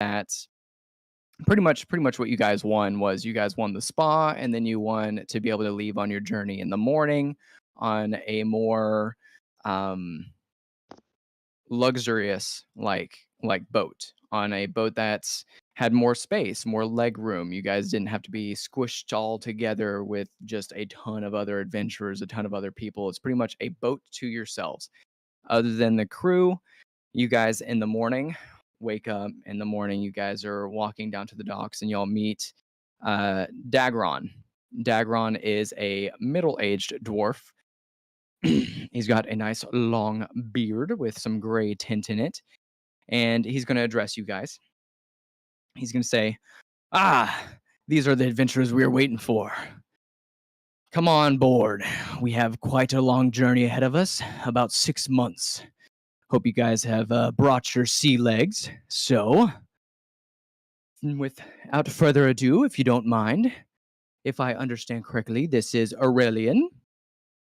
that pretty much what you guys won was you guys won the spa, and then you won to be able to leave on your journey in the morning on a more um luxurious boat, on a boat that's had more space, more leg room. You guys didn't have to be squished all together with just a ton of other adventurers, a ton of other people. It's pretty much a boat to yourselves. Other than the crew, you guys in the morning wake up in the morning. You guys are walking down to the docks, and y'all meet Dagron. Dagron is a middle-aged dwarf. He's got a nice long beard with some gray tint in it, and he's going to address you guys. He's going to say, "Ah, these are the adventurers we are waiting for. Come on board. We have quite a long journey ahead of us, about 6 months. Hope you guys have brought your sea legs. So, without further ado, if you don't mind, if I understand correctly, this is Aurelian,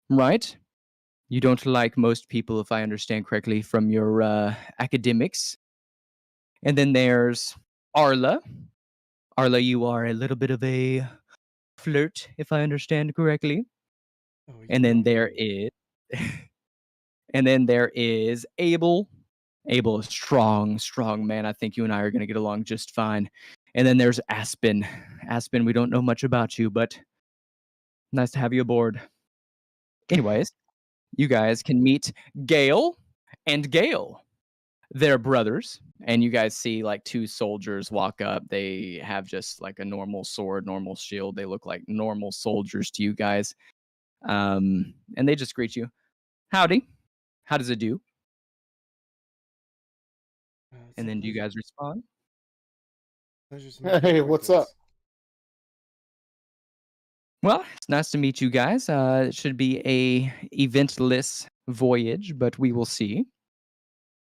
right? You don't like most people, if I understand correctly, from your academics. And then there's Arla. Arla, you are a little bit of a flirt, if I understand correctly. Oh, you And then know there me. is and then there is Abel. Abel is strong, strong man. I think you and I are going to get along just fine. And then there's Aspen. Aspen, we don't know much about you, but nice to have you aboard. Anyways, you guys can meet Gale and Gale. They're brothers, and you guys see like two soldiers walk up. They have just like a normal sword, normal shield. They look like normal soldiers to you guys. And they just greet you. Howdy. How does it do? It's And a then do you pleasure. guys respond? Pleasure to make your Hey, what's up? acquaintance. Well, it's nice to meet you guys. It should be a eventless voyage, but we will see.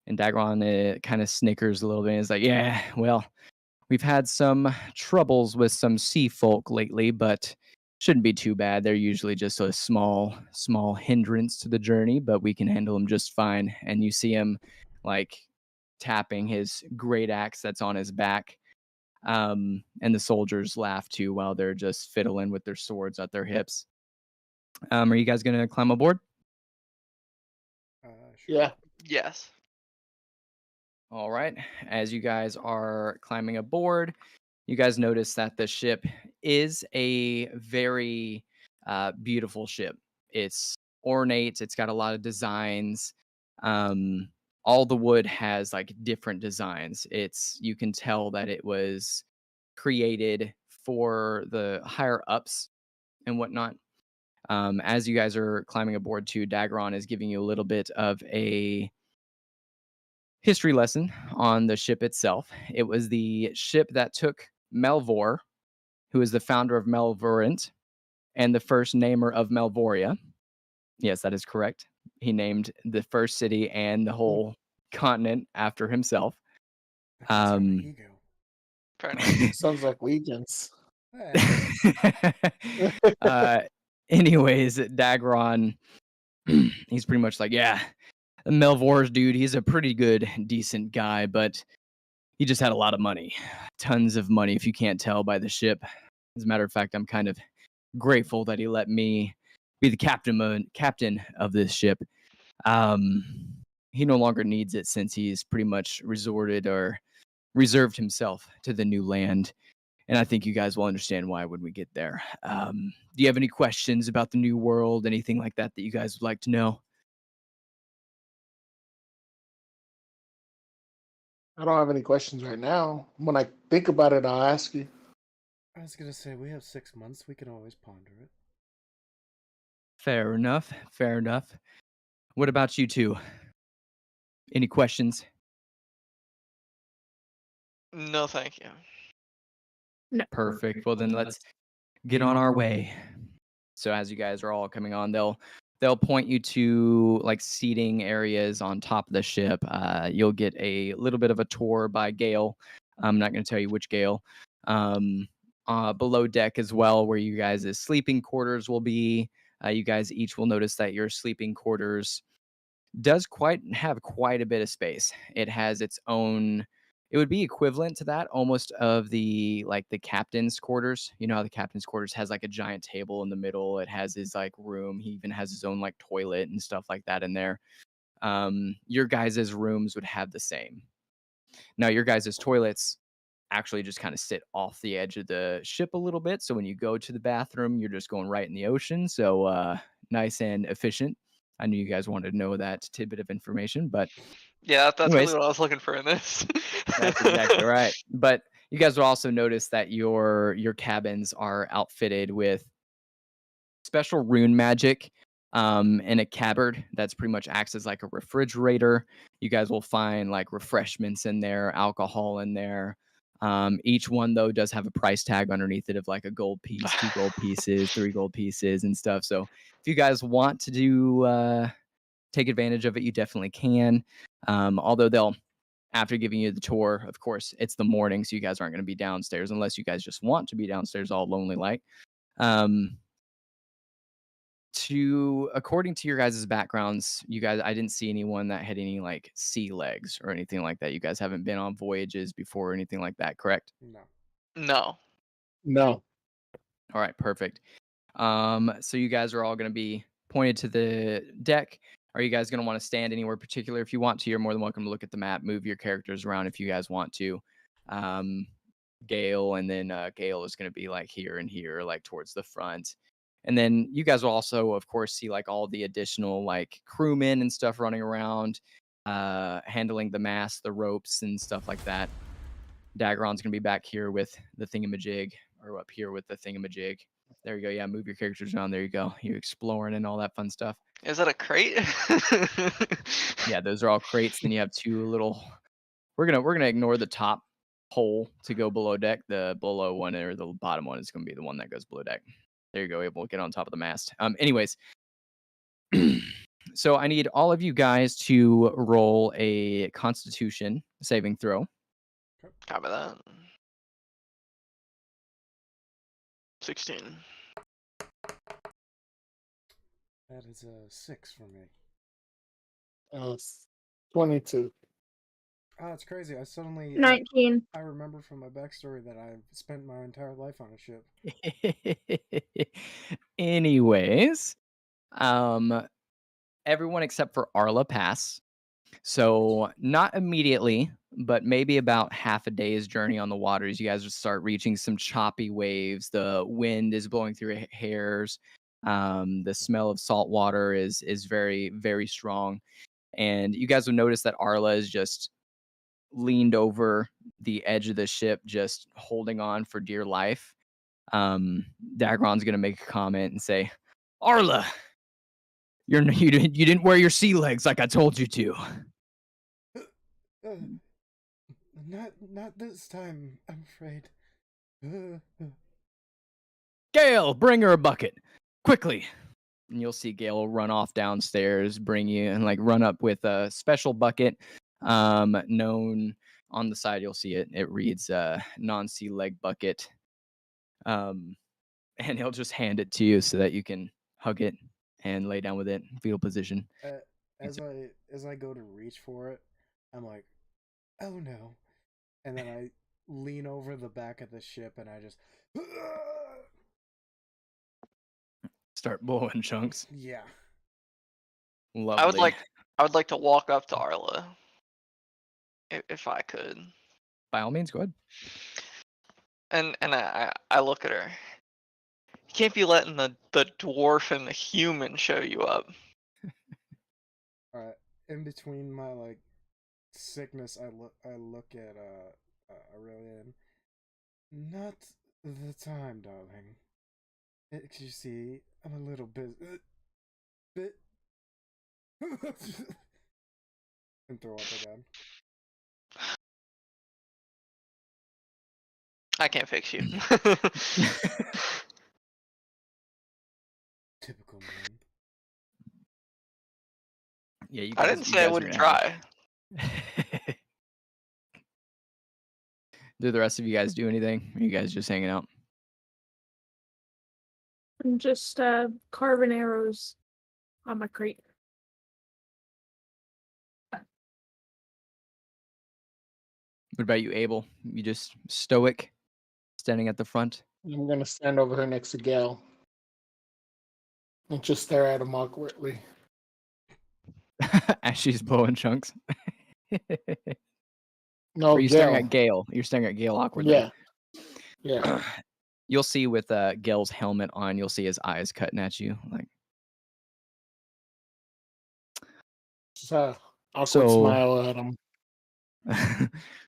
And Dagron kind of snickers a little bit and is like, "Yeah, well, we've had some troubles with some sea folk lately, but shouldn't be too bad. They're usually just a small hindrance to the journey, but we can handle them just fine." And you see him like tapping his great axe that's on his back. And the soldiers laugh too while they're just fiddling with their swords at their hips. Are you guys gonna climb aboard? Sure. Yeah. Yes. All right. As you guys are climbing aboard, you guys notice that the ship is a very beautiful ship. It's ornate. It's got a lot of designs. Um, all the wood has like different designs. You can tell that it was created for the higher ups and whatnot. As you guys are climbing aboard too, Dagron is giving you a little bit of a history lesson on the ship itself. It was the ship that took Melvor, who is the founder of Melvorant and the first namer of Melvoria. Yes, that is correct. He named the first city and the whole continent after himself. That guy's got an Um, ego. Fair enough. Sounds like legions. uh, anyways, Dagron, he's pretty much like, yeah, Melvor's dude, he's a pretty good, decent guy, but he just had a lot of money. Tons of money, if you can't tell by the ship. As a matter of fact, I'm kind of grateful that he let me be the captain of this ship. Um, he no longer needs it since he's pretty much resorted or reserved himself to the new land. And I think you guys will understand why when we get there. Do you have any questions about the new world, anything like that that you guys would like to know? I don't have any questions right now. When I think about it, I'll ask you. I was gonna say we have 6 months. We can always ponder it. Fair enough. Fair enough. What about you two? Any questions? No, thank you. Perfect. Well, then let's get on our way. So as you guys are all coming on, they'll point you to like seating areas on top of the ship. You'll get a little bit of a tour by Gale. I'm not going to tell you which Gale. Below deck as well, where you guys' sleeping quarters will be. You guys each will notice that your sleeping quarters does have quite a bit of space. It has its own It would be equivalent to that almost of the captain's quarters. You know how the captain's quarters has like a giant table in the middle. It has his like room. He even has his own like toilet and stuff like that in there. Your guys' rooms would have the same. Now your guys' toilets actually just kind of sit off the edge of the ship a little bit. So when you go to the bathroom, you're just going right in the ocean. So nice and efficient. I knew you guys wanted to know that tidbit of information, but Yeah, that's really anyways, what I was looking for in this. that's exactly right. But you guys will also notice that your cabins are outfitted with special rune magic and a cupboard that's pretty much acts as like a refrigerator. You guys will find like refreshments in there, alcohol in there. Each one though does have a price tag underneath it of like a gold piece, 2 gold pieces, 3 gold pieces, and stuff. So if you guys want to do take advantage of it, you definitely can. Although they'll after giving you the tour, of course, it's the morning, so you guys aren't going to be downstairs unless you guys just want to be downstairs all lonely like. Um, according to your guys' backgrounds, you guys I didn't see anyone that had any like sea legs or anything like that. You guys haven't been on voyages before or anything like that, correct? No. No. No. All right, perfect. So you guys are all going to be pointed to the deck. Are you guys going to want to stand anywhere particular? If you want to, you're more than welcome to look at the map, move your characters around if you guys want to. Gale, and then Gale is going to be like here and here, like towards the front. And then you guys will also, of course, see like all the additional like crewmen and stuff running around, handling the mast, the ropes, and stuff like that. Daggeron's going to be back here with the thingamajig, or up here with the thingamajig. There you go. Yeah, move your characters around. There you go. You're exploring and all that fun stuff. Is that a crate? Yeah, those are all crates. Then you have 2 little. We're gonna ignore the top hole to go below deck. The below one or the bottom one is gonna be the one that goes below deck. There you go. Able to get on top of the mast. Anyways, so I need all of you guys to roll a Constitution saving throw. Copy that. 16. That is a 6 for me. 22. Oh, it's crazy. I suddenly 19. I remember from my backstory that I've spent my entire life on a ship. Anyways, everyone except for Arla pass. So not immediately, but maybe about half a day's journey on the waters, you guys will start reaching some choppy waves. The wind is blowing through your hairs. The smell of salt water is very, very strong. And you guys will notice that Arla is just leaned over the edge of the ship, just holding on for dear life. Dagron's gonna make a comment and say, "Arla, you didn't wear your sea legs like I told you to." Not this time, I'm afraid. Gale, bring her a bucket quickly. And you'll see Gale run off downstairs, bring you, and like run up with a special bucket. Known on the side, you'll see it. It reads non-sea leg bucket. And he'll just hand it to you so that you can hug it and lay down with it, fetal position. As I go to reach for it, I'm like, oh no. And then I lean over the back of the ship and I just Start blowing chunks. yeah. Lovely. I would like to walk up to Arla. If I could. By all means, go ahead. And I look at her. You can't be letting the dwarf and the human show you up. Alright. In between my like sickness, I look at Aurelian. Not the time, darling. You see, I'm a little bit and throw up again. I can't fix you. Typical man. Yeah, you I guys, didn't you say I guys are wouldn't gonna try. Do the rest of you guys do anything? Or are you guys just hanging out? I'm just carving arrows on my crate. What about you, Abel? You just stoic, standing at the front? I'm gonna stand over here next to Gail and just stare at him awkwardly. As she's blowing chunks. No, Are you staring Gail. at Gale? You're staring at Gale awkwardly. Yeah. You'll see with Gale's helmet on, you'll see his eyes cutting at you. Like, Just a awkward so, smile at him.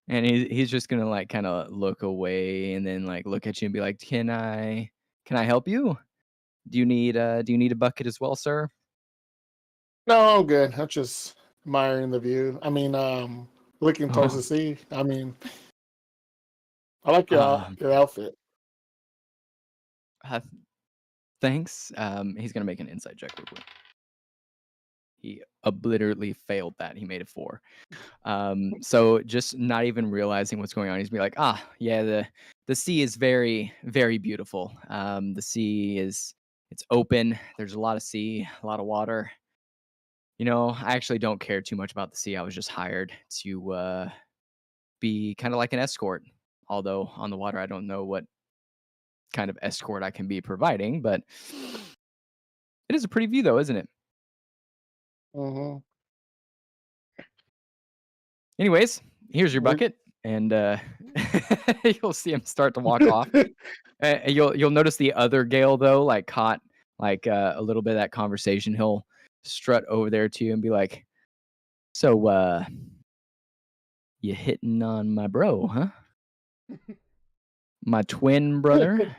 and he's just gonna like kind of look away and then like look at you and be like, Can I help you? Do you need a bucket as well, sir? No, I'm good. I'm just admiring the view. I mean, looking towards Oh. the sea. I mean, I like your Um, outfit. Thanks. He's gonna make an insight check real quick. He obliterately failed that. He made a 4. So just not even realizing what's going on, he's be like, yeah, the sea is very, very beautiful. The sea it's open. There's a lot of sea, a lot of water. You know, I actually don't care too much about the sea. I was just hired to be kind of like an escort. Although on the water, I don't know what kind of escort I can be providing, but it is a pretty view, though, isn't it? Mm-hmm. Anyways, here's your We're- bucket, and you'll see him start to walk off. You'll notice the other Gale though, like caught like a little bit of that conversation. He'll strut over there to you and be like, "So, you hitting on my bro, huh? My twin brother?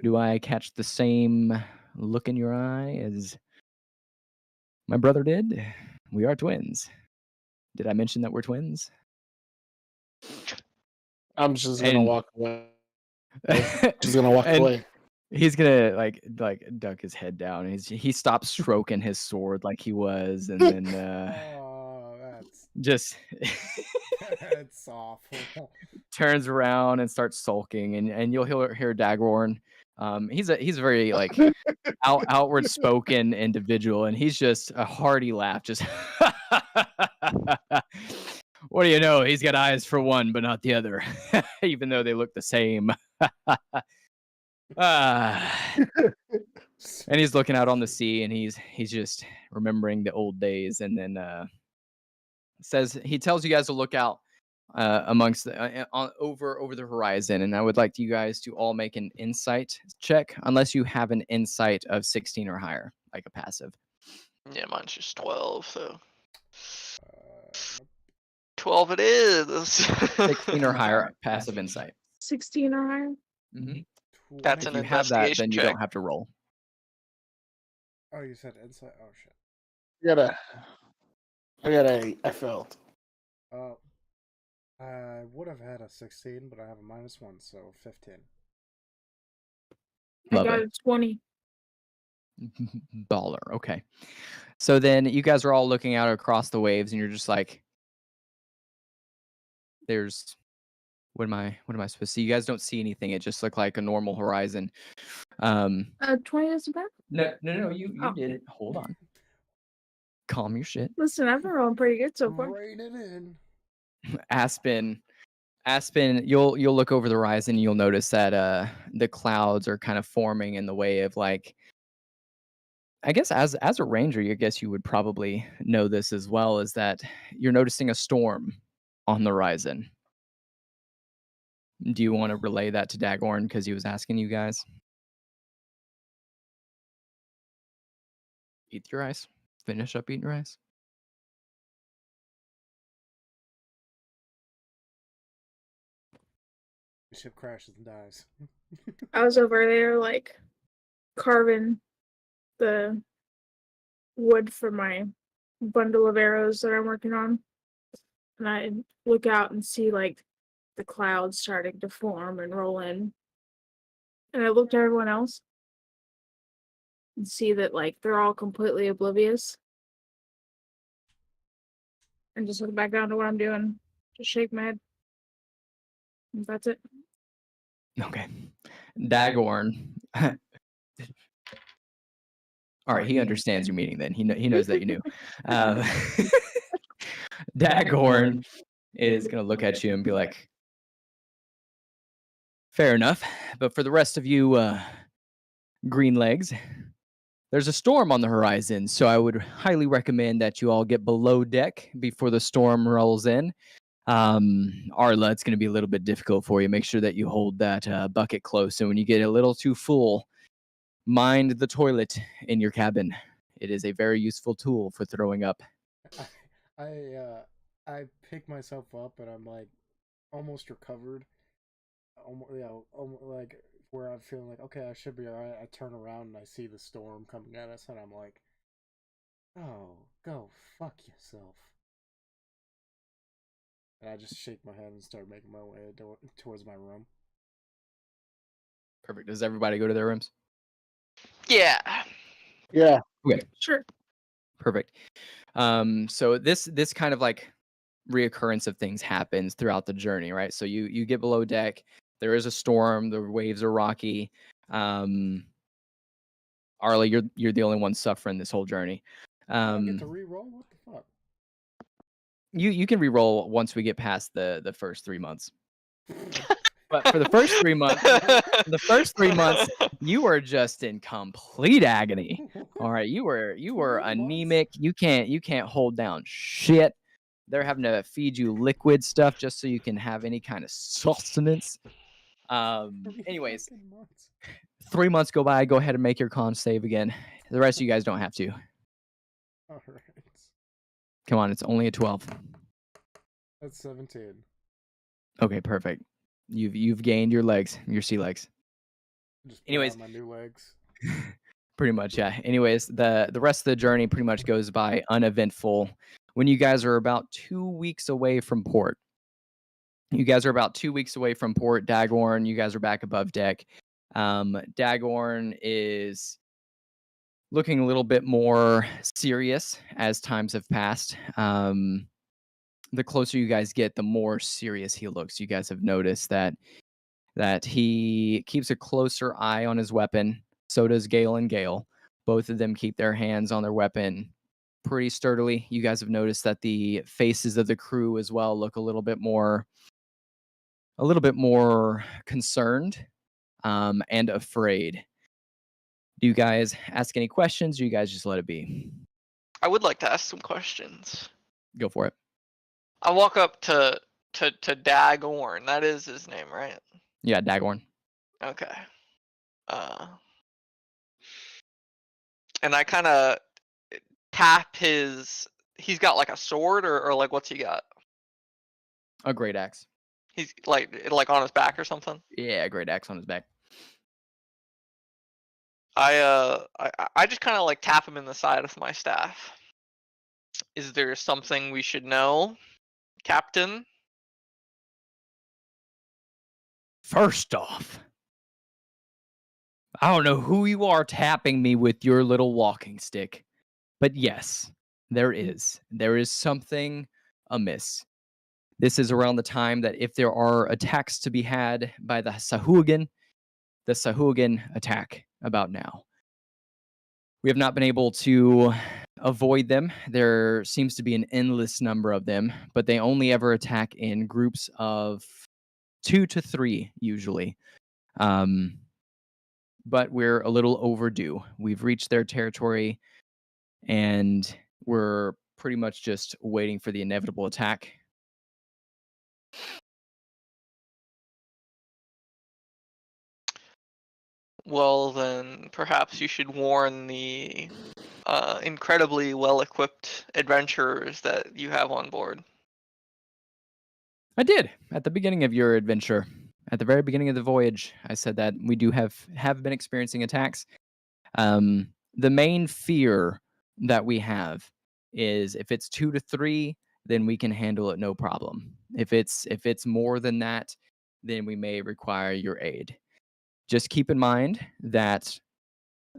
Do I catch the same look in your eye as my brother did? We are twins. Did I mention that we're twins?" I'm just gonna And- walk away. Just gonna walk and away. he's gonna like duck his head down. He stops stroking his sword like he was, and then Oh, just that's awful. turns around and starts sulking. And you'll hear Dagorn. He's a very like outward spoken individual, and he's just a hearty laugh. Just what do you know? He's got eyes for one, but not the other, even though they look the same. And he's looking out on the sea, and he's just remembering the old days. And then he tells you guys to look out amongst over the horizon. And I would like you guys to all make an insight check, unless you have an insight of 16 or higher, like a passive. Yeah, mine's just 12, so Nope. 12 it is. 16 or higher passive insight. 16 or higher. Mm-hmm. That's If an you have that, investigation then you check. don't have to roll. Oh, you said insight? Oh, shit. I got a. I failed. I would have had a 16, but I have a -1, so 15. Love I got it. a 20. Baller. Okay. So then you guys are all looking out across the waves, and you're just like, there's what am I supposed to see? You guys don't see anything. It just looked like a normal horizon. 20 isn't bad. No, you Oh. did it. Hold on. Calm your shit. Listen, I've been rolling pretty good so far. Rein it in. Aspen, you'll look over the horizon and you'll notice that the clouds are kind of forming in the way of like, I guess as a ranger, I guess you would probably know this as well, is that you're noticing a storm on the horizon. Do you want to relay that to Dagorn because he was asking you guys? Eat your ice. Finish up eating your ice. The ship crashes and dies. I was over there like carving the wood for my bundle of arrows that I'm working on. And I look out and see like the clouds starting to form and roll in. And I looked at everyone else and see that like they're all completely oblivious. And just look back down to what I'm doing. Just shake my head. And that's it. Okay. Dagorn. All right, he understands your meaning then. He knows that you knew. Dagorn is going to look at you and be like, fair enough. But for the rest of you green legs, there's a storm on the horizon. So I would highly recommend that you all get below deck before the storm rolls in. Arla, it's going to be a little bit difficult for you. Make sure that you hold that bucket close. And when you get a little too full, mind the toilet in your cabin. It is a very useful tool for throwing up. I pick myself up and I'm like almost recovered. Almost, like where I'm feeling like, okay, I should be alright. I turn around and I see the storm coming at us, and I'm like, oh, go fuck yourself. And I just shake my head and start making my way towards my room. Perfect. Does everybody go to their rooms? Yeah. Yeah. Okay. Sure. Perfect. So this kind of like reoccurrence of things happens throughout the journey, right? So you get below deck. There is a storm. The waves are rocky. Arla, you're the only one suffering this whole journey. I get to re-roll? What the fuck? You can re-roll once we get past the first 3 months. But for the first 3 months, you were just in complete agony. All right, you were 3 months? anemic. You can't hold down shit. They're having to feed you liquid stuff just so you can have any kind of sustenance. 3 Anyways, fucking months. 3 months go by. Go ahead and make your con save again. The rest of you guys don't have to. All right. Come on, it's only a 12. That's 17. Okay, perfect. You've gained your legs, your sea legs. Just put Anyways. on my new legs. Pretty much, yeah. Anyways, the rest of the journey pretty much goes by uneventful. When you guys are about 2 weeks away from port, Dagorn, you guys are back above deck. Dagorn is looking a little bit more serious as times have passed. The closer you guys get, the more serious he looks. You guys have noticed that he keeps a closer eye on his weapon. So does Gale and Gale. Both of them keep their hands on their weapon pretty sturdily. You guys have noticed that the faces of the crew as well look a little bit more concerned and afraid. Do you guys ask any questions? Or you guys just let it be? I would like to ask some questions. Go for it. I walk up to Dagorn. That is his name, right? Yeah, Dagorn. Okay. And I kind of tap his. He's got like a sword, or like what's he got? A great axe. He's like on his back or something. Yeah, a great axe on his back. I just kind of like tap him in the side with my staff. Is there something we should know, Captain? First off, I don't know who you are tapping me with your little walking stick, but yes, there is. There is something amiss. This is around the time that if there are attacks to be had by the Sahuagin attack about now. We have not been able to avoid them. There seems to be an endless number of them, but they only ever attack in groups of 2 to 3 usually. But we're a little overdue. We've reached their territory, and we're pretty much just waiting for the inevitable attack. Well, then perhaps you should warn the incredibly well-equipped adventurers that you have on board. I did at the beginning of your adventure. At the very beginning of the voyage, I said that we do have been experiencing attacks. The main fear that we have is if it's 2 to 3, then we can handle it no problem. If it's more than that, then we may require your aid. Just keep in mind that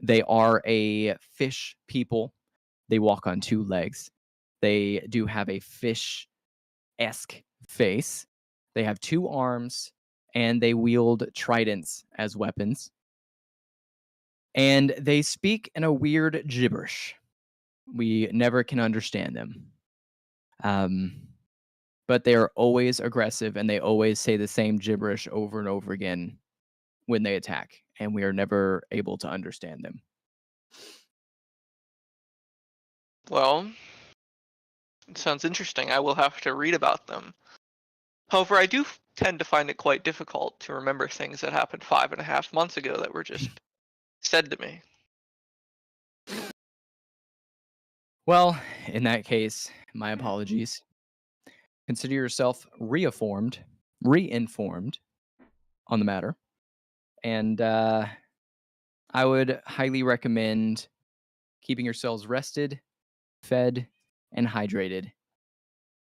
they are a fish people. They walk on 2 legs. They do have a fish-esque face. They have 2 arms, and they wield tridents as weapons. And they speak in a weird gibberish. We never can understand them. but they are always aggressive and they always say the same gibberish over and over again when they attack, and we are never able to understand them. Well, it sounds interesting. I will have to read about them. However, I do tend to find it quite difficult to remember things that happened 5.5 months ago that were just said to me. Well, in that case, my apologies. Consider yourself reinformed on the matter. And I would highly recommend keeping yourselves rested, fed, and hydrated.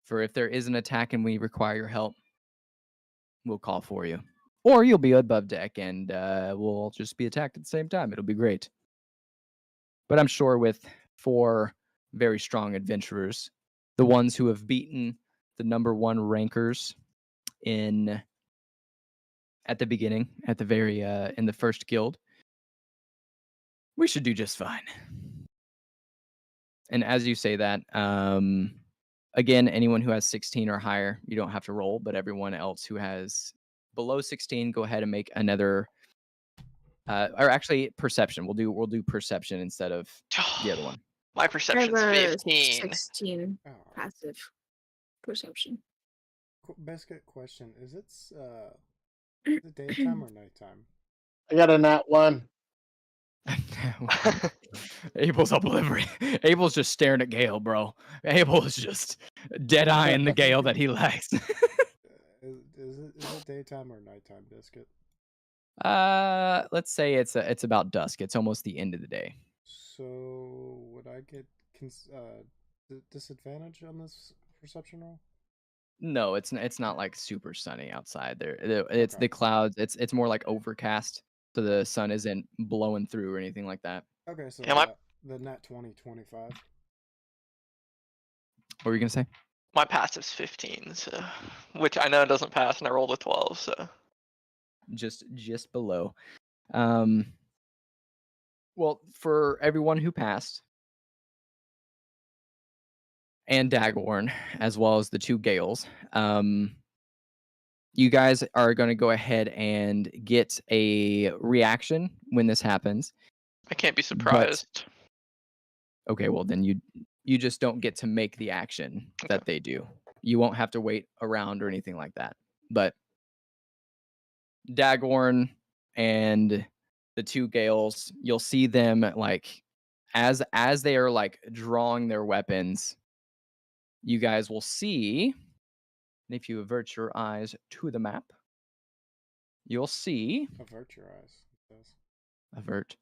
For if there is an attack and we require your help, we'll call for you. Or you'll be above deck and we'll just be attacked at the same time. It'll be great. But I'm sure with 4 very strong adventurers, the ones who have beaten the number 1 rankers at the beginning, at the very in the first guild, we should do just fine. And as you say that, again, anyone who has 16 or higher, you don't have to roll, but everyone else who has below 16, go ahead and make another or actually perception. We'll do perception instead of the other one. My I have perception's a 15. 16 Oh, passive perception. Biscuit question: Is it daytime or nighttime? I got a nat 1. Abel's oblivious. Abel's just staring at Gale, bro. Abel is just dead eyeing the Gale that he likes. Is it daytime or nighttime, Biscuit? Let's say it's about dusk. It's almost the end of the day. So would I get disadvantage on this perception roll? No, it's not like super sunny outside. It's Okay. the clouds. It's more like overcast, so the sun isn't blowing through or anything like that. Okay, so Yeah, the nat 20, 25. What were you gonna say? My passive's 15, so which I know doesn't pass, and I rolled a 12. So Just below. Well, for everyone who passed, and Dagorn, as well as the 2 Gales, you guys are going to go ahead and get a reaction when this happens. I can't be But surprised. okay, well then you just don't get to make the action that they do. You won't have to wait around or anything like that. But Dagorn and the 2 Gales, you'll see them like as they are like drawing their weapons, you guys will see, and if you avert your eyes to the map, you'll see Avert your eyes. It says. avert,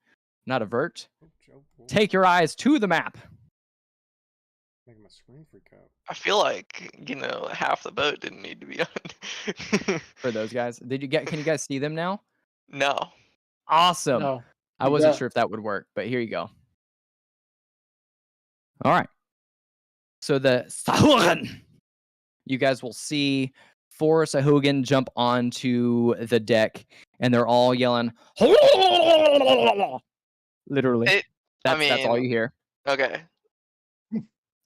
not avert. Oh, Joe, whoa. Take your eyes to the map. Making my screen freak out. I feel like half the boat didn't need to be on. For those guys. Can you guys see them now? No. Awesome. No. I You wasn't got- sure if that would work, but here you go. All right. So the Sahuagin, you guys will see 4 Sahuagin jump onto the deck, and they're all yelling, literally. That's all you hear. Okay.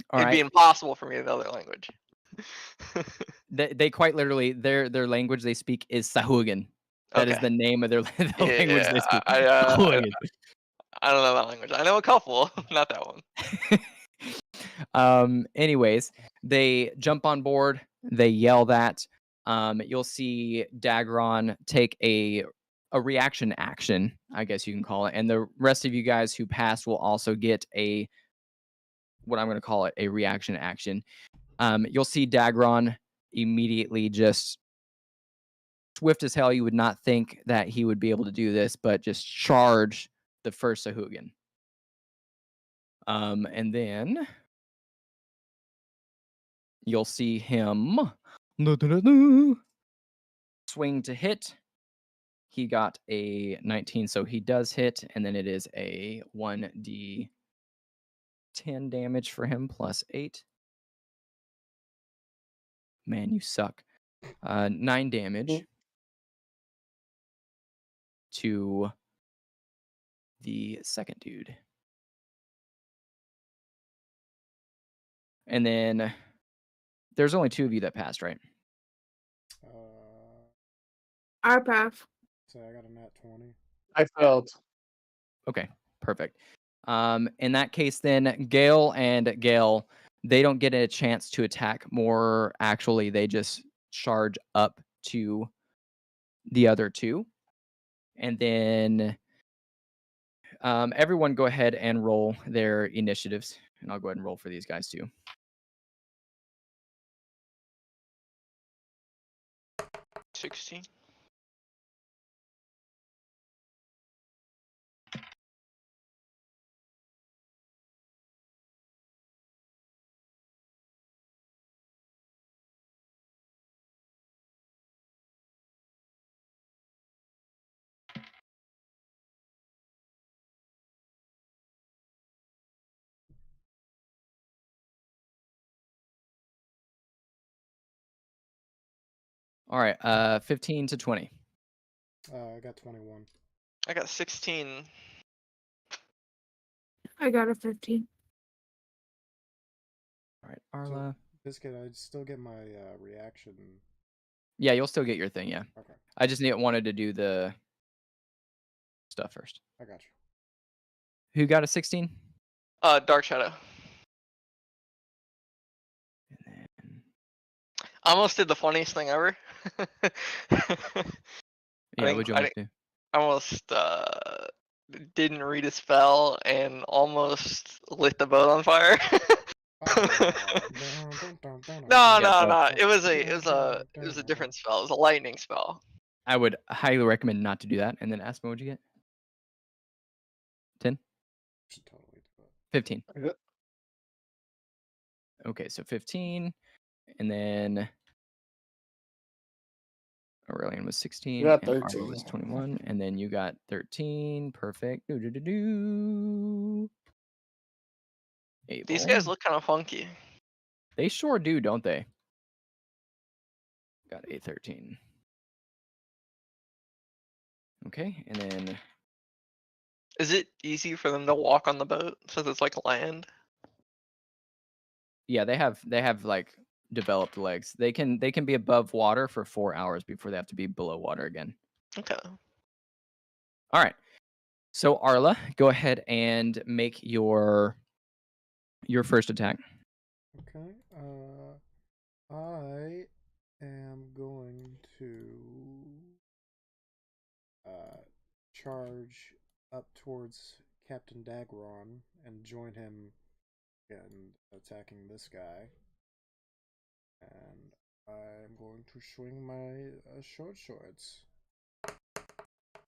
All It'd right. be impossible for me to know their language. They quite literally their language they speak is Sahuagin. That is Okay. the name of their the language they speak. I Sahuagin. don't know that language. I know a couple, not that one. Anyways, they jump on board, they yell that. You'll see Dagron take a reaction action, I guess you can call it, and the rest of you guys who passed will also get what I'm going to call it, a reaction action. You'll see Dagron immediately just swift as hell. You would not think that he would be able to do this, but just charge the first Sahuagin. And then you'll see him swing to hit. He got a 19, so he does hit, and then it is a 1d10 damage for him plus 8. Man, you suck. 9 damage to the second dude. And then There's only 2 of you that passed, right? I pass. So I got a nat 20. I failed. Okay, perfect. In that case, then Gale and Gale, they don't get a chance to attack more. Actually, they just charge up to the other 2, and then everyone go ahead and roll their initiatives, and I'll go ahead and roll for these guys too. 16. All right, 15 to 20. I got 21. I got 16. I got a 15. All right, Arla. Biscuit, I still get my reaction. Yeah, you'll still get your thing. Yeah, Okay, I just wanted to do the stuff first. I got you. Who got a 16? Dark Shadow. And then, I almost did the funniest thing ever. yeah, what'd you almost do? I almost didn't read a spell and almost lit the boat on fire. No. It was a different spell. It was a lightning spell. I would highly recommend not to do that. And then Aspen, what'd you get? 10? Should totally do it. 15. Yeah. Okay, so 15, and then Aurelian was 16, You got and Arla 13. was 21, and then you got 13. Perfect. Do. These Abel. guys look kind of funky. They sure do, don't they? Got a 13. Okay, and then Is it easy for them to walk on the boat since it's like land? yeah, they have like developed legs. They can be above water for 4 hours before they have to be below water again. Okay. All right. So Arla, go ahead and make your first attack. Okay, I am going to charge up towards Captain Dagron and join him in attacking this guy. And I'm going to swing my short swords.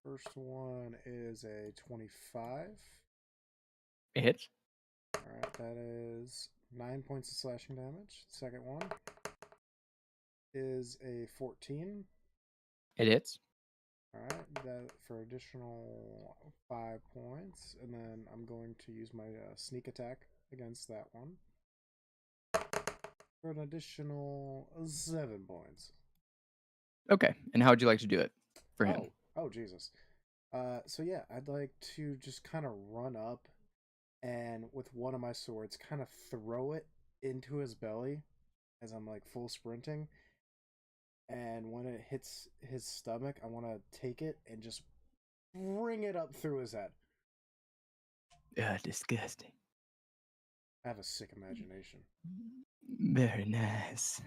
First one is a 25. It hits. Alright, that is 9 points of slashing damage. Second one is a 14. It hits. Alright, that for additional 5 points. And then I'm going to use my sneak attack against that one for an additional 7 points. Okay. And how would you like to do it for him? Oh, Jesus. So yeah, I'd like to just kind of run up and with one of my swords kind of throw it into his belly as I'm like full sprinting. And when it hits his stomach, I want to take it and just bring it up through his head. Disgusting. I have a sick imagination. Very nice.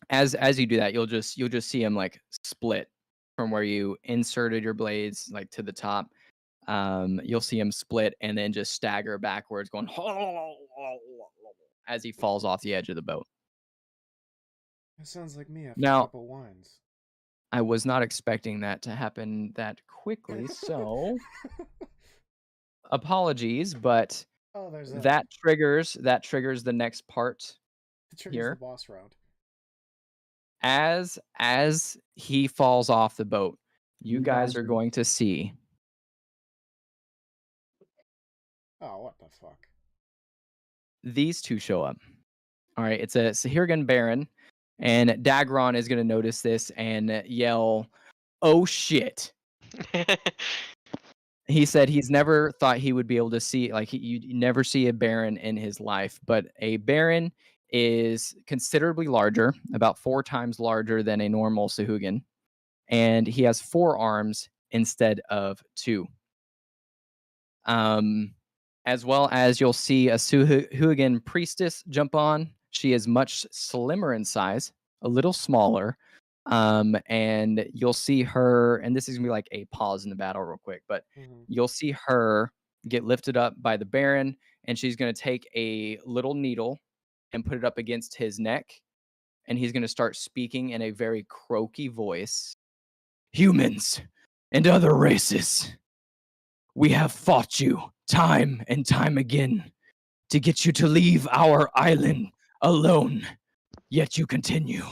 As you do that, you'll just see him like split from where you inserted your blades like to the top. You'll see him split and then just stagger backwards, going as he falls off the edge of the boat. That sounds like me after Now- a couple wines. I was not expecting that to happen that quickly, so apologies, but Oh, there's that triggers the next part. It triggers here. the boss round. As he falls off the boat, you guys are going to see Oh, what the fuck? these 2 show up. All right, it's a Sahirgan Baron, and Dagron is going to notice this and yell, "Oh shit." He said he's never thought he would be able to see, like, you never see a Baron in his life, but a Baron is considerably larger, about 4 times larger than a normal Sahuagin, and he has 4 arms instead of 2. As well as you'll see a Sahuagin priestess jump on. She is much slimmer in size, a little smaller, and you'll see her, and this is gonna be like a pause in the battle real quick, but Mhm. you'll see her get lifted up by the Baron, and she's gonna take a little needle and put it up against his neck, and he's gonna start speaking in a very croaky voice. Humans and other races, we have fought you time and time again to get you to leave our island alone, yet you continue.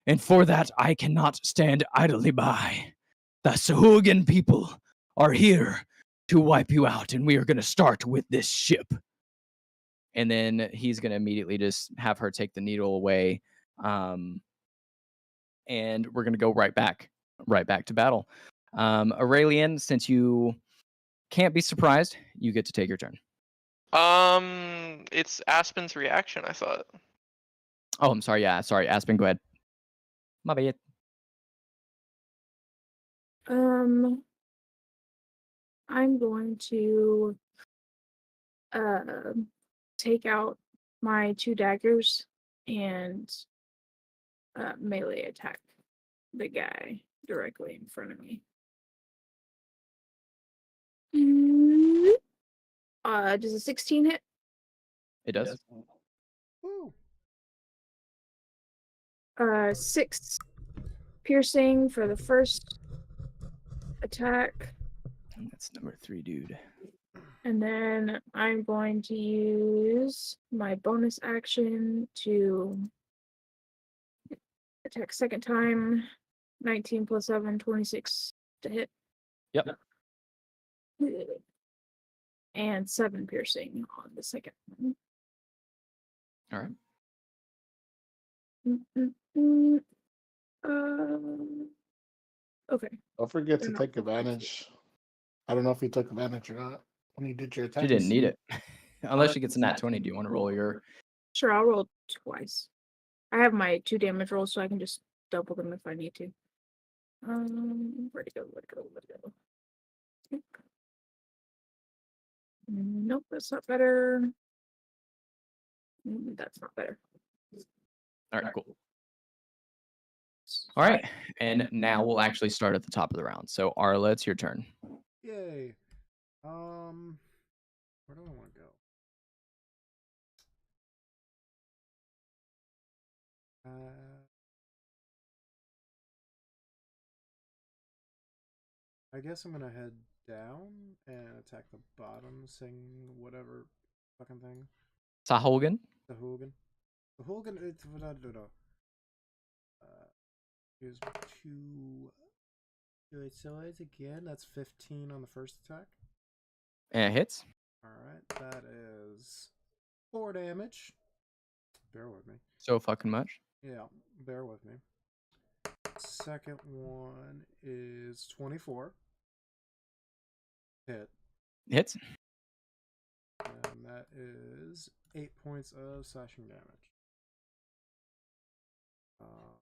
And for that, I cannot stand idly by. The Sahuagin people are here to wipe you out, and we are going to start with this ship. And then he's going to immediately just have her take the needle away. And we're going to go right back to battle. Aurelian, since you can't be surprised, you get to take your turn. It's Aspen's reaction, I thought. Oh, I'm sorry. Yeah, sorry. Aspen, go ahead. My bad. I'm going to take out my 2 daggers and melee attack the guy directly in front of me. Does a 16 hit? It does. Woo. 6 piercing for the first attack. That's number 3, dude. And then I'm going to use my bonus action to attack second time. 19 plus 7, 26 to hit. Yep. And 7 piercing on the second one. All right. Okay. Don't forget to They're not take full advantage. I don't know if you took advantage or not when you did your attack. She didn't need it. Unless she gets a nat 20. Do you want to roll your... Sure, I'll roll twice. I have my 2 damage rolls, so I can just double them if I need to. Where'd it go? Nope, that's not better. That's not better. All right, cool. All right, and now we'll actually start at the top of the round. So, Arla, it's your turn. Yay. Where do I want to go? I guess I'm gonna head down and attack the bottom, sing whatever fucking thing. Sahuagin. The hooligan. The hooligan. It's use 2 good swords again. That's 15 on the first attack. And it hits. All right, that is 4 damage. Bear with me. So fucking much. Yeah, bear with me. Second one is 24. Hit. Hits. And that is 8 points of slashing damage. All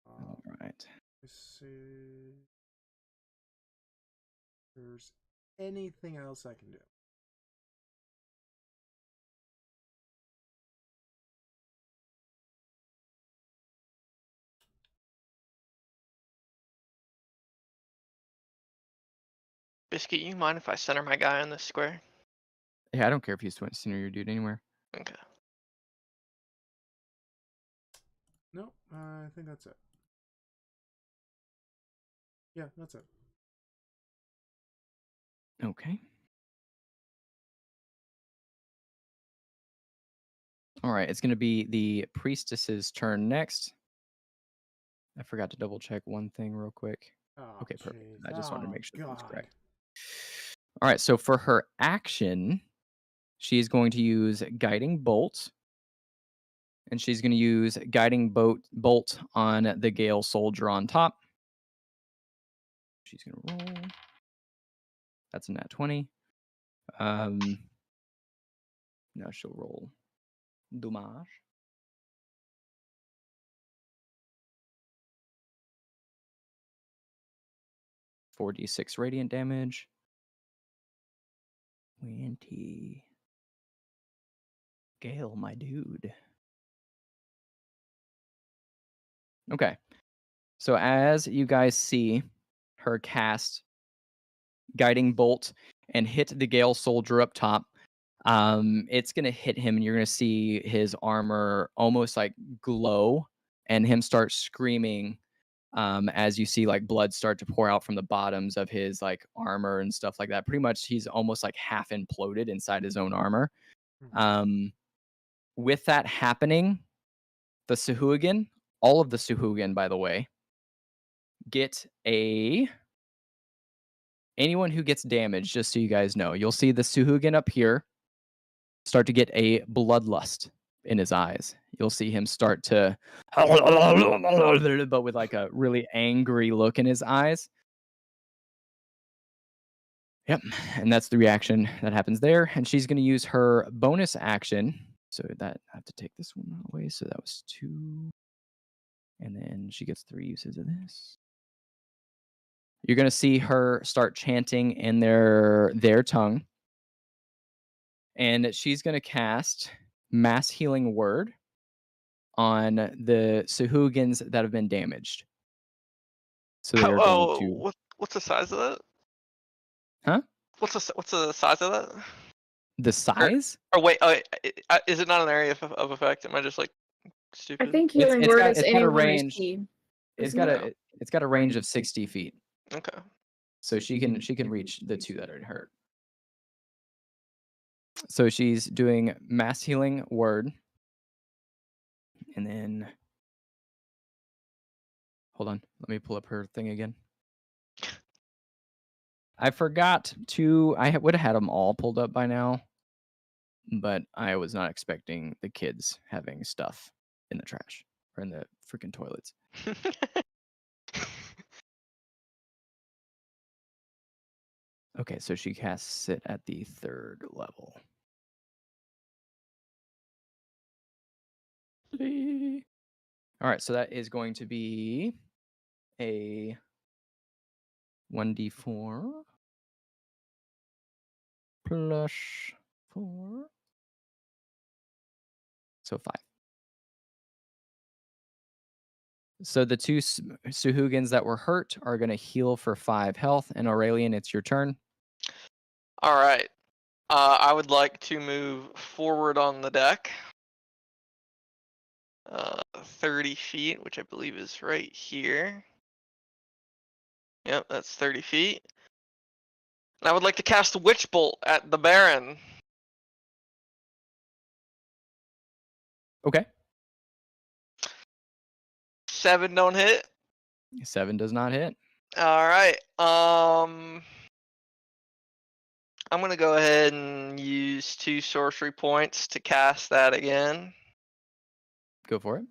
right. Let's see. If there's anything else I can do. Biscuit, you mind if I center my guy on this square? Yeah, I don't care if he's senior your dude anywhere. Okay. No, I think that's it. Yeah, that's it. Okay. All right, it's going to be the priestess's turn next. I forgot to double check one thing real quick. Oh, Okay, perfect. geez. I just wanted to Oh, make sure that was God. correct. All right, so for her action, she's going to use Guiding Bolt. And she's going to use Guiding Bolt on the Gale Soldier on top. She's going to roll. That's a nat 20. Now she'll roll Dommage. 4d6 radiant damage. 20. Gale, my dude. Okay. So as you guys see her cast Guiding Bolt and hit the Gale soldier up top, it's going to hit him, and you're going to see his armor almost like glow and him start screaming as you see like blood start to pour out from the bottoms of his like armor and stuff like that. Pretty much he's almost like half imploded inside his own armor. With that happening, the Sahuagin, all of the Sahuagin, by the way, get anyone who gets damaged, just so you guys know, you'll see the Sahuagin up here start to get a bloodlust in his eyes. You'll see him start to, but with like a really angry look in his eyes. Yep, and that's the reaction that happens there. And she's going to use her bonus action. So that I have to take this one away. So that was 2. And then she gets 3 uses of this. You're going to see her start chanting in their tongue. And she's going to cast Mass Healing Word on the Sahuagins that have been damaged. So they're going to... What's the size of that? Huh? What's the size of that? The size? Or wait, is it not an area of effect? Am I just like stupid? I think Healing Word is got a range. It's got a range of 60 feet. Okay. So she can reach the 2 that are hurt. So she's doing Mass Healing Word. And then hold on, let me pull up her thing again. I forgot to, I would have had them all pulled up by now, but I was not expecting the kids having stuff in the trash or in the freaking toilets. Okay, so she casts it at the 3rd level. All right, so that is going to be a 1d4 plus 4. So 5. So the 2 Sahuagins that were hurt are going to heal for 5 health. And Aurelian, it's your turn. All right. I would like to move forward on the deck. 30 feet, which I believe is right here. Yep, that's 30 feet. And I would like to cast a Witch Bolt at the Baron. Okay. 7 don't hit. 7 does not hit. All right. I'm gonna go ahead and use 2 sorcery points to cast that again. Go for it.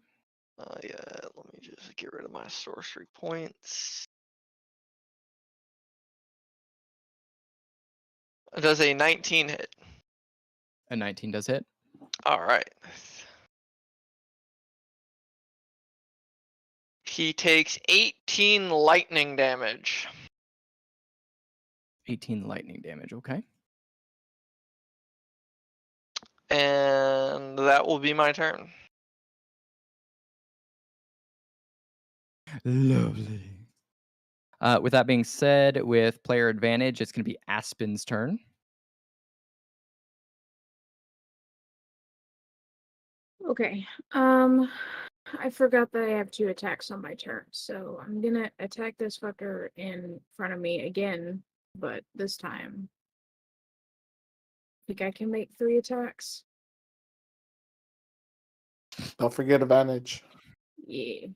Yeah, let me just get rid of my sorcery points. Does a 19 hit? A 19 does hit. All right. He takes 18 lightning damage. 18 lightning damage, okay. And that will be my turn. Lovely. With that being said, with player advantage, it's going to be Aspen's turn. Okay. I forgot that I have 2 attacks on my turn, so I'm gonna attack this fucker in front of me again, but this time I think I can make 3 attacks. Don't forget advantage. Yeah.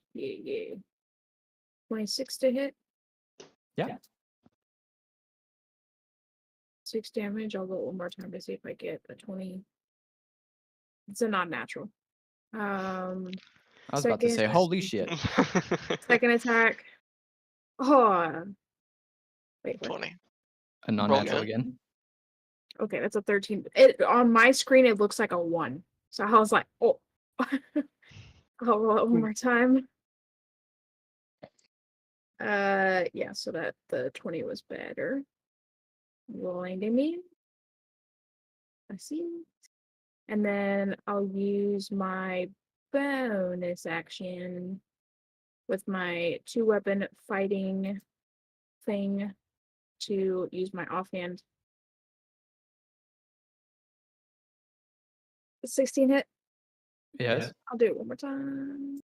26 to hit. Yeah. 6 damage. I'll go one more time to see if I get a 20. It's a non-natural. I was about to say, holy shit. Second attack. Oh. Wait, what? 20. A non-natural again. Okay, that's a 13. On my screen, it looks like a 1. So I was like, oh. I'll roll it one more time. Yeah, so that the 20 was better. Rolling damage. I see. And then I'll use my bonus action with my 2-weapon fighting thing to use my offhand. 16 hit. Yes. I'll do it one more time.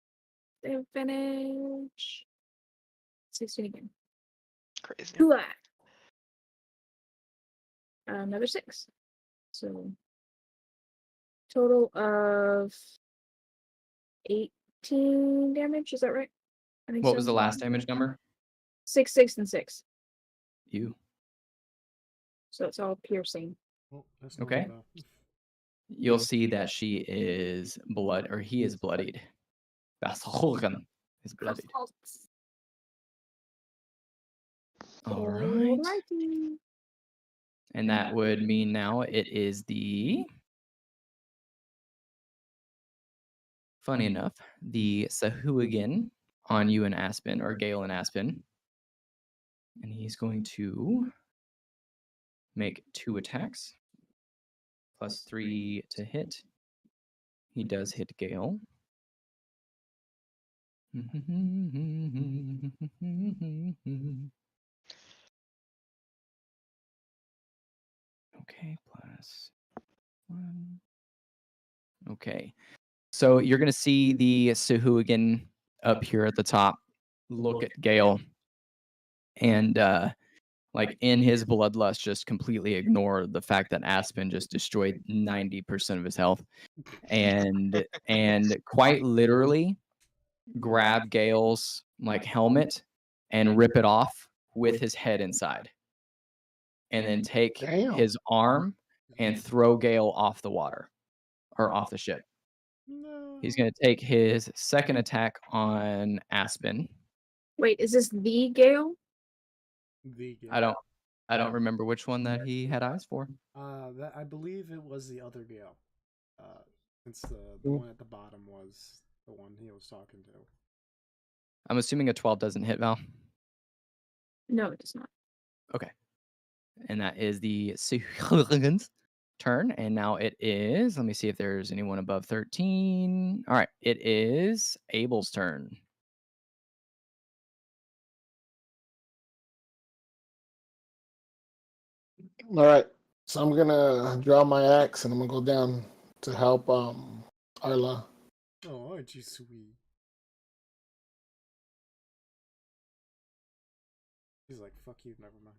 Advantage. 16 again. Crazy. Hooah! Another 6. So total of 18 damage. Is that right? I think What so. was the last damage number? 6, 6, and 6. You. So it's all piercing. Oh, that's Okay. normal, though. You'll see that she is he is bloodied. Basholgan is bloodied. All right. Alrighty. And that would mean now it is the, funny enough, the Sahuagin on you and Aspen, or Gale and Aspen. And he's going to make 2 attacks. +3 to hit. He does hit Gale. Okay, +1. Okay. So you're going to see the Sahuagin up here at the top look at Gale and like in his bloodlust just completely ignore the fact that Aspen just destroyed 90% of his health and quite literally grab Gale's like helmet and rip it off with his head inside and then take Damn. his arm and throw Gale off the water or off the ship. No. He's going to take his second attack on Aspen. Wait, is this the Gale? I don't remember which one that he had eyes for. That I believe it was the other Gale. Since the Mm. one at the bottom was the one he was talking to. I'm assuming a 12 doesn't hit, Val. No, it does not. Okay. And that is the Sahuagin's turn. And now it is, let me see if there's anyone above 13. All right. It is Abel's turn. All right. So I'm gonna draw my axe and I'm gonna go down to help Arla. Oh, aren't you sweet? He's like, fuck you, never mind.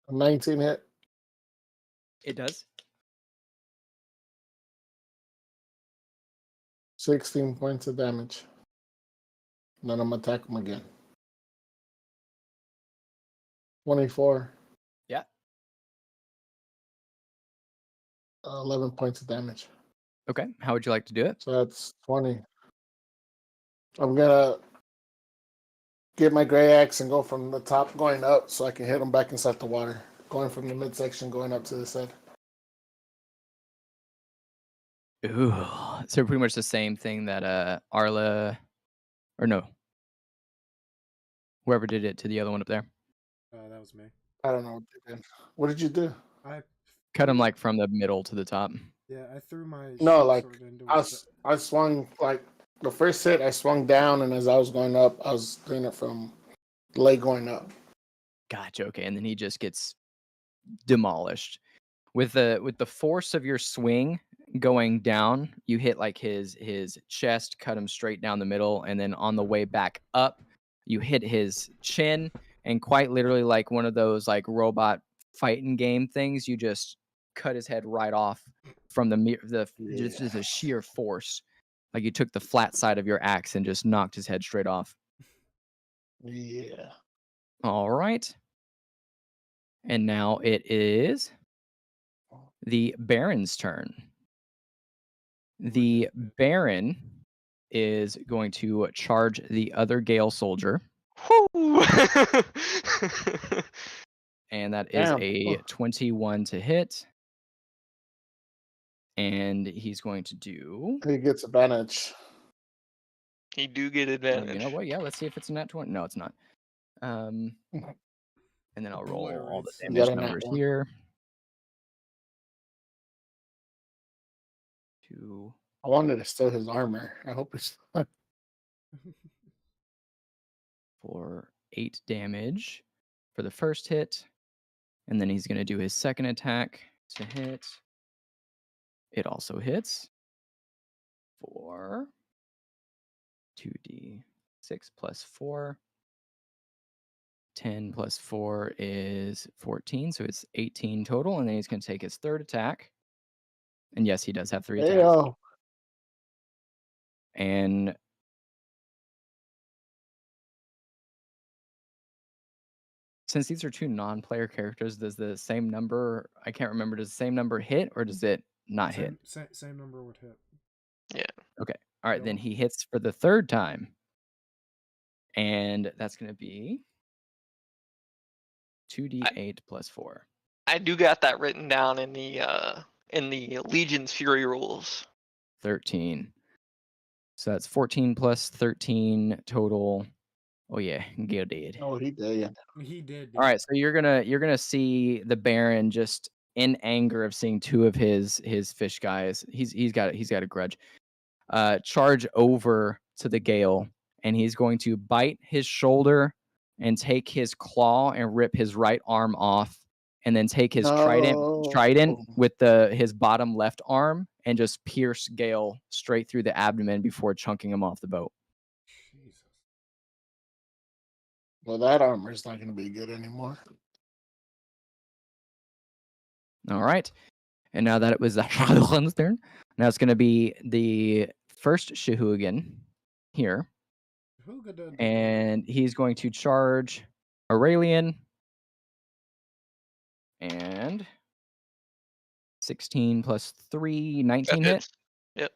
A 19 hit. It does. 16 points of damage. And then I'm gonna attack him again. 24. Yeah. 11 points of damage. Okay. How would you like to do it? So that's 20. I'm gonna get my gray axe and go from the top going up so I can hit him back inside the water. Going from the midsection going up to the side. Ooh. So pretty much the same thing that Arla, or no, whoever did it to the other one up there. That was me. I don't know what you did. What did you do? I Cut him like from the middle to the top. Yeah, I threw my No, short like sword into I, his s- I swung like the first hit. I swung down, and as I was going up, I was doing it from the leg going up. Gotcha. Okay. And then he just gets demolished. With the force of your swing going down, you hit like his chest, cut him straight down the middle, and then on the way back up, you hit his chin, and quite literally like one of those like robot fighting game things, you just cut his head right off from just a sheer force. Like you took the flat side of your axe and just knocked his head straight off. Yeah. All right. And now it is the Baron's turn. The Baron is going to charge the other Gale soldier, Whoo! and that is Damn. a 21 to hit. And he's going to do. He gets advantage. He do get You advantage. know what? Yeah, let's see if it's a nat 20. No, it's not. And then I'll roll all the Obliterates. You got damage a nat numbers one. here. 2, I wanted to steal his armor. I hope it's 4, 8 damage for the first hit. And then he's going to do his second attack to hit. It also hits for 2d6 plus 4. 10 plus 4 is 14, so it's 18 total. And then he's going to take his third attack. And yes, he does have 3 attacks. Ayo. And since these are 2 non-player characters, does the same number, I can't remember, does the same number hit or does it not hit? Same number would hit. Okay. All right, then Go. he hits for the third time. And that's going to be 2d8 plus 4. I do got that written down in the Legion's Fury rules. 13. So that's 14 plus 13 total. Oh yeah, gilded. Oh, he did. He did. All right, so you're gonna see the Baron just in anger of seeing 2 of his fish guys. He's got a grudge. Charge over to the Gale, and he's going to bite his shoulder and take his claw and rip his right arm off, and then take his trident No. with his bottom left arm and just pierce Gale straight through the abdomen before chunking him off the boat. Jesus. Well, that armor's not going to be good anymore. All right. And now that it was the Shadowlands turn, now it's going to be the first Shahugan here. And he's going to charge Aurelian. And 16 plus 3, 19 That hit. hits. Yep.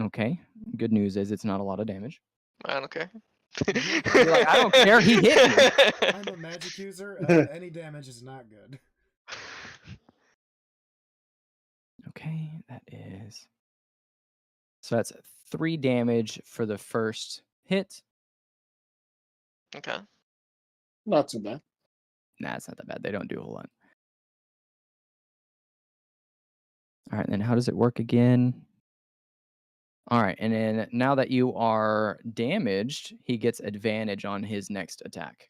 Okay. Good news is it's not a lot of damage. I don't care. You're like, I don't care. He hit me. I'm a magic user. Any damage is not good. Okay, that is. So that's 3 damage for the first hit. Okay. Not too bad. Nah, it's not that bad. They don't do a whole lot. All right, then how does it work again? All right, and then now that you are damaged, he gets advantage on his next attack.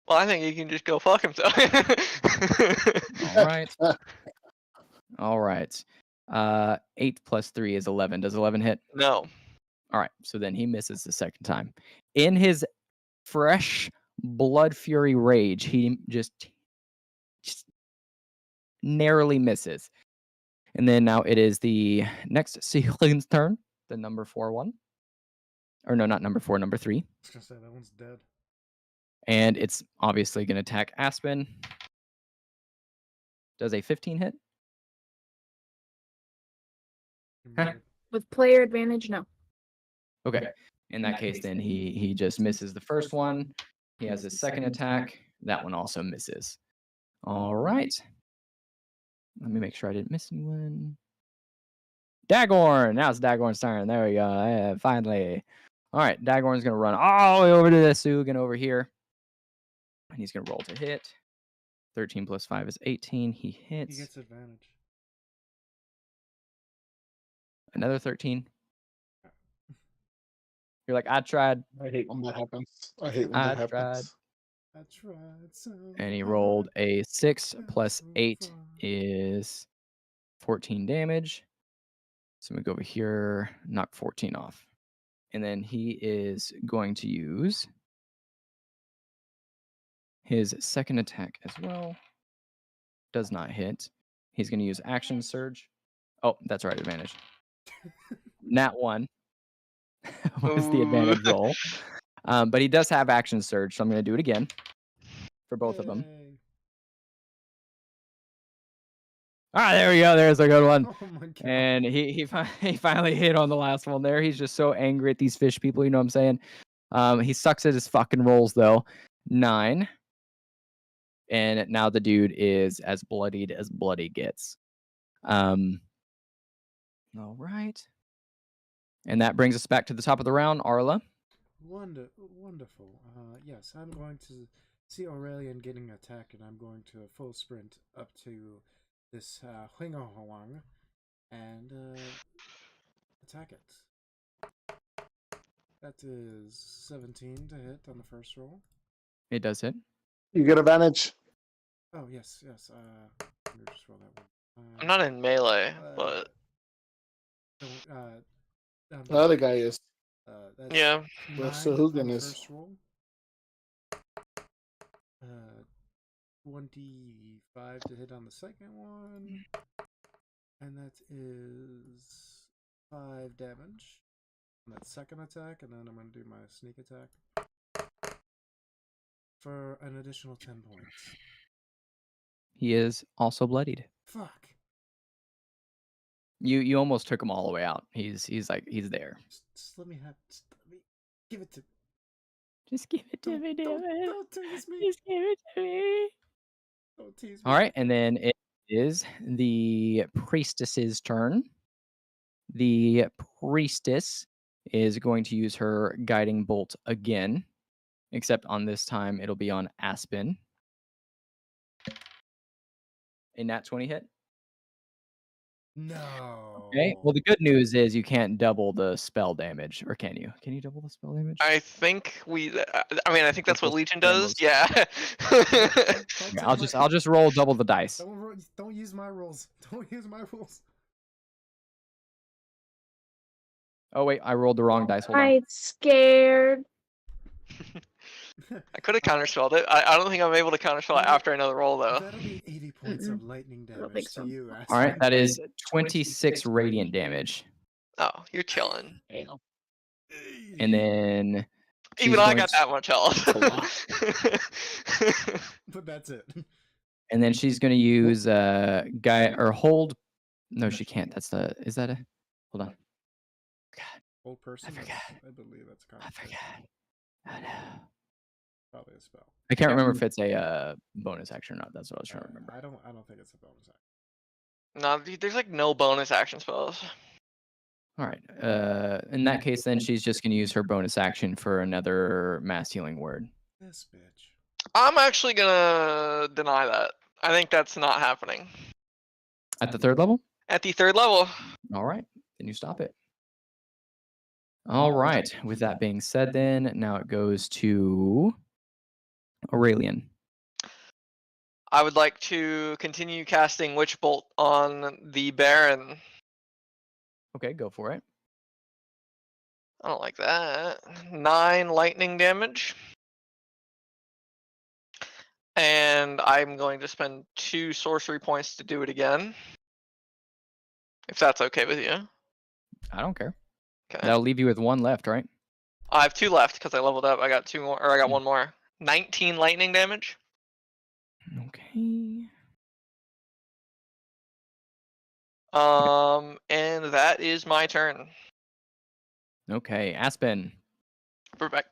Well, I think he can just go fuck himself. All right. All right. 8 plus 3 is 11. Does 11 hit? No. All right, so then he misses the second time. In his fresh blood fury rage, he just narrowly misses. And then now it is the next Seagling's turn, the number 4 one. Or no, not number 4, number 3. I was gonna say that one's dead. And it's obviously going to attack Aspen. Does a 15 hit? With player advantage, no. Okay. In that case, then he just misses the first one. He has his second attack. That one also misses. All right. Let me make sure I didn't miss anyone. Dagorn! Now it's Dagorn's turn. There we go. Yeah, finally. All right. Dagorn's going to run all the way over to the Sugan over here. And he's going to roll to hit. 13 plus 5 is 18. He hits. He gets advantage. Another 13. You're like, I tried. I hate when that happens. I hate when that happens. I tried so And he hard. rolled a 6 plus So 8 far. is 14 damage. So I'm going to go over here, knock 14 off. And then he is going to use his second attack as well. Does not hit. He's going to use Action Surge. Oh, that's right, advantage. Nat 1 was the advantage roll. But he does have Action Surge, so I'm going to do it again for both of them. Yay. All right, there we go. There's a good one. Oh my god. And he finally hit on the last one there. He's just so angry at these fish people, you know what I'm saying? He sucks at his fucking rolls, though. 9. And now the dude is as bloodied as bloody gets. All right. And that brings us back to the top of the round, Arla. Wonderful. Yes, I'm going to see Aurelian getting attacked, and I'm going to full sprint up to this Huang and attack it. That is 17 to hit on the first roll. It does hit. You get advantage. Oh, yes. Let me just roll that one. I'm not in melee, but The other guy is. That's yeah. 9 Suhugan on the is. first roll. 25 to hit on the second one. And that is 5 damage on that second attack. And then I'm going to do my sneak attack for an additional 10 points. He is also bloodied. Fuck. You almost took him all the way out. He's there. Just let me give it to. Just give it to me, damn it. Don't tease me. Just give it to me. Don't tease me. All right, and then it is the priestess's turn. The priestess is going to use her guiding bolt again, except on this time it'll be on Aspen. A nat 20 hit. No. Okay. Well, the good news is you can't double the spell damage, or can you? Can you double the spell damage? I think I think that's what Equals Legion does. Thanos. Yeah. Okay, I'll just roll double the dice. Don't use my rules. Don't use my rules. Oh wait, I rolled the wrong dice. Hold on. I'm scared. I could have counterspelled it. I don't think I'm able to counterspell it after another roll though. That'll be 80 points of lightning I don't damage think to so. you. All right, Aspen. that is 26 radiant damage, Oh, you're chilling. and then Even she's I going got to- that much health. But that's it. And then she's going to use hold. No, she can't. Is that a? Hold on. Old person. I forgot. I believe that's a I concentration. forgot. Oh, no. Probably a spell. I can't remember if it's a bonus action or not. That's what I was trying to remember. I don't think it's a bonus action. No, there's like no bonus action spells. All right. In that case, then she's just going to use her bonus action for another mass healing word. This bitch. I'm actually gonna deny that. I think that's not happening. At the third level? At the third level. All right. Then you stop it. All right. With that being said, then now it goes to Aurelian. I would like to continue casting Witch Bolt on the Baron. Okay, go for it. I don't like that. 9 lightning damage. And I'm going to spend 2 sorcery points to do it again. If that's okay with you. I don't care. Okay. That'll leave you with 1 left, right? I have 2 left because I leveled up. I got 2 more, or I got 1 more. 19 lightning damage. Okay. And that is my turn. Okay, Aspen. We're back.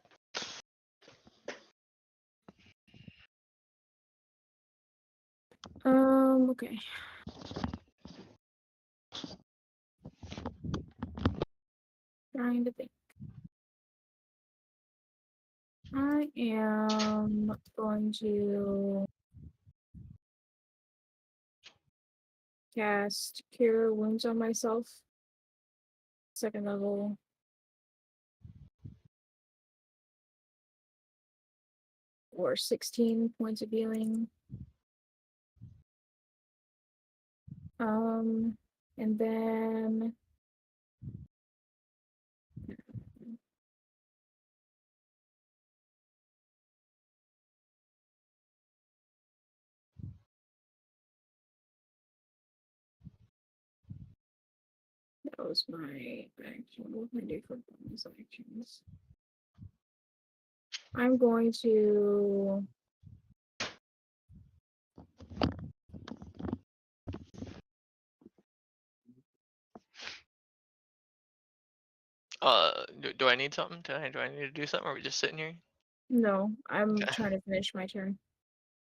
Okay. Trying to think. I am going to cast Cure Wounds on myself. 2nd level. Or 16 points of healing. And then that was my action. What can I do for bonus actions? I'm going to Do I need something? Do I need to do something? Or are we just sitting here? no, I'm Okay. trying to finish my turn.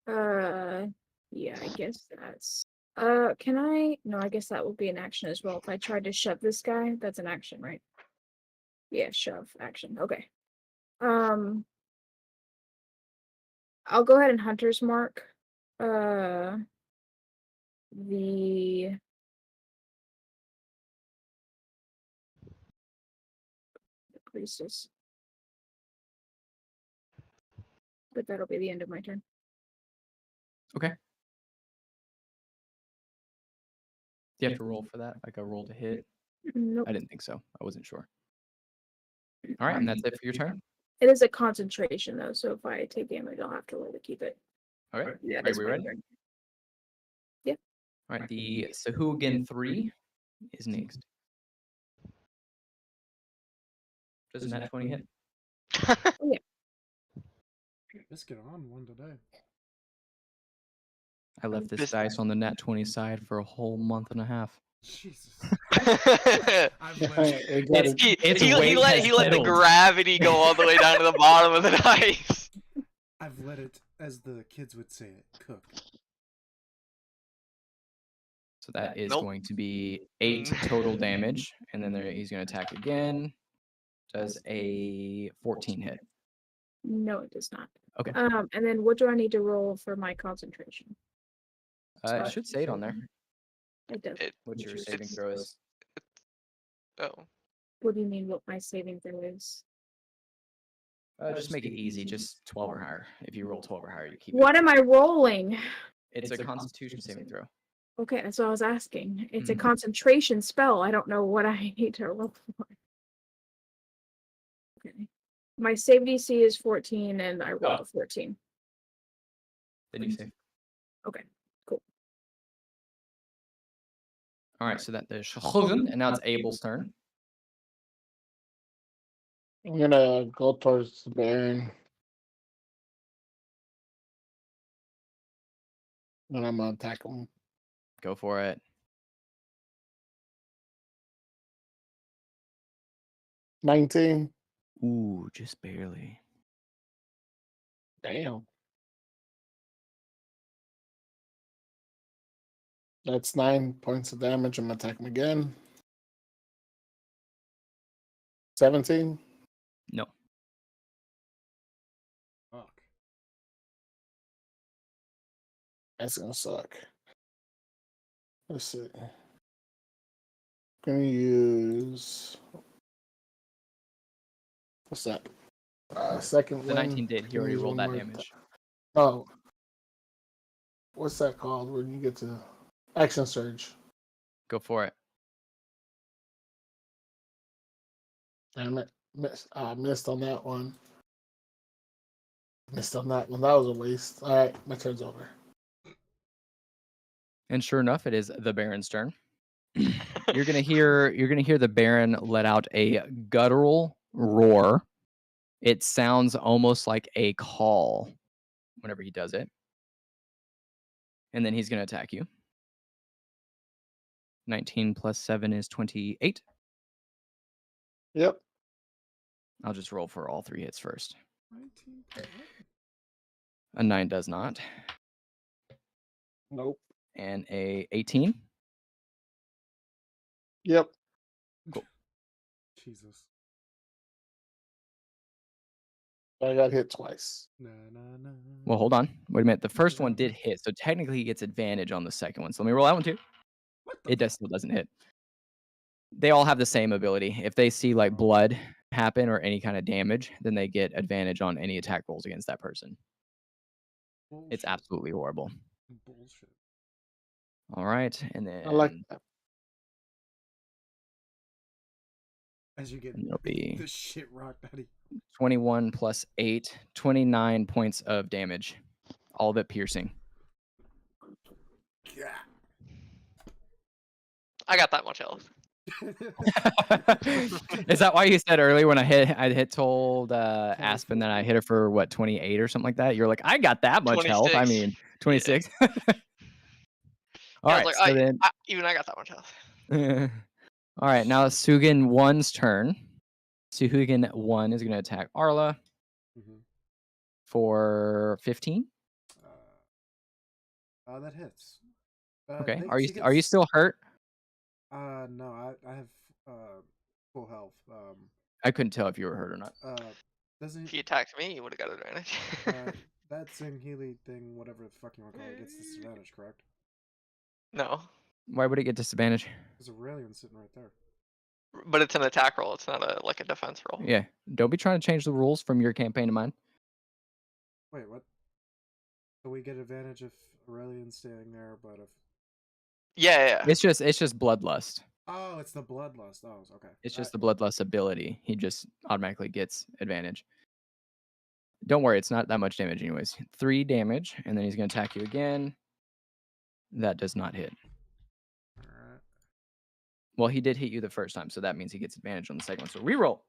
Yeah, I guess that's Can I? No, I guess that would be an action as well. If I tried to shove this guy, that's an action, right? Yeah, shove action. Okay. I'll go ahead and hunter's mark. The priestess. But that'll be the end of my turn. Okay. Do you have to roll for that? Like a roll to hit? Nope. I didn't think so. I wasn't sure. All right, and that's it for your turn. It is a concentration though, so if I take damage, I'll have to roll to keep it. All right. Yeah, Are that's we my ready? turn. Yeah. All right. The Sahuagin 3 is next. Doesn't that 20 hit? Oh, yeah. Let's get on one today. I left this dice on the nat 20 side for a whole month and a half. Jesus. I've let He let the gravity go all the way down to the bottom of the dice. I've let it, as the kids would say it, cook. So that is going to be 8 total damage, and then he's going to attack again. Does a 14 hit? No, it does not. Okay. And then what do I need to roll for my concentration? It should say it on there. It does. What your saving throw is. Oh. What do you mean? What my saving throw is? Just make it easy. Just 12 or higher. If you roll 12 or higher, you keep What it. am I rolling? It's a Constitution saving throw. Okay, that's what I was asking. It's a concentration spell. I don't know what I need to roll for. Okay. My save DC is 14, and I rolled a 14. Then you save. Okay, cool. All right, so that is Shogun, and now it's Abel's turn. I'm gonna go towards the Baron. And I'm gonna attack him. Go for it. $19. Ooh, just barely. Damn. That's 9 points of damage. I'm gonna attack him again. 17. No. Fuck. That's gonna suck. Let's see. Gonna use what's that? Second The wind. 19 did. He already rolled that damage. Oh. What's that called when you get to action surge? Go for it. Damn it. Missed on that one. Missed on that one. That was a waste. All right, my turn's over. And sure enough, it is the Baron's turn. You're gonna hear the Baron let out a guttural roar. It sounds almost like a call whenever he does it. And then he's gonna attack you. 19 plus 7 is 28. Yep. I'll just roll for all 3 hits first. 19. A 9 does not. Nope. And a 18. Yep. Cool. Jesus. I got hit twice. Na, na, na. Well, hold on. Wait a minute. The first one did hit, so technically he gets advantage on the second one. So let me roll that one too. What the It still doesn't hit. They all have the same ability. If they see like blood happen or any kind of damage, then they get advantage on any attack rolls against that person. bullshit? It's absolutely horrible. Bullshit. All right, and then I like that. As you get it'll be the shit rocked out of you. 21 plus 8, 29 points of damage. All of it piercing. Yeah. I got that much health. Is that why you said earlier when I told Aspen that I hit her for what 28 or something like that? You're like, I got that much health. I 26. mean, 26. Yeah, All I right, was like, so then even I got that much health. all right, now it's Sugan 1's turn. Sugan 1 is going to attack Arla for 15. That hits. Okay. She Are you gets- still hurt? No, I have full health. I couldn't tell if you were hurt or not. Doesn't If he attacked me, he would have got advantage. that same Healy thing, whatever the fuck you want to call it, gets disadvantage, correct? No, Why would it get disadvantage? There's Aurelian sitting right there. but it's an attack roll. It's not a defense roll. Yeah. Don't be trying to change the rules from your campaign to mine. Wait, what? So we get advantage if Aurelian's standing there, but if Yeah. It's just bloodlust. oh, it's the bloodlust. Oh, okay. It's just the bloodlust ability. He just automatically gets advantage. Don't worry, it's not that much damage anyways. 3 damage, and then he's going to attack you again. That does not hit. All right. Well, he did hit you the first time, so that means he gets advantage on the second one. So reroll.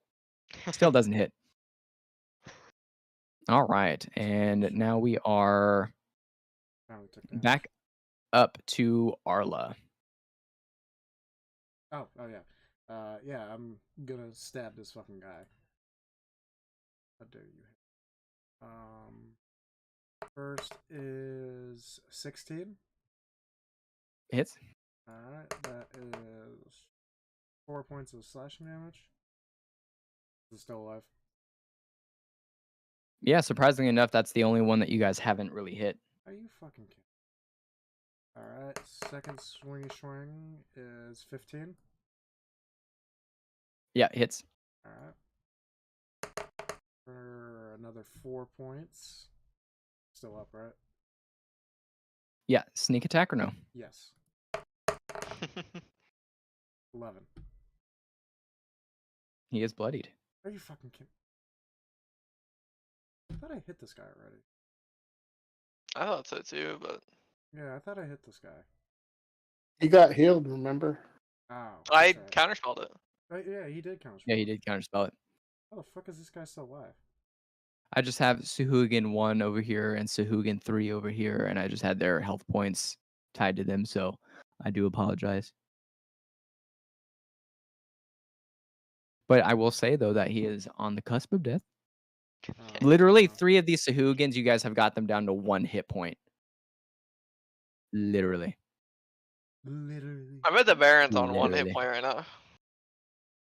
Still doesn't hit. All right, and now we are Now we took damage. back up to Arla. Oh yeah. Yeah, I'm gonna stab this fucking guy. How dare you? First is 16. Hits. Alright, that is 4 points of slashing damage. Is it still alive? Yeah, surprisingly enough, that's the only one that you guys haven't really hit. Are you fucking kidding? Alright, second swing is 15. Yeah, hits. Alright. For another 4 points. Still up, right? Yeah, sneak attack or no? Yes. 11. He is bloodied. Are you fucking kidding? I thought I hit this guy already. I thought so too, but Yeah, I thought I hit this guy. He got healed, remember? Oh, I that's right. counterspelled it. Right, yeah, he did counter. Yeah, he did counterspell it. How the fuck is this guy still alive? I just have Suhugan 1 over here and Suhugan 3 over here, and I just had their health points tied to them, so I do apologize. But I will say, though, that he is on the cusp of death. Literally, 3 of these Suhugans, you guys have got them down to 1 hit point. Literally. Literally. I bet the Baron's on 1 hit Literally. point right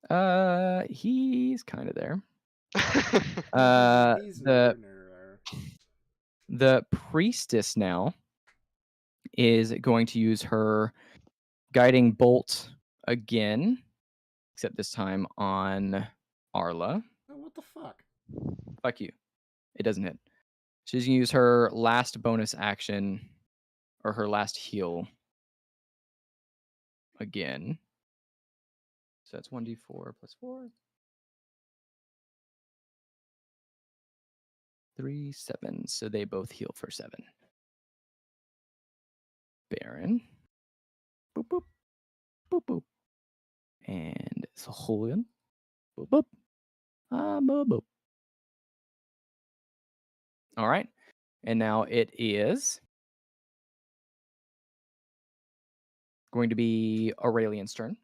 now. He's kind of there. He's The near the priestess now is going to use her guiding bolt again, except this time on Arla. there. Oh, what the fuck? Fuck you. It doesn't hit. She's going to use her last bonus action, or her last heal again. So that's 1d4 plus 4. 3, 7. So they both heal for 7. Baron. Boop, boop. Boop, boop. And Solian. Boop, boop. Boop, boop. All right. And now it is going to be Aurelian's turn.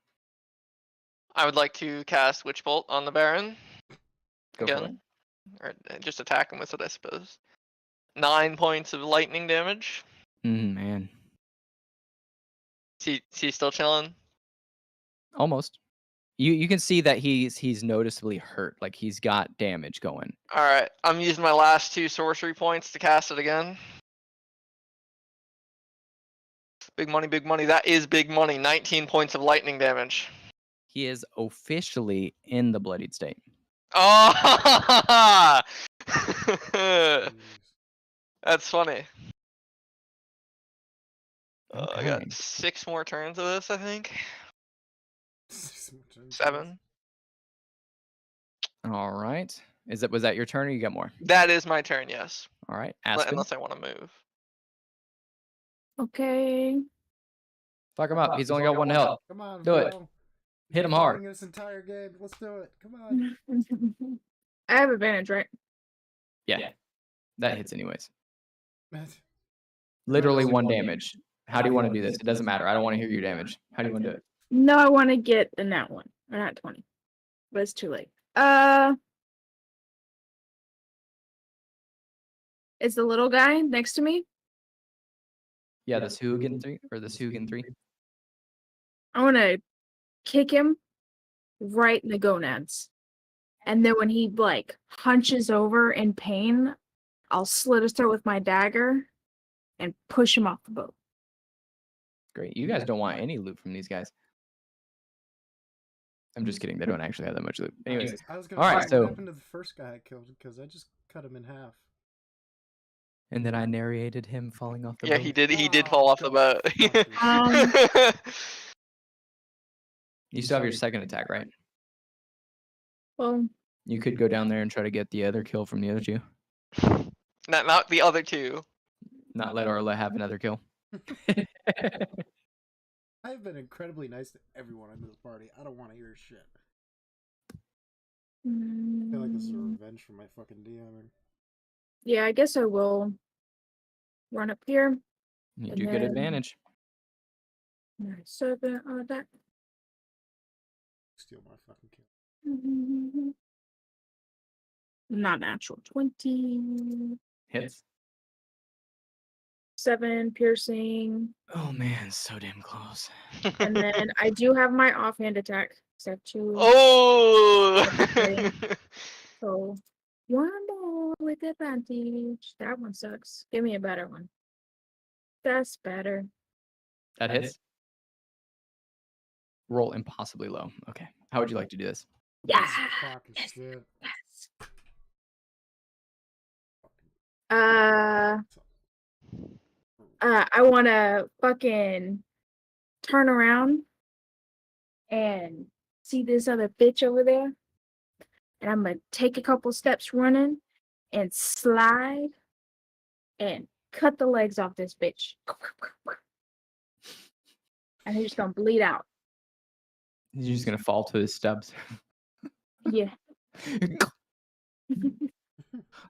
I would like to cast Witch Bolt on the Baron Go for it. again, or just attack him with it, I suppose. 9 points of lightning damage. Man. Is he still chilling? Almost. You can see that he's noticeably hurt. Like he's got damage going. All right, I'm using my last 2 sorcery points to cast it again. Big money, big money. That is big money. 19 points of lightning damage. He is officially in the bloodied state. Oh, Jeez. that's funny. I Okay. got 6 more turns of this, I think. 7. All right. Was that your turn or you got more? That is my turn, yes. All right. Aspen. Unless I want to move. Okay. Fuck him up. He's only got 1 health. Come on, Do it. bro. Hit him Been hard. fighting this entire game. Let's do it. Come on. I have advantage, right? Yeah. That hits anyways. Literally 1 damage. How do you want to do this? It doesn't matter. I don't want to hear your damage. How do you want to do it? No, I want to get the nat 1. Or not 20. But it's too late. Is the little guy next to me? Yeah, the Suhugan 3 or the Suhugan 3. I want to kick him right in the gonads. And then when he like hunches over in pain, I'll slit his throat with my dagger and push him off the boat. Great. You guys don't want any loot from these guys. I'm just kidding. They don't actually have that much loot. Anyways, I was gonna all say, right. So, what happened to the first guy I killed? Because I just cut him in half. and then I narrated him falling off the Yeah, boat. he did. He did Oh, fall off the go boat. fuck yourself. You still have your second attack, right? Well, You could go down there and try to get the other kill from the other two. Not the other two. Not let Orla have another kill. I have been incredibly nice to everyone in this party. I don't want to hear shit. I feel like this is a revenge for my fucking DMing. yeah, I guess I will run up here. You And do good then- advantage. 7 on that. Steal my fucking kill. Not natural 20. Hits. 7 piercing. Oh man, so damn close. And then I do have my offhand attack. So I have 2. Oh! Okay. So 1 more with advantage. That one sucks. Give me a better one. That's better. That hits. Roll impossibly low. Okay. How would you like to do this? Yeah. This fucking Yes. shit. Yes. I want to fucking turn around and see this other bitch over there. And I'm going to take a couple steps running and slide and cut the legs off this bitch. And he's just going to bleed out. He's just gonna fall to his stubs. Yeah.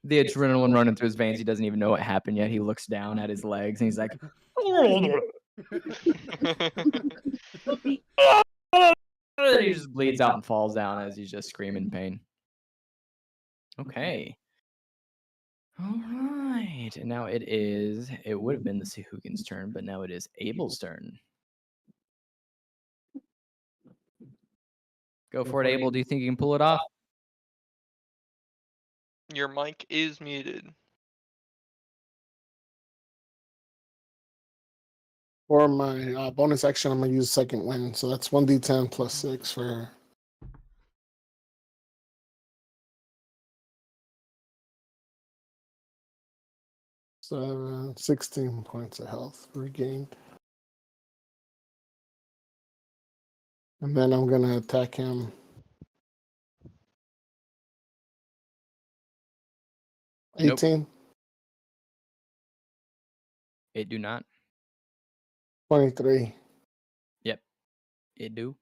The adrenaline running through his veins. He doesn't even know what happened yet. He looks down at his legs and he's like, he just bleeds out and falls down as he's just screaming in pain. Okay. All right. And now it would have been the Suhugan's turn, but now it is Abel's turn. Go for it, Abel. Do you think you can pull it off? Your mic is muted. For my bonus action, I'm gonna use second wind, so that's 1d10 plus 6 for. So 16 points of health regained. And then I'm gonna attack him. Nope. 18, It do not. 23. It do.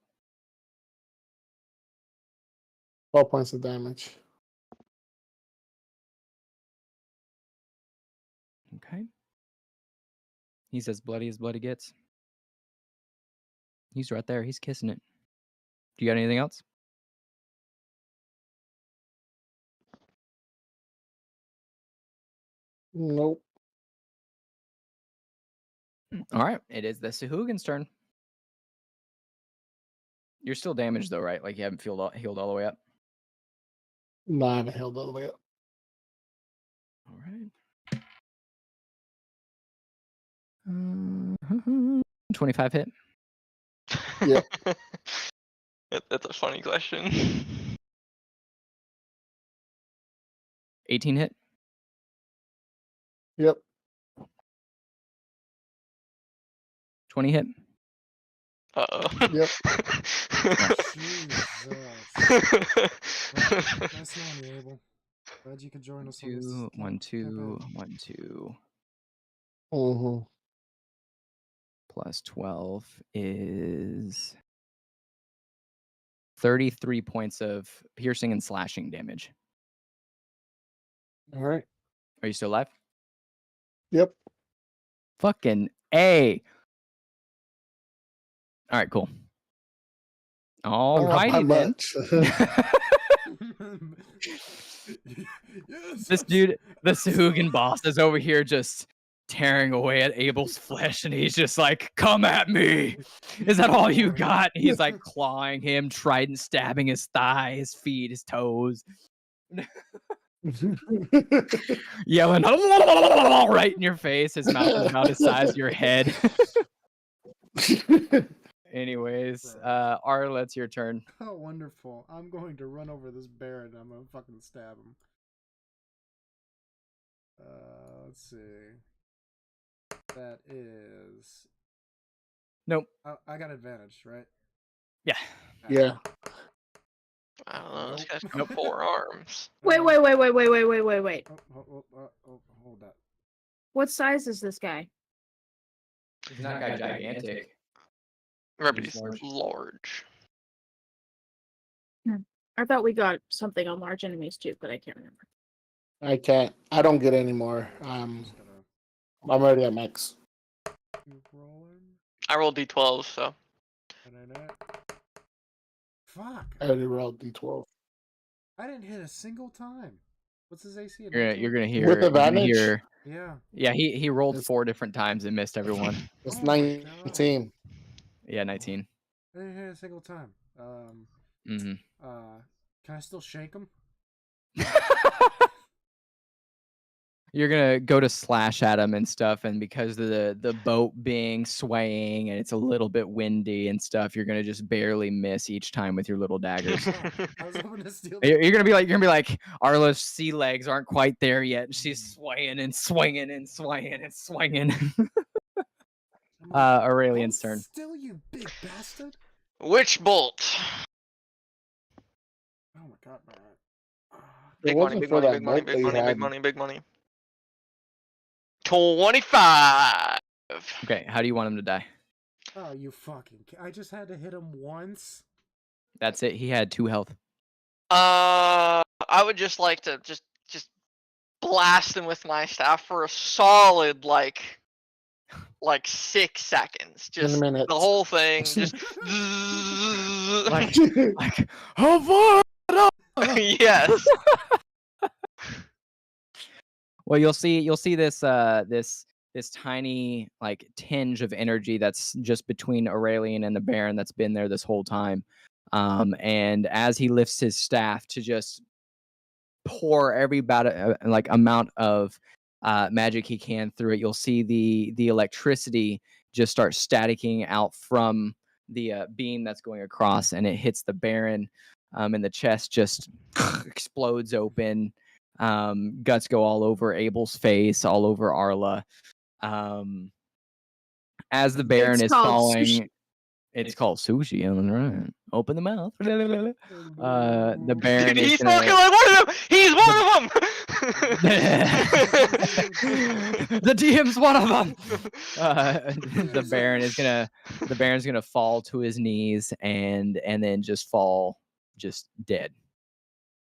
12 points of damage. Okay. He's as bloody as bloody gets. He's right there. He's kissing it. Do you got anything else? Nope. All right. It is the Suhugan's turn. You're still damaged though, right? Like you haven't healed all the way up. No, I haven't healed all the way up. All right. 25 hit. Yeah. That's a funny question. 18 hit. Yep. 20 hit. Uh-oh. Yep. Jesus. Nice knowing you, Abel. Glad you could join us on this. 2, 1, 2, campaign. 1, 2. Mm-hmm. Plus 12 is 33 points of piercing and slashing damage. All right. Are you still alive? Yep. Fucking A. All right, cool. All Not by righty then. much. Yes, This dude, the Suhugan boss, is over here just tearing away at Abel's flesh, and he's just like, "Come at me! Is that all you got?" And he's like clawing him, trident stabbing his thigh, his feet, his toes, yelling right in your face. His mouth is about the size of your head. Anyways, Arla, it's your turn. Oh, wonderful. I'm going to run over this bear and I'm going to fucking stab him. Let's see. That is... Nope. I got advantage, right? Yeah. Yeah. I don't know. This guy's got Nope. 4 arms. Wait. Oh, hold that. What size is this guy? He's not gigantic. Remember, He's he's large. large. I thought we got something on large enemies too, but I can't remember. I can't. I don't get any more. I'm Just gonna already at max. keep rolling. I rolled d12, so. Fuck! I already rolled d12. I didn't hit a single time. What's his AC? You're gonna hear With you're gonna advantage? hear- Yeah. Yeah, he rolled It's- 4 different times and missed everyone. It's Oh my 19. Yeah, 19. I didn't hit a single time. Mm-hmm. Can I still shake him? You're gonna go to slash at him and stuff, and because of the boat being swaying and it's a little bit windy and stuff, you're gonna just barely miss each time with your little daggers. I was hoping to steal. You're gonna be like Arla's sea legs aren't quite there yet. And she's swaying and swinging and swinging and swinging. Aurelian's turn. Still, you big bastard! Witch bolt. Oh my god, man. Big It money, wasn't big for money, that big money, boat big they money, big had. money, big money. 25. Okay, how do you want him to die? Oh, you fucking! I just had to hit him once. That's it. He had 2 health. I would just like to just blast him with my staff for a solid like 6 seconds. Just minutes. the whole thing. Just Like how far? yes. Well, you'll see this this tiny like tinge of energy that's just between Aurelian and the Baron that's been there this whole time. And as he lifts his staff to just pour every amount of magic he can through it, you'll see the electricity just start staticking out from the beam that's going across, and it hits the Baron, and the chest just explodes open. Guts go all over Abel's face, all over Arla. As the Baron is falling, sushi. it's called sushi. All right, open the mouth. The Baron Dude, is he's gonna... talking like one of them. He's one of them. The DM's one of them. The Baron's gonna fall to his knees and then just fall, just dead,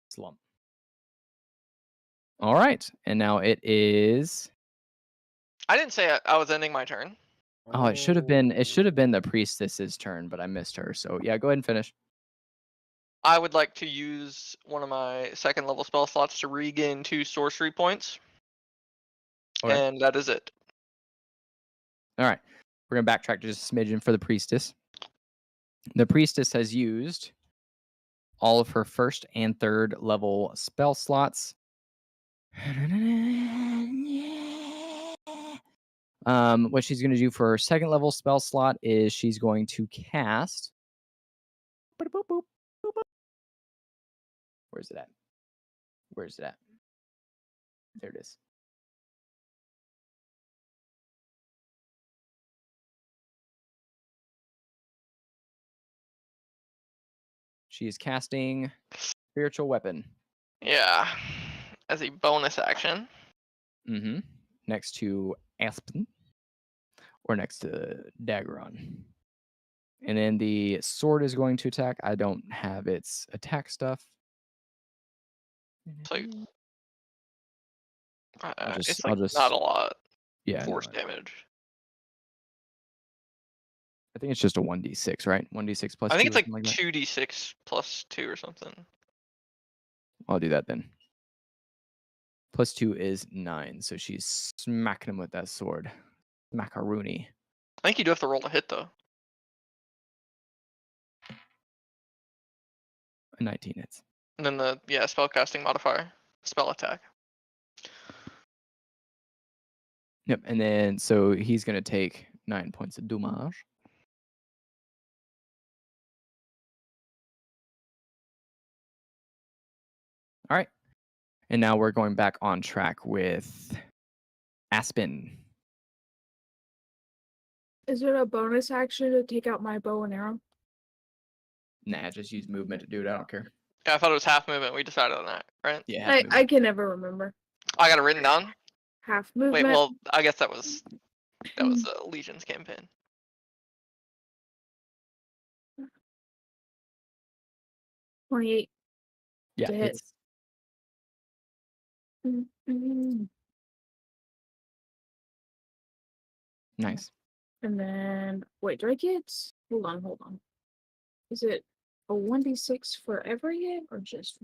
slump. All right, and now it is. I didn't say I was ending my turn. Oh, it should have been the priestess's turn, but I missed her. So yeah, go ahead and finish. I would like to use one of my 2nd level spell slots to regain 2 sorcery points. Okay. And that is it. All right, we're gonna backtrack just a smidgen for the priestess. The priestess has used all of her 1st and 3rd level spell slots. What she's going to do for her 2nd level spell slot is she's going to cast. Where's it at? Where's it at? There it is. She is casting Spiritual Weapon. Yeah. As a bonus action. Mm-hmm. Next to Aspen. Or next to Daggeron. And then the sword is going to attack. I don't have its attack stuff. It's like I'll it's I'll like not a lot. Yeah. Force no, damage. I think it's just a 1d6, right? 1d6 plus I think 2 it's or like something that. 2d6 plus 2 or something. I'll do that then. +2 is 9. So she's smacking him with that sword. Macaroni. I think you do have to roll to hit though. A 19 hits. And then the spellcasting modifier, spell attack. Yep. And then so he's gonna take 9 points of damage. All right. And now we're going back on track with Aspen. Is there a bonus action to take out my bow and arrow? Nah, just use movement to do it. I don't care. Yeah, I thought it was half movement. We decided on that, right? Yeah. I can never remember. I got it written down. Half Wait, movement. well, I guess that was Legion's campaign. $28 Yeah. to hit. It's nice. And then wait, do I get? Hold on. Is it a 1d6 for every hit, or just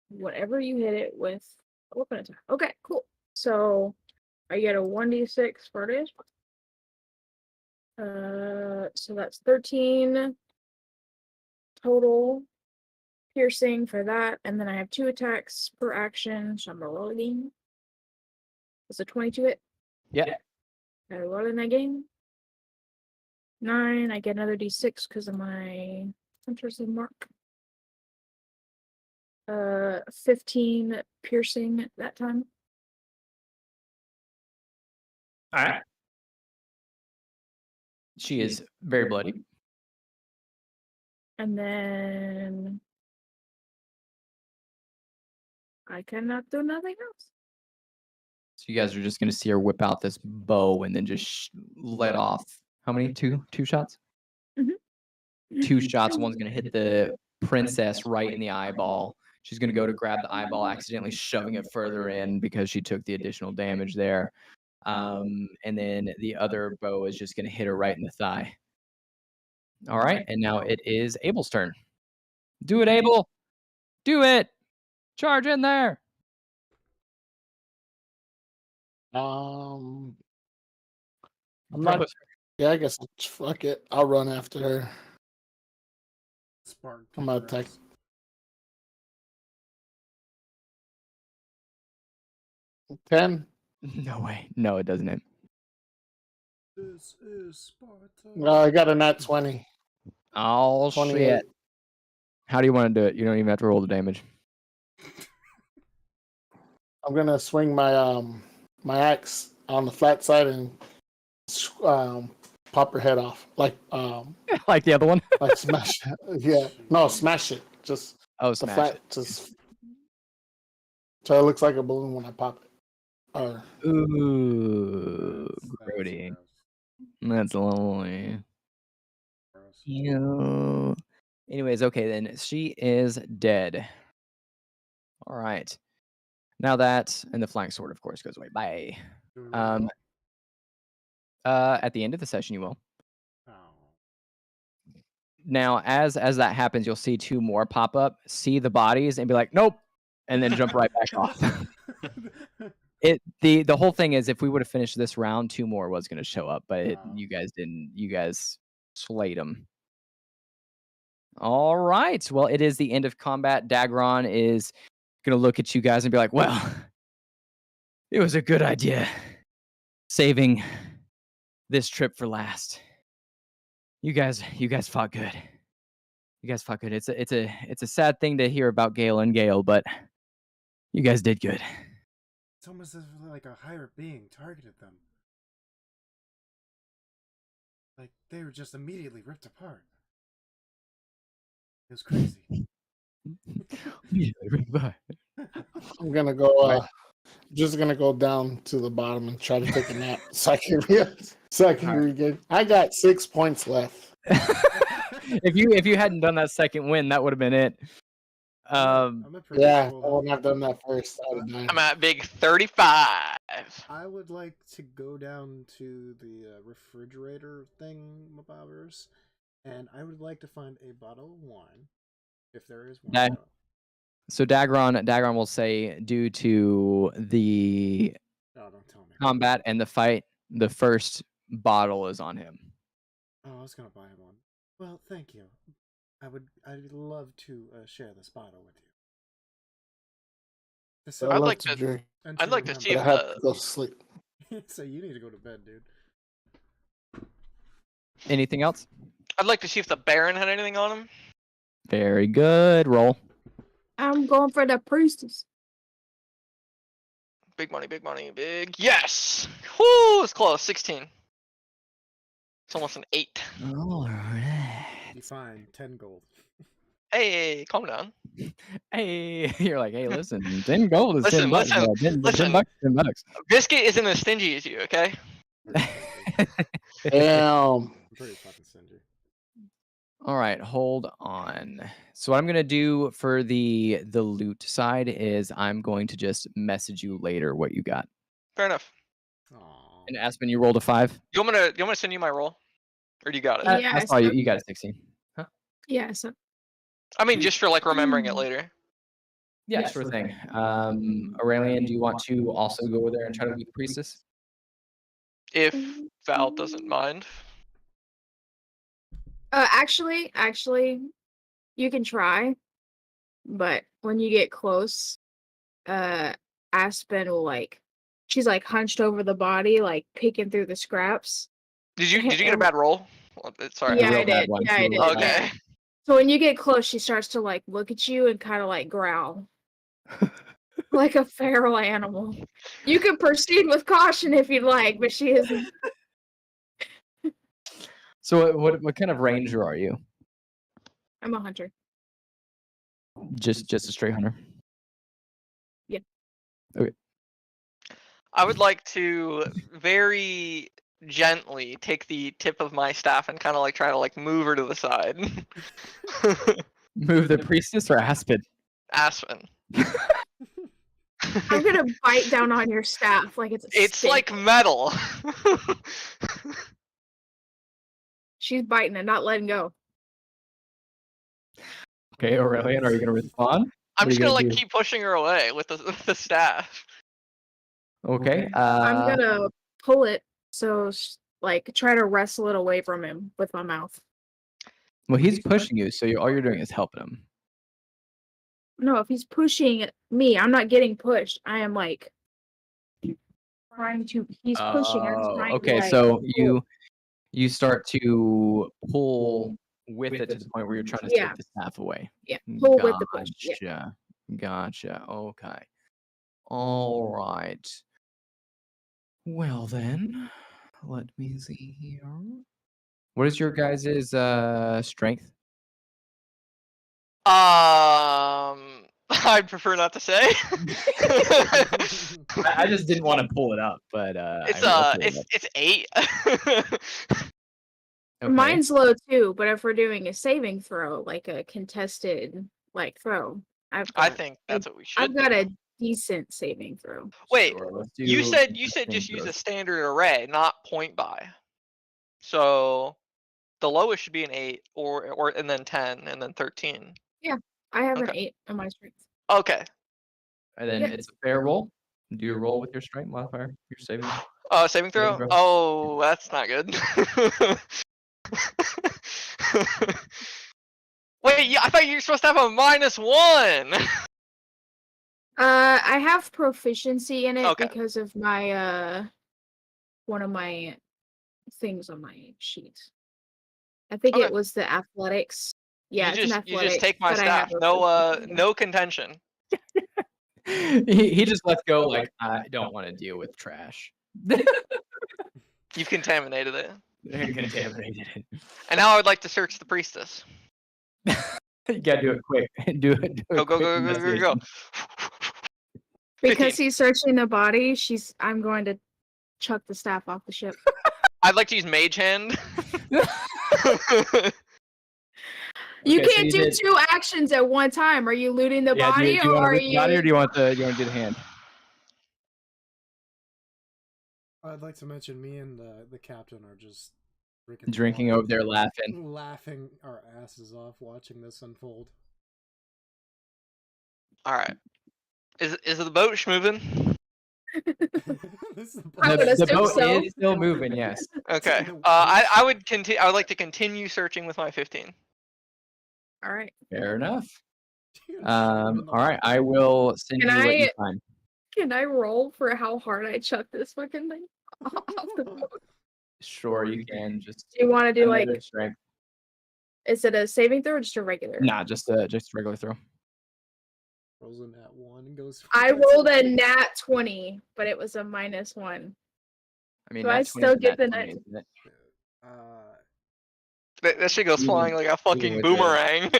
whatever you hit it with a weapon attack? Okay, cool. So I get a 1d6 for this. So that's 13 total piercing for that, and then I have 2 attacks per action. So I'm rolling. It's a 22 hit. Yeah. I roll in that game. 9. I get another d6 because of my hunter's mark. 15 piercing that time. All right. She is very bloody. And then I cannot do nothing else. So you guys are just gonna see her whip out this bow and then just let off. How many? Two shots. Mhm. 2 shots. One's gonna hit the princess right in the eyeball. She's gonna go to grab the eyeball, accidentally shoving it further in because she took the additional damage there. And then the other bow is just gonna hit her right in the thigh. All right, and now it is Abel's turn. Do it, Abel. Do it. Charge in there. I'm not. Yeah, I guess fuck it. I'll run after her. Spark. I'm gonna attack. $10. No way. No, it doesn't hit. This is Sparta. I got a nat 20. Oh 28. shit. How do you want to do it? You don't even have to roll the damage. I'm gonna swing my my axe on the flat side and pop her head off, like Like the other one. like smash. Yeah, no, smash it. Just Oh, the smash flat, it. just so it looks like a balloon when I pop it. Or Ooh, That's grody. gross. That's lovely. Gross. Ew. Anyways, okay, then she is dead. All right. Now that, and the flank sword, of course, goes away. Bye. Do we roll? At the end of the session, you will. Oh. Now, as that happens, you'll see 2 more pop up, see the bodies, and be like, nope, and then jump right back off. The whole thing is, if we would have finished this round, 2 more was going to show up, but you guys didn't. You guys slayed them. All right. Well, it is the end of combat. Dagron is going to look at you guys and be like, well, it was a good idea saving this trip for last. You guys fought good. You guys fought good. It's a sad thing to hear about Gale and Gale, but you guys did good. It's almost as if like a higher being targeted them. Like they were just immediately ripped apart. It was crazy. I'm gonna go. Just gonna go down to the bottom and try to take a nap so I can regain. I got 6 points left. If you hadn't done that second win, that would have been it. I'm a pretty Yeah, full I up. wouldn't have done that first. I would have died. I'm at big 35. I would like to go down to the refrigerator thing, and I would like to find a bottle of wine, if there is one. Okay. So Dagron will say, due to the Oh, don't tell me. combat and the fight, the first bottle is on him. Oh, I was gonna buy him one. Well, thank you. I'd love to share this bottle with you. I'd I'd love like to to. drink, I'd like to see but I if have to the. go to sleep. So you need to go to bed, dude. Anything else? I'd like to see if the Baron had anything on him. Very good. Roll. I'm going for the priestess. Big money, big money, big. Yes! Whoo! It's close. 16. It's almost an 8. All right. You find 10 gold. Hey, calm down. Hey, you're like, hey, listen, 10 gold is Listen, 10 bucks. listen, 10 listen. bucks, 10 bucks. Biscuit isn't as stingy as you, okay? Damn. I'm pretty fucking stingy. All right, hold on. So what I'm gonna do for the loot side is I'm going to just message you later what you got. Fair enough. Aww. And Aspen, you rolled a 5. You want me to send you my roll? Or do you got it? Yeah, I saw you got a 16. Huh? Yeah, so I mean, just for like remembering it later. Yeah, sure thing. Aurelian, do you want to also go over there and try to beat the priestess? If Val doesn't mind. actually, you can try, but when you get close, Aspen will she's hunched over the body, picking through the scraps. Did you get a bad roll? Well, sorry. Yeah, real I bad did. one, Yeah, too, I a did. real Okay. Yeah. So when you get close, she starts to look at you and kind of growl. Like a feral animal. You can proceed with caution if you'd like, but she isn't. So what kind of ranger are you? I'm a hunter. Just a straight hunter. Yeah. Okay. I would like to very gently take the tip of my staff and kind of try to move her to the side. Move the priestess or Aspen? Aspen. I'm gonna bite down on your staff like it's a It's stick. like metal. She's biting and not letting go. Okay, Aurelian, are you gonna respond? I'm What are just you gonna gonna do? keep pushing her away with the staff. Okay. I'm gonna pull it, so try to wrestle it away from him with my mouth. Well, he's pushing you, so all you're doing is helping him. No, if he's pushing me, I'm not getting pushed. I am trying to. He's pushing. I'm trying okay, to, so pull. you start to pull with it to the point where you're trying to Yeah. take the staff away. Yeah, pull with the push. Yeah. Gotcha. Okay. All right. Well then, let me see here. What is your guys' strength? I'd prefer not to say. I just didn't want to pull it up, but it's 8. okay. Mine's low too, but if we're doing a saving throw, like a contested throw, I think that's what we should. I've got a decent saving throw. Wait, Sure, let's you do said just saving use a throws. standard array, not point buy. So the lowest should be an 8, or and then 10, and then 13. I have an Okay. 8 on my strength. Okay. And then Yeah. it's a fair roll. Do you roll with your strength modifier? Your saving. Saving throw? throw. Oh, that's not good. Wait, I thought you were supposed to have a -1. I have proficiency in it Okay. because of my one of my things on my sheet. I think Okay. it was the athletics. Yeah, you it's an just athletics. take my but I have staff. a No proficiency. no contention. he just lets go like, I don't want to deal with trash. You've contaminated it. Contaminated it. And now I would like to search the priestess. You gotta do it quick. Do it. Go go go go go go. Because 15. he's searching the body, I'm going to chuck the staff off the ship. I'd like to use Mage Hand. You Okay, so can't you do did- 2 actions at one time. Are you looting the body do you want or to are loot the body, or you? do you want to do the hand? I'd like to mention me and the captain are just Drinking over there, laughing. laughing our asses off watching this unfold. All right. Is the boat moving? This is the I would The assume boat so. is still moving, yes. Okay. The I would continue. I would like to continue searching with my 15. All right. Fair enough. Dude, All showing the right, I water. will send Can you what you I- find. Can I roll for how hard I chuck this fucking thing off the boat? Sure, you can. Just Do you want to do like? another strength. Is it a saving throw or just a regular? Nah, just a regular throw. Rolls in that one and goes. I rolled a nat 20, but it was a -1. I mean, Do I that's still get the 20, net? isn't it? That shit goes You- flying like a fucking with boomerang.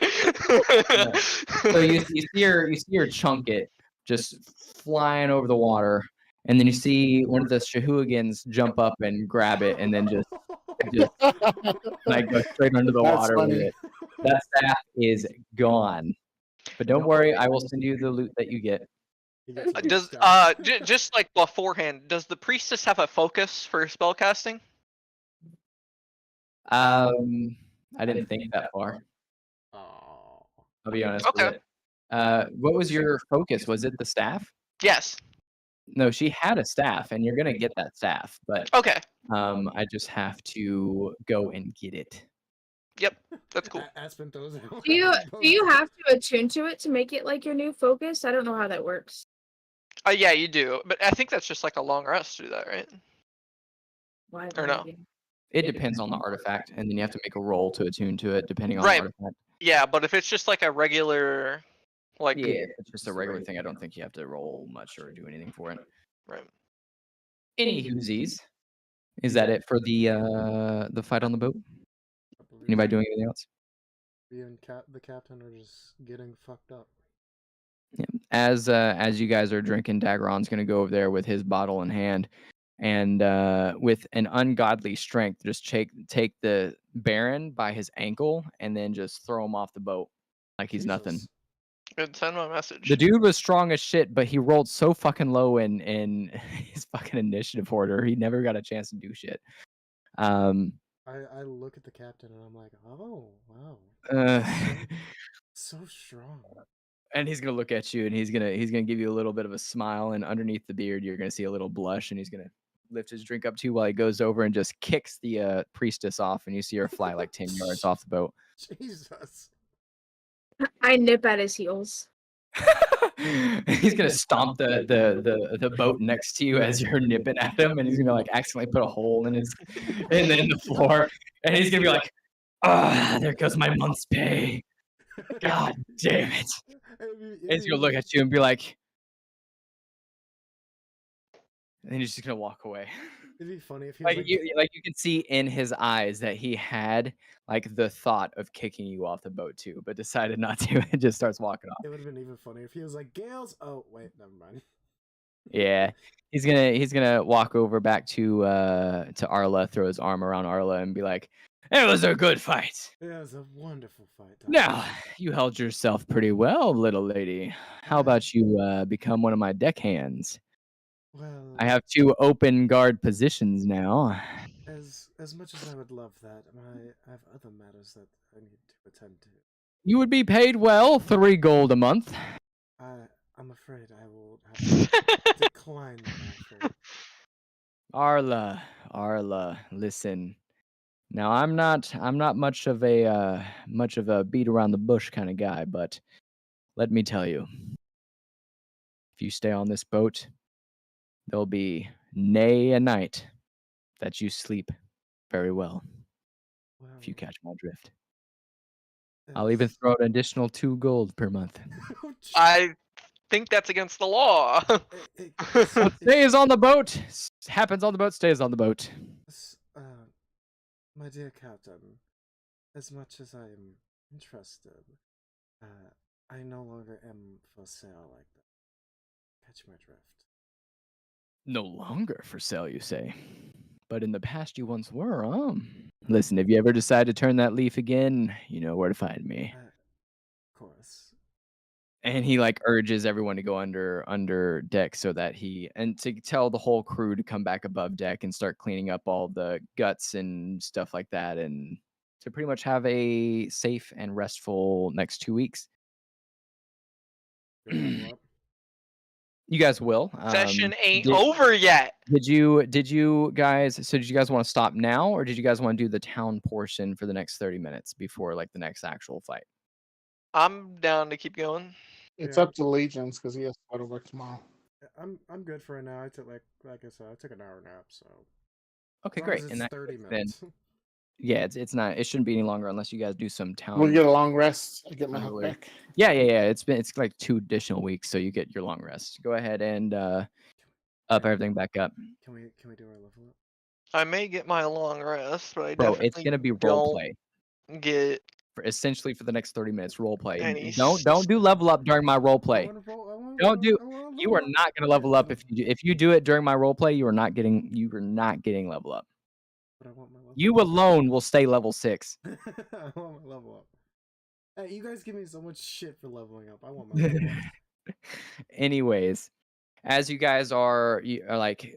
So you see your chunket just flying over the water, and then you see one of the Shahooligans jump up and grab it, and then just like go straight under the That's water with funny. it. That staff is gone. But don't worry, I will send you the loot that you get. Does just like beforehand, does the priestess have a focus for spellcasting? I didn't think that far. Oh. I'll be honest Okay. with it. What was your focus? Was it the staff? Yes. No, she had a staff, and you're gonna get that staff, but Okay. I just have to go and get it. Yep. That's cool. Aspen throws it. Do you have to attune to it to make it like your new focus? I don't know how that works. Yeah, you do. But I think that's just like a long rest to do that, right? Why? Or no? It depends on the artifact, and then you have to make a roll to attune to it, depending on Right. the artifact. Yeah, but if it's just like a regular, like Yeah, if it's just a regular thing, I don't think you have to roll much or do anything for it. right. Any whoosies? Is that it for the fight on the boat? Anybody doing anything else? Me and the captain are just getting fucked up. Yeah. As you guys are drinking, Daggeron's gonna go over there with his bottle in hand, and with an ungodly strength, just take the Baron by his ankle and then just throw him off the boat like he's nothing. Jesus. Good. Send him a message. The dude was strong as shit, but he rolled so fucking low in his fucking initiative order. He never got a chance to do shit. I look at the captain and I'm like, oh wow, Uh, so strong. and he's gonna look at you, and he's gonna give you a little bit of a smile, and underneath the beard, you're gonna see a little blush, and he's gonna lift his drink up to you while he goes over and just kicks the priestess off, and you see her fly like 10 yards off the boat. Jesus. I nip at his heels. He's gonna stomp the boat next to you as you're nipping at him, and he's gonna like accidentally put a hole in the floor, and he's gonna be like, "Ah, there goes my month's pay. God damn it!" And he's gonna look at you and be like, and then he's just gonna walk away. It'd be funny if he was Like you can see in his eyes that he had like the thought of kicking you off the boat too, but decided not to, and just starts walking off. It would have been even funnier if he was like, Gales. Oh wait, never mind. Yeah, he's gonna walk over back to Arla, throw his arm around Arla, and be like, "It was a good fight. It was a wonderful fight. Now you held yourself pretty well, little lady. How about you become one of my deckhands? Well, I have 2 open guard positions now." as much as I would love that, I have other matters that I need to attend to. You would be paid well, 3 gold a month. I'm afraid I will have to decline that offer. Arla, listen. Now I'm not much of a beat around the bush kind of guy, but let me tell you, if you stay on this boat, there'll be nay a night that you sleep very well, if you Well, catch my drift. I'll even throw an additional 2 gold per month. I think that's against the law. What stays on the boat happens on the boat, stays on the boat. My dear captain, as much as I am interested, I no longer am for sale like that. Catch my drift. No longer for sale, you say? But in the past you once were, huh? Listen, if you ever decide to turn that leaf again, you know where to find me. Of course. And he like urges everyone to go under deck so that and to tell the whole crew to come back above deck and start cleaning up all the guts and stuff like that, and to pretty much have a safe and restful next 2 weeks. Do I level up? You guys will. Session ain't did, over yet. did you guys? So did you guys want to stop now, or did you guys want to do the town portion for the next 30 minutes before like the next actual fight? I'm down to keep going. It's Yeah. up to Legions because he has to go to work tomorrow. I'm good for right now. I took like I said, I took an hour nap, so Okay, as long great. as In it's that 30 case, then minutes. yeah, it's not. It shouldn't be any longer unless you guys do some town. We'll get a long rest. I get my health Unrelated. back. Yeah. It's like 2 additional weeks, so you get your long rest. Go ahead and up everything back up. Can we do our level up? I may get my long rest, but I Bro, it's definitely gonna be role don't play get for essentially for the next 30 minutes. Role play. any. Don't do level up during my role play. Don't do. You are not gonna level up if you do it during my role play. You are not getting level up. But I want my level You up. alone will stay level 6. I want my level up. Hey, you guys give me so much shit for leveling up. I want my level up. Anyways, as you guys are like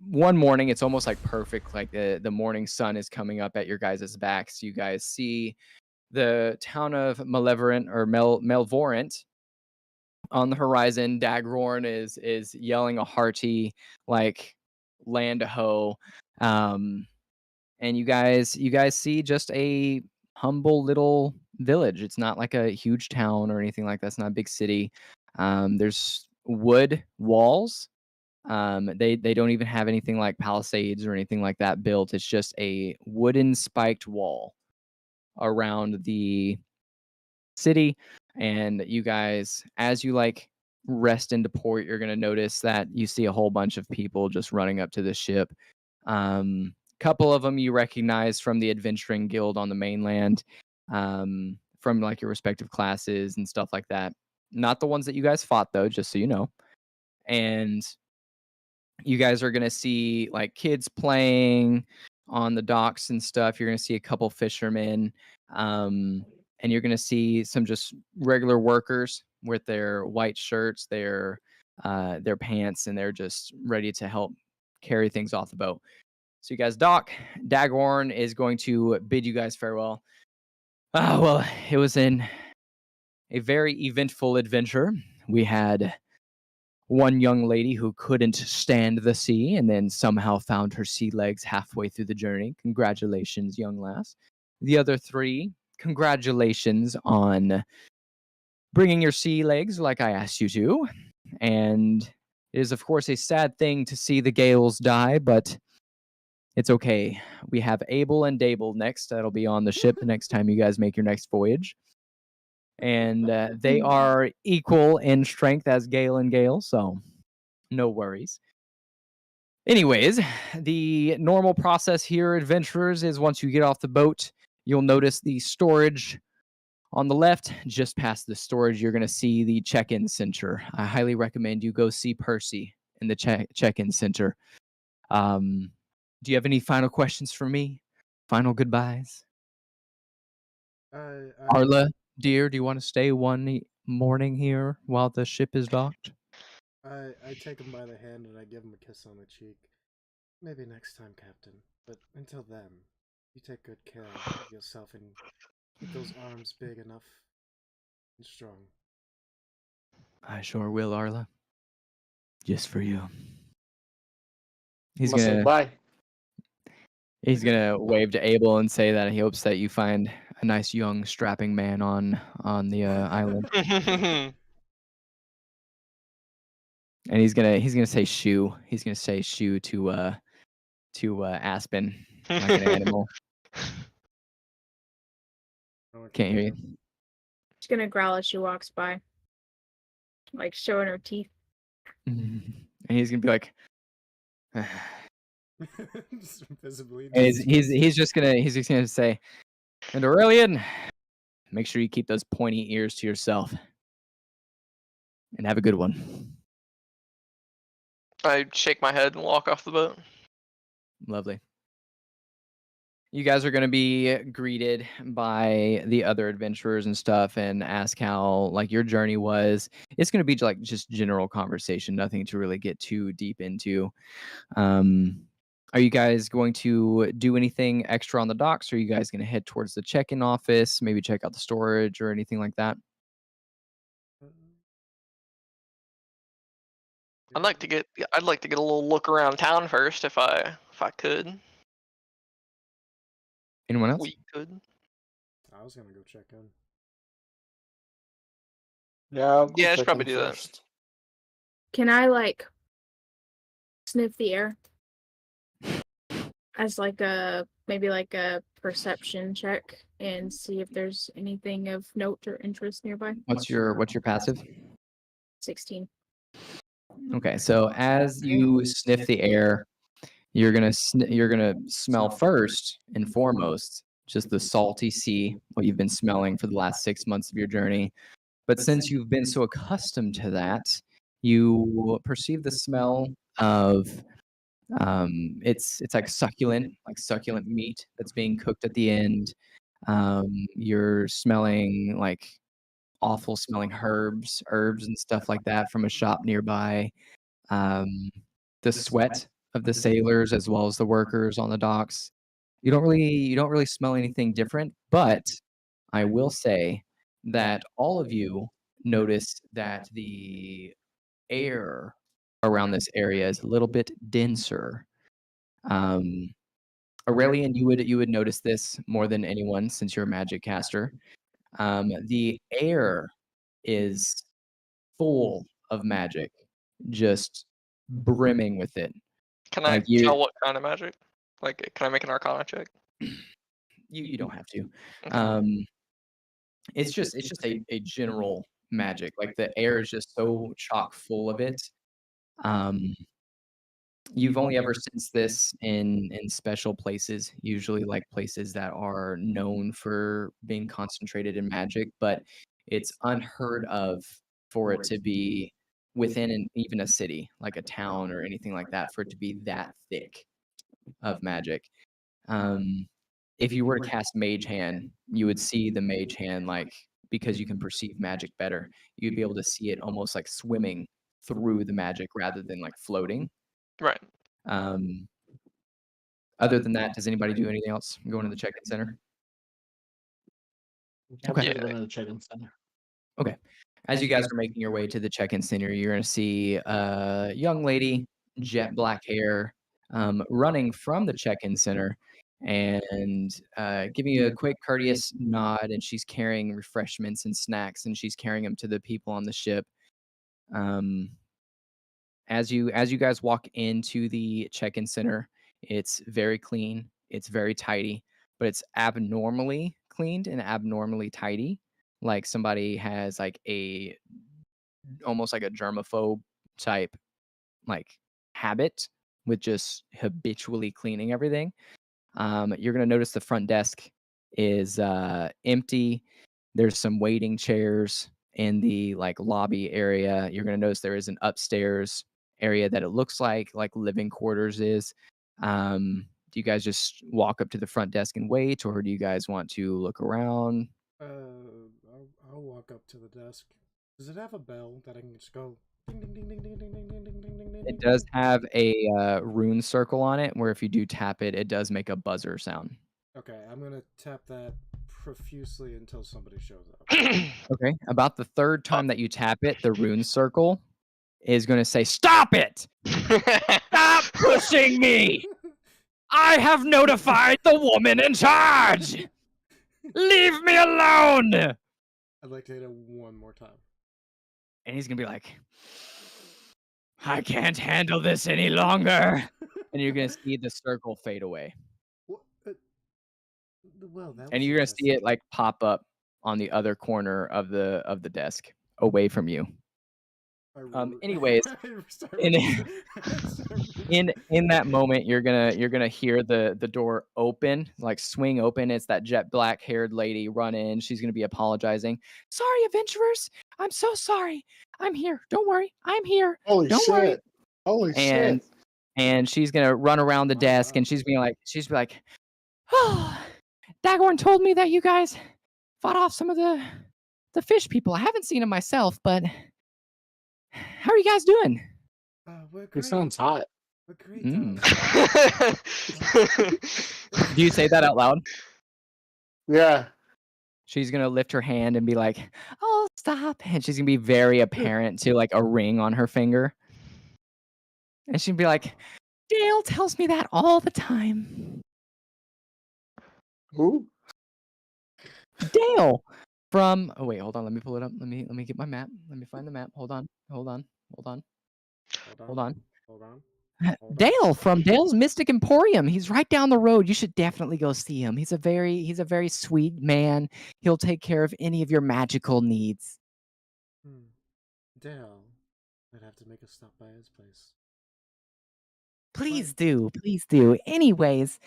one morning, it's almost like perfect. Like the morning sun is coming up at your guys' backs. You guys see the town of Malevolent or Melvorant on the horizon. Dagrorn is yelling a hearty like land ho. And you guys see just a humble little village. It's not like a huge town or anything like that. It's not a big city. There's wood walls. They don't even have anything like palisades or anything like that built. It's just a wooden spiked wall around the city. And you guys, as you like rest into port, you're gonna notice that you see a whole bunch of people just running up to the ship. Couple of them you recognize from the adventuring guild on the mainland, from like your respective classes and stuff like that. Not the ones that you guys fought though, just so you know. And you guys are gonna see like kids playing on the docks and stuff. You're gonna see a couple fishermen, and you're gonna see some just regular workers with their white shirts, their pants, and they're just ready to help carry things off the boat. So you guys dock. Daghorn is going to bid you guys farewell. Well, it was a very eventful adventure. We had one young lady who couldn't stand the sea and then somehow found her sea legs halfway through the journey. Congratulations, young lass. The other 3, congratulations on bringing your sea legs like I asked you to. And it is, of course, a sad thing to see the Gales die, but it's okay. We have Abel and Dable next. That'll be on the ship the next time you guys make your next voyage. And they are equal in strength as Gale and Gale, so no worries. Anyways, the normal process here, adventurers, is once you get off the boat, you'll notice the storage on the left. Just past the storage, you're going to see the check-in center. I highly recommend you go see Percy in the check-in center. Do you have any final questions for me? Final goodbyes? Arla, dear, do you want to stay one morning here while the ship is docked? I take him by the hand and I give him a kiss on the cheek. Maybe next time, Captain. But until then, you take good care of yourself and keep those arms big enough and strong. I sure will, Arla. Just for you. Must say bye. He's gonna wave to Abel and say that he hopes that you find a nice young strapping man on the island. And he's gonna say shoe. He's gonna say shoe to Aspen like an animal. Can't hear you. She's gonna growl as she walks by, like showing her teeth. And he's gonna be like, Just visibly. and he's just gonna say, and Aurelian, make sure you keep those pointy ears to yourself. And have a good one. I shake my head and walk off the boat. Lovely. You guys are going to be greeted by the other adventurers and stuff and ask how like your journey was. It's going to be like just general conversation, nothing to really get too deep into. Are you guys going to do anything extra on the docks? Or are you guys going to head towards the check-in office, maybe check out the storage or anything like that? I'd like to get a little look around town first if I could. Anyone else? We could. I was gonna go check in. Yeah, I'll go Yeah, I should check probably in do that. first. Can I like sniff the air as like maybe like a perception check and see if there's anything of note or interest nearby? What's your passive? 16. Okay, so as you sniff the air, you're gonna smell first and foremost just the salty sea, what you've been smelling for the last 6 months of your journey. But since you've been so accustomed to that, you perceive the smell of it's like succulent meat that's being cooked at the end. You're smelling like awful smelling herbs and stuff like that from a shop nearby. The sweat of the sailors as well as the workers on the docks. You don't really smell anything different, but I will say that all of you notice that the air around this area is a little bit denser. Aurelian, you would notice this more than anyone since you're a magic caster. The air is full of magic, just brimming with it. Can I Like you, tell what kind of magic? Like, can I make an Arcana check? you don't have to. Okay. It's just a general magic. Like the air is just so chock full of it. You've only ever sensed this in special places, usually like places that are known for being concentrated in magic, but it's unheard of for it to be within even a city, like a town or anything like that, for it to be that thick of magic. If you were to cast Mage Hand, you would see the Mage Hand like because you can perceive magic better, you'd be able to see it almost like swimming through the magic rather than like floating. Right. Other than that, does anybody do anything else? Going to the check-in center? Okay. Yeah. Going to the check-in center. Okay. As you guys are making your way to the check-in center, you're going to see a young lady, jet black hair, running from the check-in center and giving you a quick courteous nod, and she's carrying refreshments and snacks, and she's carrying them to the people on the ship. As you guys walk into the check-in center, it's very clean, it's very tidy, but it's abnormally cleaned and abnormally tidy. Like somebody has like almost like a germaphobe type like habit with just habitually cleaning everything. You're gonna notice the front desk is empty. There's some waiting chairs in the like lobby area. You're gonna notice there is an upstairs area that it looks like living quarters is. Do you guys just walk up to the front desk and wait, or do you guys want to look around? I'll walk up to the desk. Does it have a bell that I can just go ding ding ding ding ding ding ding ding ding ding ding ding? It does have a rune circle on it, where if you do tap it, it does make a buzzer sound. Okay, I'm gonna tap that profusely until somebody shows up. Okay. About the third time that you tap it, the rune circle is going to say, "Stop it! Stop pushing me! I have notified the woman in charge! Leave me alone!" I'd like to hit it one more time. And he's going to be like, "I can't handle this any longer." And you're going to see the circle fade away. What? Well, that And was you're going to see fast. it like pop up on the other corner of the desk away from you. Anyways, in that moment, you're gonna hear the door open, like swing open. It's that jet black haired lady run in. She's gonna be apologizing. "Sorry, adventurers. I'm so sorry. I'm here. Don't worry. I'm here. Holy Don't shit. worry." Holy shit. And she's gonna run around the desk, and she's be like, "Oh, Dagorn told me that you guys fought off some of the fish people. I haven't seen them myself, but how are you guys doing?" We're It great. sounds hot. We're great. Do you say that out loud? Yeah. She's gonna lift her hand and be like, "Oh, stop!" And she's gonna be very apparent to like a ring on her finger. And she'd be like, Dale tells me that all the time. Who? Dale from oh wait, hold on, let me pull it up. Let me get my map. Let me find the map. Hold on. Hold on. Dale from Dale's Mystic Emporium. He's right down the road. You should definitely go see him. He's a very sweet man. He'll take care of any of your magical needs. Dale, I'd have to make a stop by his place. Please do. Please do. Anyways,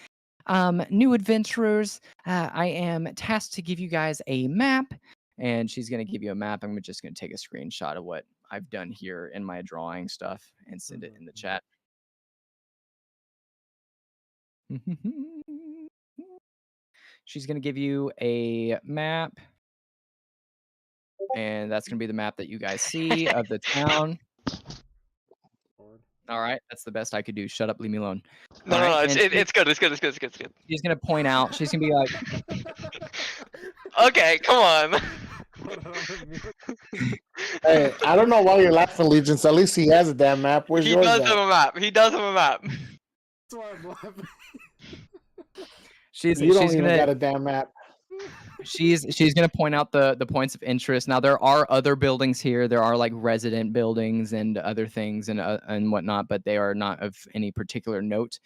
new adventurers, I am tasked to give you guys a map, and she's going to give you a map. I'm just going to take a screenshot of what I've done here in my drawing stuff and send it in the chat. She's going to give you a map, and that's going to be the map that you guys see of the town. All right, that's the best I could do. Shut up, leave me alone. No, it's good. It's good. She's gonna point out. She's gonna be like, Okay, come on. Hey, I don't know why you're laughing, Legions. At least he has a damn map. Where's He yours does at? have a map. He does have a map. That's why I'm laughing. she's You don't she's even gonna got a damn map. she's gonna point out the points of interest. Now there are other buildings here. There are like resident buildings and other things and whatnot, but they are not of any particular note.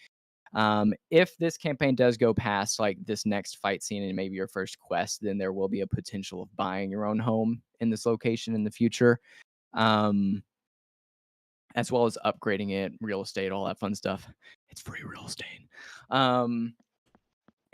If this campaign does go past like this next fight scene and maybe your first quest, then there will be a potential of buying your own home in this location in the future, as well as upgrading it, real estate, all that fun stuff. It's free real estate.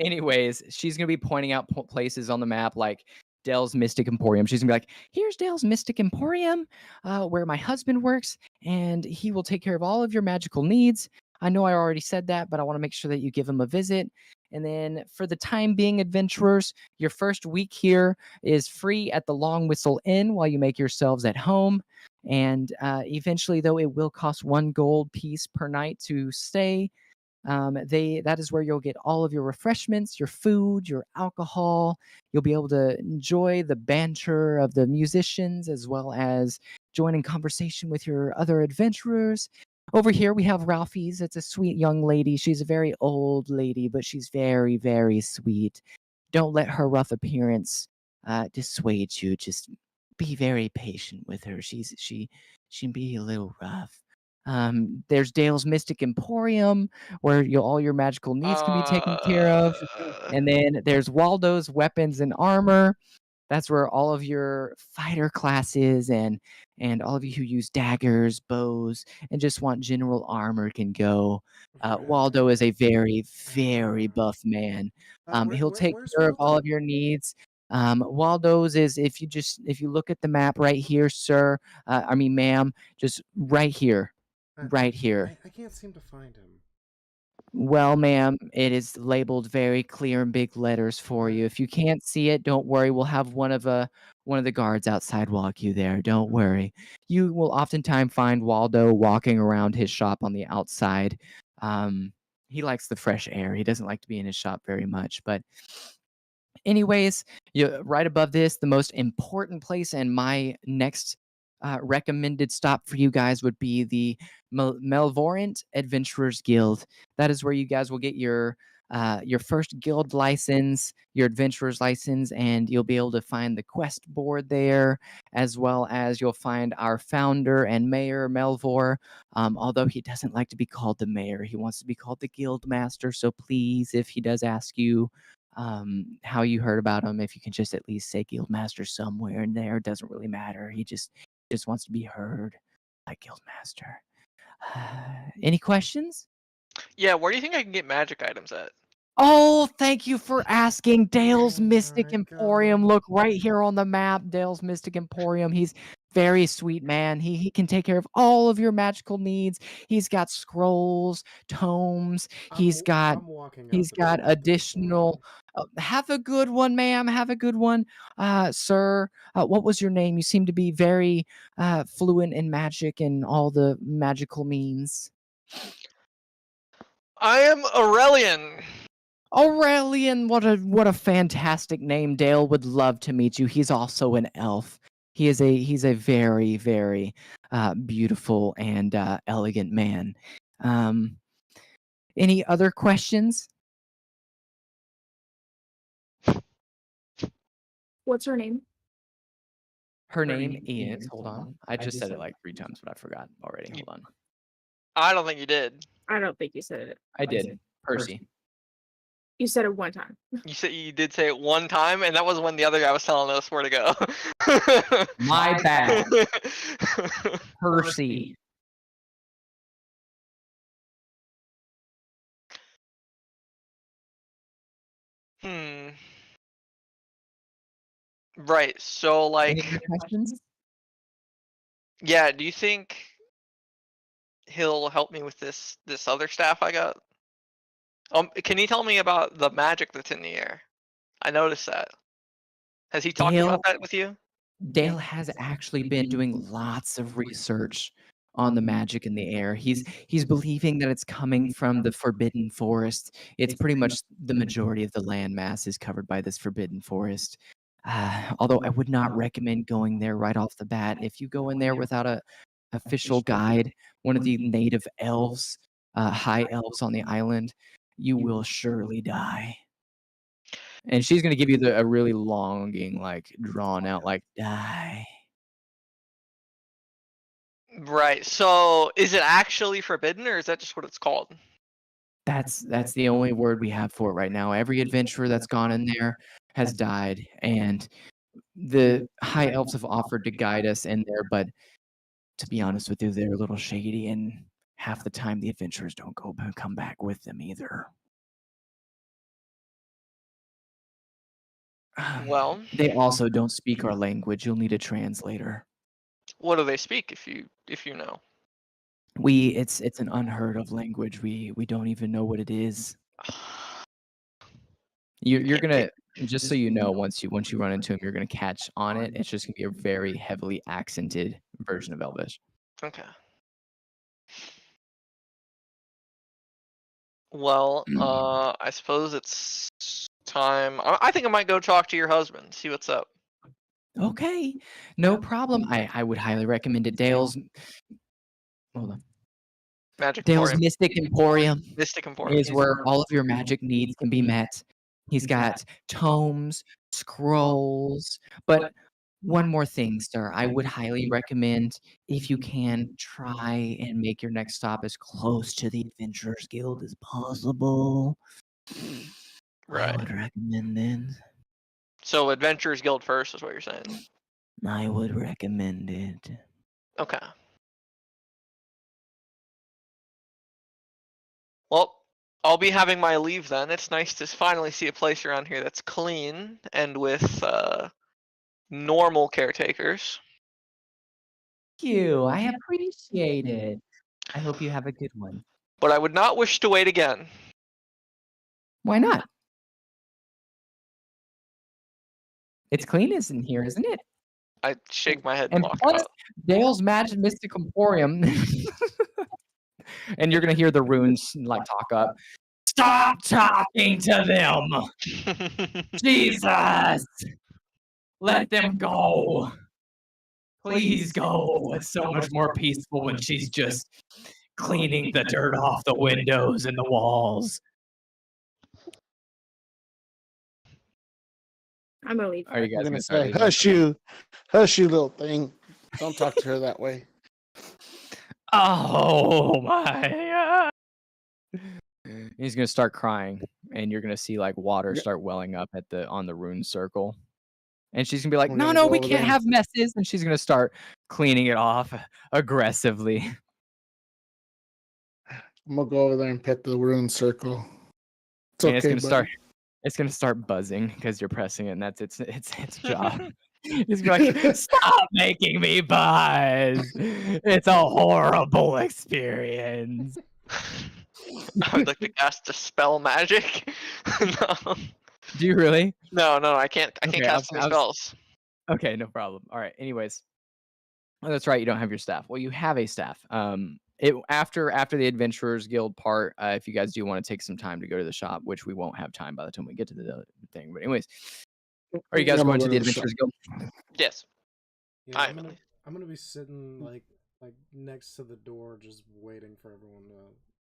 Anyways, she's gonna be pointing out places on the map like Dale's Mystic Emporium. She's gonna be like, here's Dale's Mystic Emporium, where my husband works, and he will take care of all of your magical needs. I know I already said that, but I want to make sure that you give him a visit. And then for the time being, adventurers, your first week here is free at the Long Whistle Inn while you make yourselves at home. And eventually, though, it will cost 1 gold piece per night to stay. That is where you'll get all of your refreshments, your food, your alcohol. You'll be able to enjoy the banter of the musicians as well as join in conversation with your other adventurers. Over here we have Ralphie's. It's a sweet young lady. She's a very old lady, but she's very, very sweet. Don't let her rough appearance dissuade you. Just be very patient with her. She can be a little rough. There's Dale's Mystic Emporium, where all your magical needs can be taken care of. And then there's Waldo's Weapons and Armor. That's where all of your fighter classes and all of you who use daggers, bows, and just want general armor can go. Waldo is a very, very buff man. He'll take care of all of your needs. Waldo's is if you look at the map right here, sir. I mean, ma'am, just right here. Right here. I can't seem to find him. Well, ma'am, it is labeled very clear in big letters for you. If you can't see it, don't worry. We'll have one of the guards outside walk you there. Don't worry. You will oftentimes find Waldo walking around his shop on the outside. He likes the fresh air. He doesn't like to be in his shop very much. But anyways, right above this, the most important place and my next recommended stop for you guys would be the Melvorant Adventurers Guild. That is where you guys will get your first guild license, your adventurer's license, and you'll be able to find the quest board there, as well as you'll find our founder and mayor, Melvor. Although he doesn't like to be called the mayor, he wants to be called the guild master. So please, if he does ask you how you heard about him, if you can just at least say guild master somewhere in there, it doesn't really matter. He just wants to be heard like Guildmaster. Any questions? Yeah, where do you think I can get magic items at? Oh, thank you for asking. Dale's Oh Mystic my Emporium. God. Look right here on the map. Dale's Mystic Emporium. He's very sweet man. He can take care of all of your magical needs. He's got scrolls, tomes. He's got I'm walking out the door. additional. Have a good one, ma'am. Have a good one, sir. What was your name? You seem to be very fluent in magic and all the magical means. I am Aurelian. Aurelian, what a fantastic name. Dale would love to meet you. He's also an elf. He's a very, very beautiful and elegant man. Um, any other questions? What's her name? Her name is, hold on. I just said it like 3 times, but I forgot already. Hold on. I don't think you did. I don't think you said it. I did. Percy. You said it one time. You did say it one time, and that was when the other guy was telling us where to go. My bad. Percy. Right. So, Any like, other questions? yeah. Do you think he'll help me with this other staff I got? Can you tell me about the magic that's in the air? I noticed that. Has he talked about that with you? Dale has actually been doing lots of research on the magic in the air. He's believing that it's coming from the Forbidden Forest. It's pretty much the majority of the land mass is covered by this Forbidden Forest. Although I would not recommend going there right off the bat. If you go in there without a official guide, one of the native elves, high elves on the island, you will surely die. And she's gonna give you a really longing, like, drawn out, like, die. Right. So, is it actually forbidden, or is that just what it's called? That's the only word we have for it right now. Every adventurer that's gone in there has died, and the high elves have offered to guide us in there, but to be honest with you, they're a little shady, and half the time the adventurers don't come back with them either. Well, They also don't speak our language. You'll need a translator. what do they speak, if you know? It's an unheard of language. We don't even know what it is. You're gonna, just so you know, once you run into him, you're gonna catch on it. It's just gonna be a very heavily accented version of Elvish. Okay. Well, I suppose it's time. I think I might go talk to your husband, see what's up. Okay, no problem. I would highly recommend it. Hold on. Magic Dale's Emporium. Mystic Emporium Mystic Emporium. is where all of your magic needs can be met. He's got tomes, scrolls, but one more thing, sir. I would highly recommend, if you can, try and make your next stop as close to the Adventurers Guild as possible. I Right. would recommend it. So Adventurers Guild first is what you're saying. I would recommend it. Okay. Well, I'll be having my leave then. It's nice to finally see a place around here that's clean and with normal caretakers. Thank you. I appreciate it. I hope you have a good one. But I would not wish to wait again. Why not? It's clean in here, isn't it? I shake my head And walk plus, out. Dale's Magic Mystic Emporium. And you're gonna hear the runes like talk up. Stop talking to them! Jesus! Let them go! Please go! It's so much more peaceful when she's just cleaning the dirt off the windows and the walls. I'm gonna leave. Are you guys I'm gonna gonna start say, leaving? hush you, little thing. Don't talk to her that way. Oh my god! He's gonna start crying, and you're gonna see like water start welling up on the rune circle. And she's gonna be like, We're "No, gonna no, go we over can't there. have messes." And she's gonna start cleaning it off aggressively. I'm gonna go over there and pet the rune circle. It's And okay, buddy. it's gonna start buzzing because you're pressing it, and that's its job. He's gonna be like, "Stop making me buzz! It's a horrible experience." I would like to cast Dispel Magic. No. Do you really? No, I can't. I can't Okay, cast any spells. Okay, no problem. All right. Anyways, oh, that's right. You don't have your staff. Well, you have a staff. After the Adventurers Guild part, if you guys do want to take some time to go to the shop, which we won't have time by the time we get to the thing. But anyways, are you guys I'm going gonna to the go to the Adventurers Guild? Yes. Yeah, Finally. I'm gonna be sitting like next to the door, just waiting for everyone to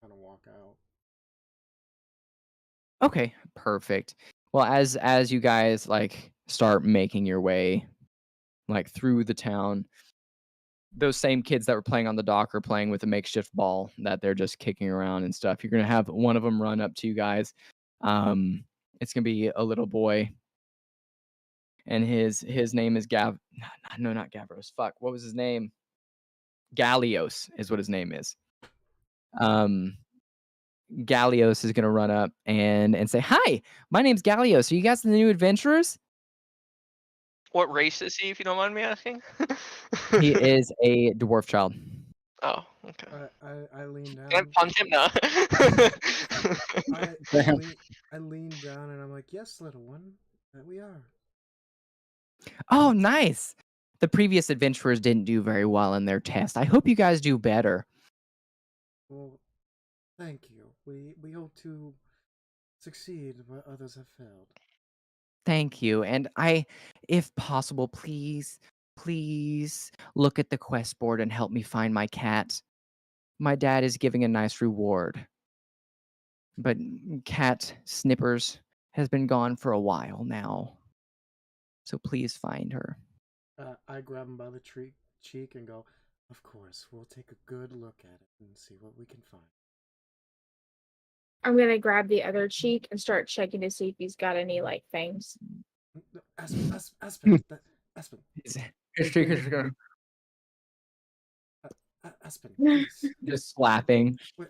kind of walk out. Okay, perfect. Well, as you guys like start making your way like through the town, those same kids that were playing on the dock are playing with a makeshift ball that they're just kicking around and stuff. You're gonna have one of them run up to you guys. Um, it's gonna be a little boy, and his name is No, not Gavros. Fuck, what was his name? Gallios is what his name is. Um, Gallios is gonna run up and say, "Hi, my name's Gallios. Are you guys the new adventurers?" What race is he, if you don't mind me asking? He is a dwarf child. Oh, okay. I lean Can I down. punch him now? I lean down and I'm like, yes, little one, that we are. Oh, nice. The previous adventurers didn't do very well in their test. I hope you guys do better. Well, thank you. We hope to succeed where others have failed. Thank you. And if possible, please look at the quest board and help me find my cat. My dad is giving a nice reward. But Cat Snippers has been gone for a while now. So please find her. I grab him by the cheek and go, of course, we'll take a good look at it and see what we can find. I'm gonna grab the other cheek and start checking to see if he's got any like fangs. Aspen, Aspen, Aspen, please. Just slapping. Wait,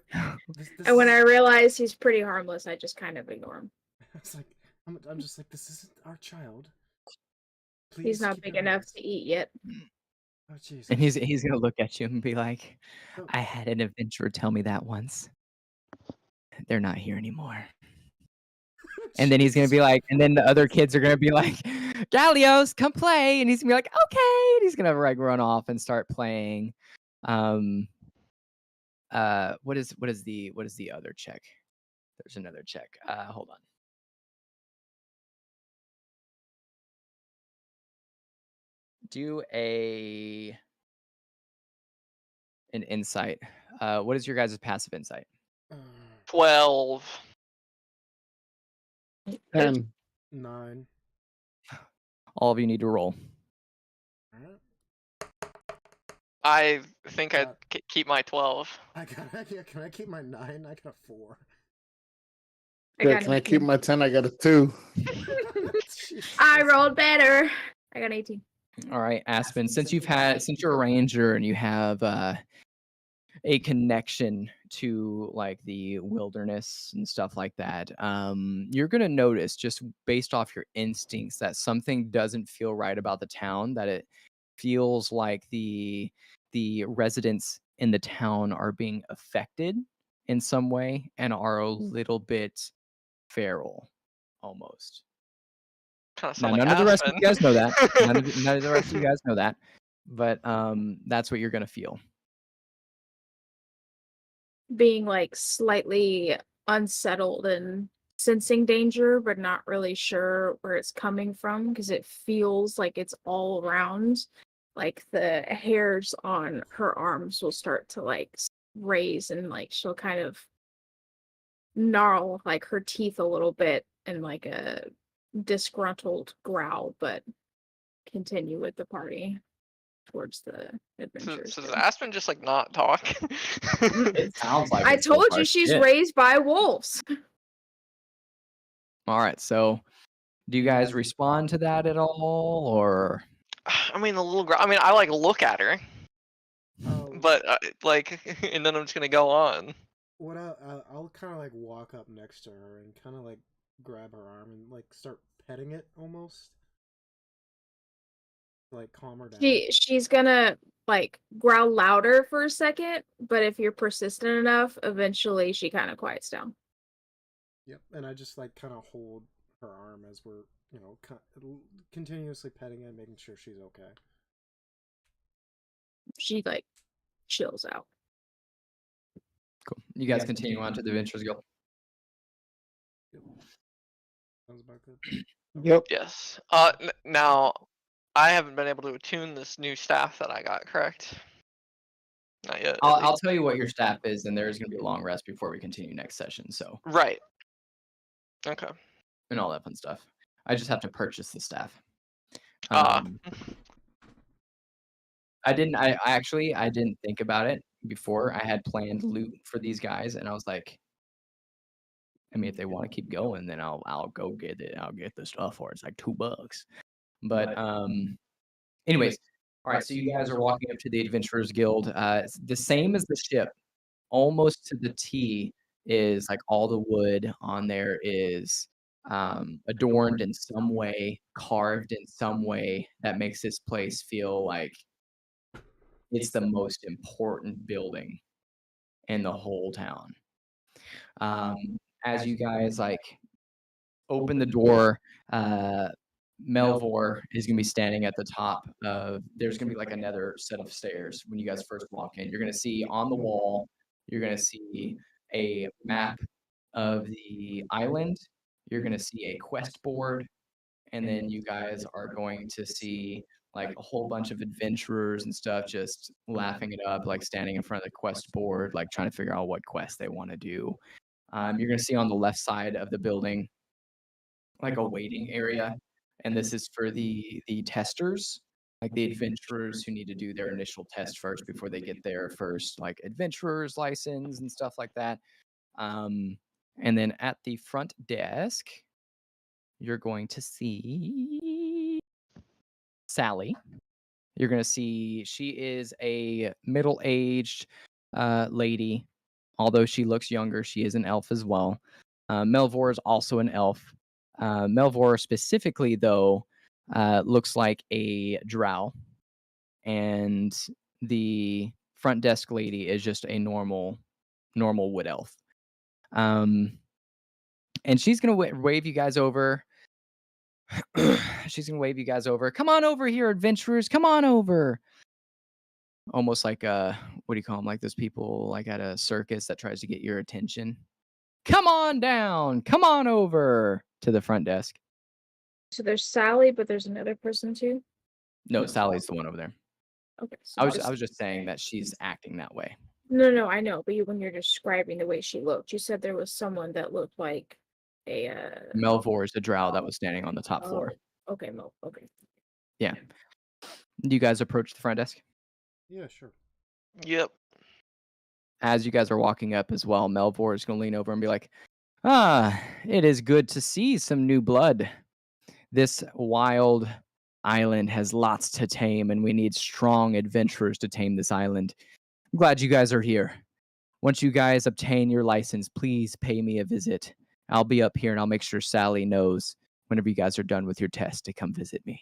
And when I realize he's pretty harmless, I just kind of ignore him. It's like I'm just like, this isn't our child. Please. He's not big enough to eat yet. Oh Jesus. And he's gonna look at you and be like, Oh. I had an adventurer tell me that once. They're not here anymore. And then he's gonna be like, and then the other kids are gonna be like, Gallios, come play. And he's gonna be like, okay. And he's gonna like run off and start playing. What is the other check? There's another check. Hold on. Do an insight. What is your guys' passive insight? 12. 10. 9. All of you need to roll. Alright. I think I'd keep my 12. Can I keep my 9? I got a 4. Yeah, can I keep my 10? I got a 2. I rolled better. I got 18. All right, Aspen. Since you're a ranger and you have a connection to like the wilderness and stuff like that, you're gonna notice just based off your instincts that something doesn't feel right about the town. That it feels like the residents in the town are being affected in some way and are a little bit feral, almost. Kind of Now, sound like none of the rest of Aspen. you guys know that. None of the rest of you guys know that. But that's what you're gonna feel. Being like slightly unsettled and sensing danger, but not really sure where it's coming from because it feels like it's all around. Like the hairs on her arms will start to like raise and like she'll kind of gnarl like her teeth a little bit and like a disgruntled growl, but continue with the party towards the adventures. So does Aspen just like not talk? It sounds like I it so told far. you she's Shit. raised by wolves. All right, so do you guys respond to that at all, or? I mean, the little girl. I mean, I like look at her, Oh, but like, and then I'm just gonna go on. what I'll kind of like walk up next to her and kind of like grab her arm and like start petting it almost, like calm her down. She's gonna like growl louder for a second, but if you're persistent enough, eventually she kind of quiets down. Yep, and I just like kind of hold her arm as we're continuously petting it, making sure she's okay. She like chills out. Cool. You guys continue on to the Adventurers Guild. Yep. Sounds about good. Yep. Yes. Now, I haven't been able to attune this new staff that I got, correct? Not yet. at I'll least. tell you what your staff is, and there's going to be a long rest before we continue next session. So Right. Okay. and all that fun stuff. I just have to purchase the staff. Ah. I didn't think about it before. I had planned loot for these guys, and I was like, I mean, if they want to keep going, then I'll go get it. I'll get the stuff for it. It's like $2. But anyways, all right. So you guys are walking up to the Adventurers Guild. It's the same as the ship, almost to the T. Is like all the wood on there is adorned in some way, carved in some way that makes this place feel like it's the most important building in the whole town. As you guys like open the door, Melvor is gonna be standing at the top of. There's gonna be like another set of stairs when you guys first walk in. You're gonna see on the wall. You're gonna see a map of the island. You're gonna see a quest board, and then you guys are going to see like a whole bunch of adventurers and stuff just laughing it up, like standing in front of the quest board, like trying to figure out what quest they want to do. You're going to see on the left side of the building like a waiting area, and this is for the testers, like the adventurers who need to do their initial test first before they get their first like adventurer's license and stuff like that. And then at the front desk, you're going to see Sally. You're going to see she is a middle-aged lady. Although she looks younger, she is an elf as well. Melvor is also an elf. Melvor specifically, though, looks like a drow. And the front desk lady is just a normal wood elf. And she's going to wave you guys over. She's gonna wave you guys over. Come on over here, adventurers. Come on over. Almost like what do you call them? Like those people like at a circus that tries to get your attention. Come on down. Come on over to the front desk. So there's Sally, but there's another person too. No, Sally's the one over there. Okay. So I was just saying that she's acting that way. No, I know. But when you're describing the way she looked, you said there was someone that looked like a Melvor is the drow that was standing on the top floor. Okay, okay. Yeah. Do you guys approach the front desk? Yeah, sure. Yep. As you guys are walking up as well, Melvor is going to lean over and be like, it is good to see some new blood. This wild island has lots to tame, and we need strong adventurers to tame this island. I'm glad you guys are here. Once you guys obtain your license, please pay me a visit. I'll be up here, and I'll make sure Sally knows whenever you guys are done with your test to come visit me.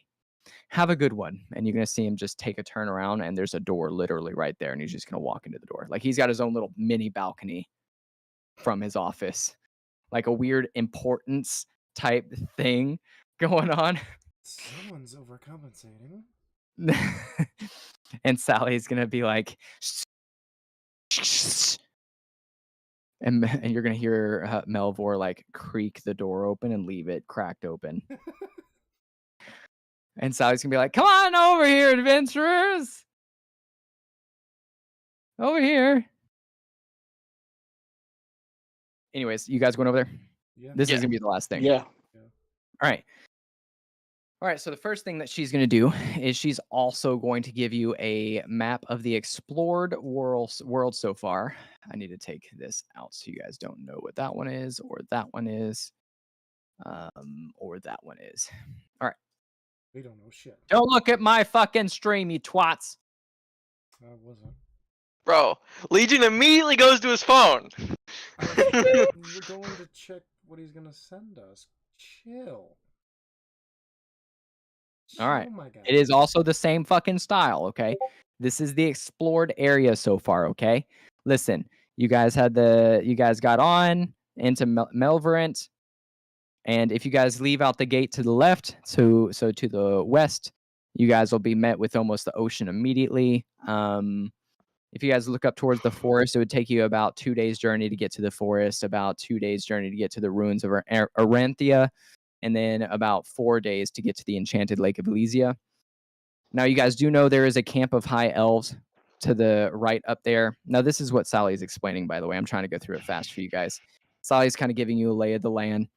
Have a good one. And you're going to see him just take a turn around, and there's a door literally right there, and he's just going to walk into the door. Like he's got his own little mini balcony from his office. Like a weird importance type thing going on. Someone's overcompensating. And Sally's going to be like... And you're going to hear Melvor like creak the door open and leave it cracked open. And Sally's going to be like, come on over here, adventurers. Over here. Anyways, you guys going over there? Yeah. This is going to be the last thing. Yeah. All right, so the first thing that she's going to do is she's also going to give you a map of the explored world so far. I need to take this out so you guys don't know what that one is, or that one is, or that one is. All right. We don't know shit. Don't look at my fucking stream, you twats. I wasn't. Bro, Legion immediately goes to his phone. We're going to check what he's gonna send us. Chill. All right. Oh my God. It is also the same fucking style, okay? This is the explored area so far, okay? Listen, you guys got on into Melverant, and if you guys leave out the gate to the left, so to the west, you guys will be met with almost the ocean immediately. If you guys look up towards the forest, it would take you about 2 days' journey to get to the forest, about 2 days' journey to get to the ruins of Aranthia, and then about 4 days to get to the Enchanted Lake of Elysia. Now, you guys do know there is a camp of high elves to the right up there. Now, this is what Sally's explaining, by the way. I'm trying to go through it fast for you guys. Sally's kind of giving you a lay of the land.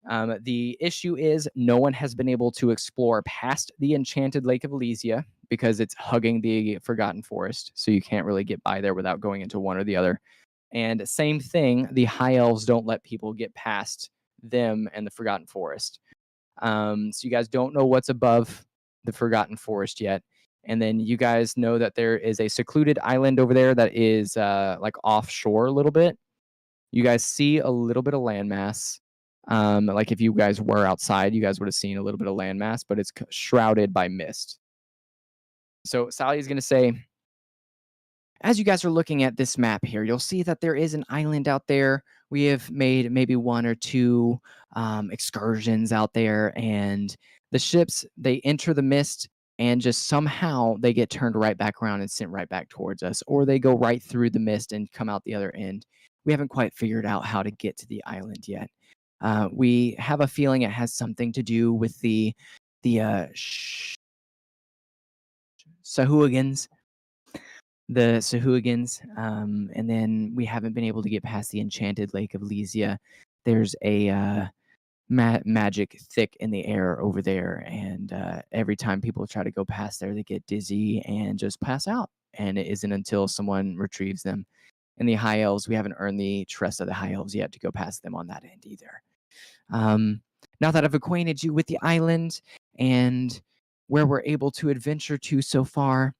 The issue is no one has been able to explore past the enchanted Lake of Elysia because it's hugging the Forgotten Forest, so you can't really get by there without going into one or the other. And same thing, the High Elves don't let people get past them and the Forgotten Forest. So you guys don't know what's above the Forgotten Forest yet. And then you guys know that there is a secluded island over there that is like offshore a little bit. You guys see a little bit of landmass. Like if you guys were outside, you guys would have seen a little bit of landmass, but it's shrouded by mist. So Sally is going to say, as you guys are looking at this map here, you'll see that there is an island out there. We have made maybe 1 or 2 excursions out there, and the ships, they enter the mist and just somehow they get turned right back around and sent right back towards us, or they go right through the mist and come out the other end. We haven't quite figured out how to get to the island yet. We have a feeling it has something to do with the Sahuagins. The Sahuagins, and then we haven't been able to get past the enchanted Lake of Elysia. There's a magic thick in the air over there, and every time people try to go past there, they get dizzy and just pass out. And it isn't until someone retrieves them. And the High Elves, we haven't earned the trust of the High Elves yet to go past them on that end either. Now that I've acquainted you with the island and where we're able to adventure to so far,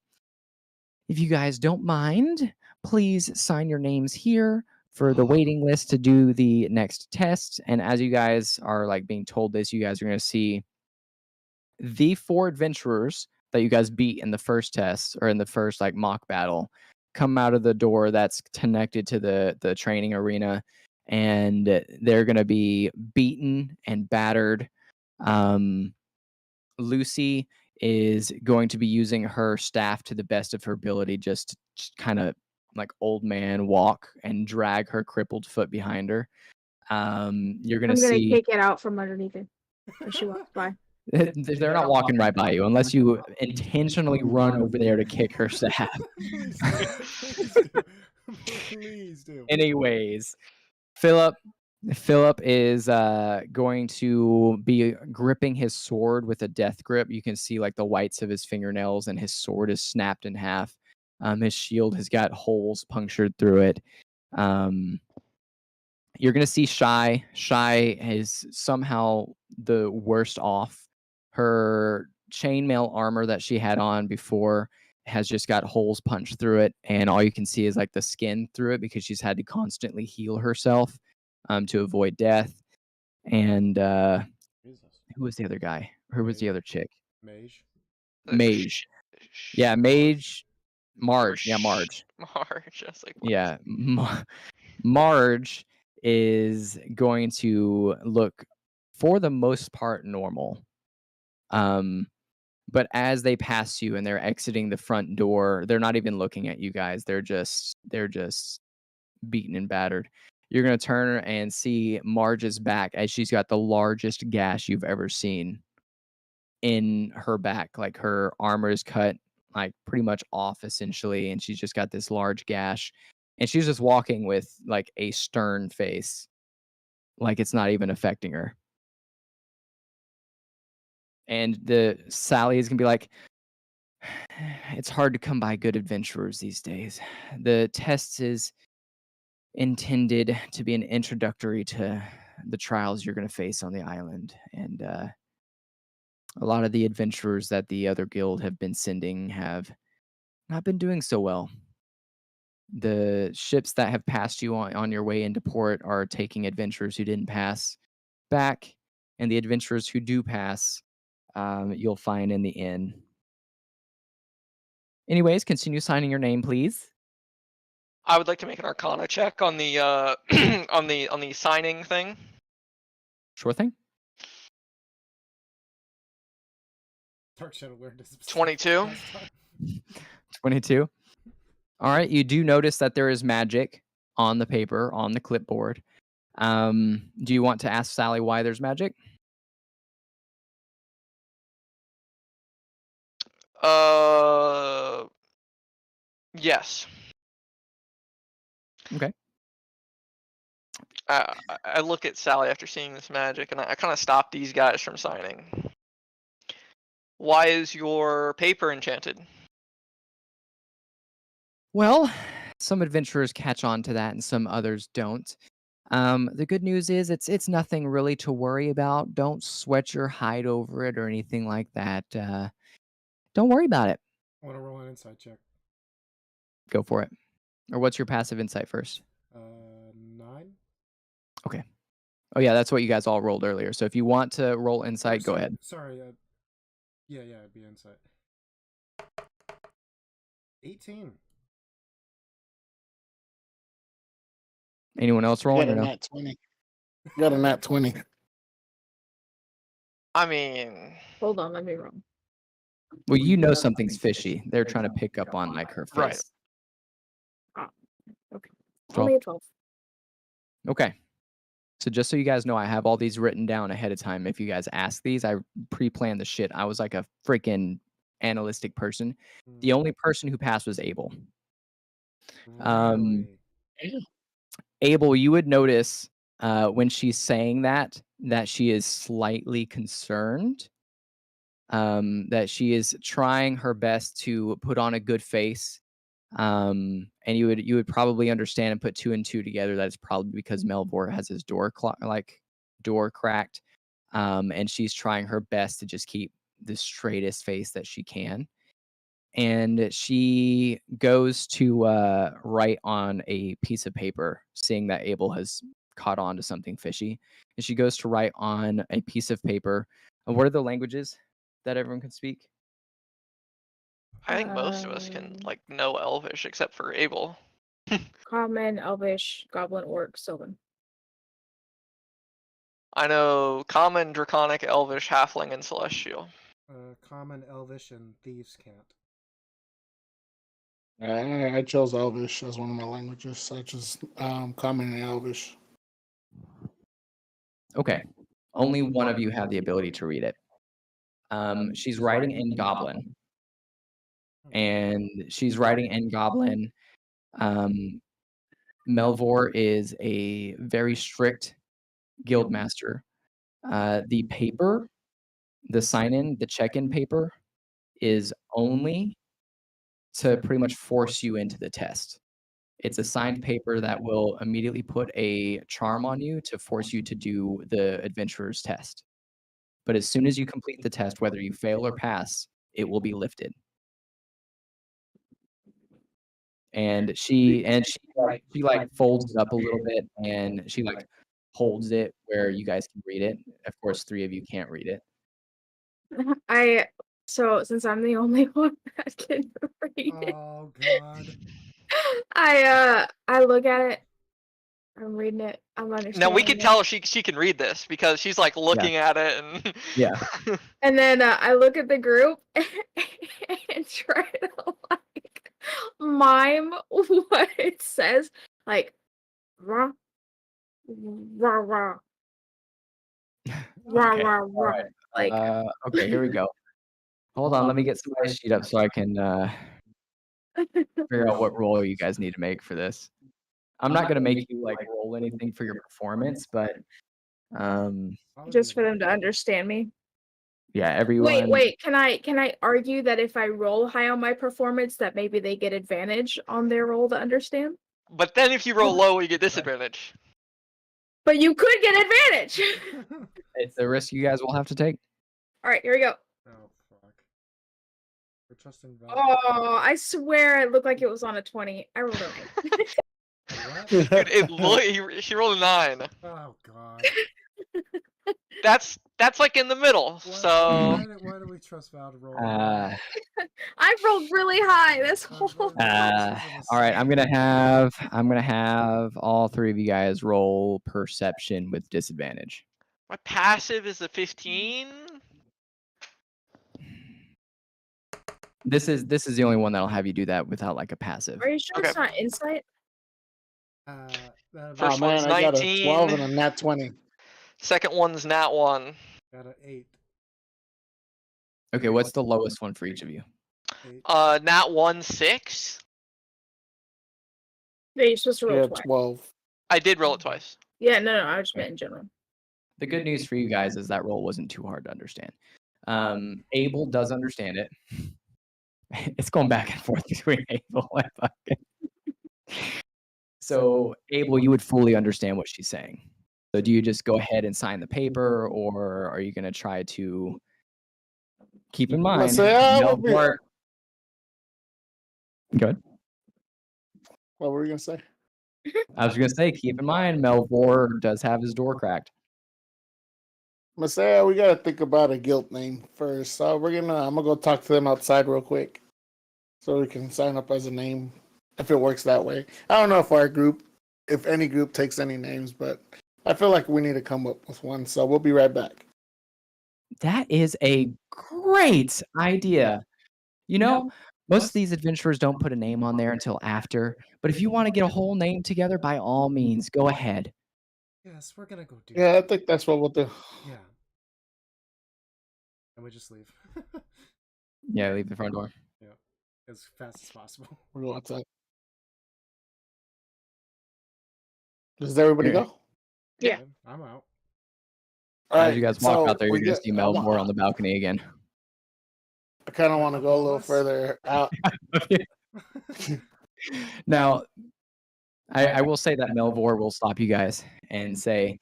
if you guys don't mind, please sign your names here for the waiting list to do the next test. And as you guys are like being told this, you guys are going to see the 4 adventurers that you guys beat in the first test or in the first like mock battle come out of the door that's connected to the training arena, and they're going to be beaten and battered. Lucy is going to be using her staff to the best of her ability, just kind of like old man walk and drag her crippled foot behind her. You're gonna I'm gonna see kick it out from underneath it as she walks by. they're not walking right by you unless you intentionally run over there to kick her staff. Please do. Please do. Please do. Anyways, Philip is going to be gripping his sword with a death grip. You can see like the whites of his fingernails, and his sword is snapped in half. His shield has got holes punctured through it. You're going to see Shy. Shy is somehow the worst off. Her chainmail armor that she had on before has just got holes punched through it, and all you can see is like the skin through it because she's had to constantly heal herself to avoid death. And who was the other guy? Who was the other chick? Mage. Mage. Yeah, Mage. Marge. Yeah, Marge. Marge. I was like, what? Yeah, Marge is going to look, for the most part, normal. But as they pass you and they're exiting the front door, they're not even looking at you guys. They're just beaten and battered. You're going to turn and see Marge's back as she's got the largest gash you've ever seen in her back. Like her armor is cut like pretty much off essentially, and she's just got this large gash. And she's just walking with like a stern face, like it's not even affecting her. And the Sally is going to be like, it's hard to come by good adventurers these days. The test is intended to be an introductory to the trials you're going to face on the island. And a lot of the adventurers that the other guild have been sending have not been doing so well. The ships that have passed you on your way into port are taking adventurers who didn't pass back, and the adventurers who do pass, you'll find in the inn. Anyways, continue signing your name, please. I would like to make an Arcana check on the on the signing thing. Sure thing. Dark Shadow learned his 22. last time. 22. All right, you do notice that there is magic on the paper, on the clipboard. Do you want to ask Sally why there's magic? Yes. Okay. I look at Sally after seeing this magic, and I kind of stop these guys from signing. Why is your paper enchanted? Well, some adventurers catch on to that and some others don't. The good news is it's nothing really to worry about. Don't sweat your hide over it or anything like that. Don't worry about it. I want to roll an insight check. Go for it. Or what's your passive insight first? 9. Okay. Oh yeah, that's what you guys all rolled earlier. So if you want to roll insight, go ahead. Sorry. Yeah, it'd be insight. 18. Anyone else You rolling got or a no? nat 20. You got a nat 20. I mean, Hold on, let me roll. Well, you know something's fishy. They're trying to pick up on like her face. Right. Okay. 12. Only a 12. Okay. So just so you guys know, I have all these written down ahead of time. If you guys ask these, I pre-planned the shit. I was like a freaking analytic person. The only person who passed was Abel. Really? Abel, you would notice when she's saying that she is slightly concerned. That she is trying her best to put on a good face. And you would probably understand and put 2 and 2 together that it's probably because Melvor has his door cracked. And she's trying her best to just keep the straightest face that she can. And she goes to write on a piece of paper, seeing that Abel has caught on to something fishy. And she goes to write on a piece of paper. And what are the languages that everyone can speak? I think most of us can like know Elvish except for Abel. Common, Elvish, Goblin, Orc, Sylvan. I know Common, Draconic, Elvish, Halfling, and Celestial. Common, Elvish, and Thieves' Cant. I chose Elvish as one of my languages. I chose Common and Elvish. Okay. Only one of you have the ability to read it. She's writing in Goblin. And she's writing in Goblin. Melvor is a very strict guild master. The paper, the sign-in, the check-in paper is only to pretty much force you into the test. It's a signed paper that will immediately put a charm on you to force you to do the adventurer's test. But as soon as you complete the test, whether you fail or pass, it will be lifted. And she folds it up a little bit and she like holds it where you guys can read it. Of course, 3 of you can't read it. So since I'm the only one that can read it, Oh god. I look at it. I'm reading it. I'm understanding. Now we can it. tell she can read this because she's like looking at it and Yeah. And then I look at the group and try to like mime what it says, like rah rah rah rah Okay. rah rah. Alright. Like Okay, here we go. Hold on, let me get somebody's sheet up so I can figure out what roll you guys need to make for this. I'm not gonna make you like roll anything for your performance, but just for them to understand me. yeah, everyone. Wait. Can I argue that if I roll high on my performance, that maybe they get advantage on their roll to understand? but then if you roll low, you get disadvantage. But you could get advantage. It's the risk you guys will have to take. All right, here we go. Oh fuck. We're trusting Val. Oh, I swear it looked like it was on a 20. I rolled a 9. Dude, she rolled a 9. Oh god. That's like in the middle. So Why do we trust Val to roll? I rolled really high this whole all right, I'm gonna have all 3 of you guys roll perception with disadvantage. my passive is a 15. This is the only one that'll have you do that without like a passive. Are you sure it's not insight? First one's I got a 19. 12 and a nat 20. Second one's nat 1. Got an 8. Okay, what's the lowest one for each of you? 8. Nat 1, 6. Yeah, you're supposed to roll Yeah, twice. 12. I did roll it twice. Yeah, no, I just meant in general. The good news for you guys is that roll wasn't too hard to understand. Abel does understand it. It's going back and forth between Abel and fucking. So, Abel, you would fully understand what she's saying. So, do you just go ahead and sign the paper, or are you going to try to keep in mind? Melvor... Good. What were you gonna say? I was going to say, keep in mind, Melvor does have his door cracked. Messiah, we gotta think about a guild name first. So I'm gonna go talk to them outside real quick, so we can sign up as a name if it works that way. I don't know if any group takes any names, but I feel like we need to come up with one. So we'll be right back. That is a great idea. You know, most of these adventurers don't put a name on there until after. But if you want to get a whole name together, by all means, go ahead. Yes, we're gonna go do Yeah, that. I think that's what we'll do. Yeah. And we just leave. Yeah, leave the front door. Yeah. As fast as possible. We'll go outside. Does everybody Yeah. go? Yeah. I'm out. All As you guys walk out there, you're we going to get- see Melvor on the balcony again. I kind of want to go a little further out. Now, I will say that Melvor will stop you guys and say,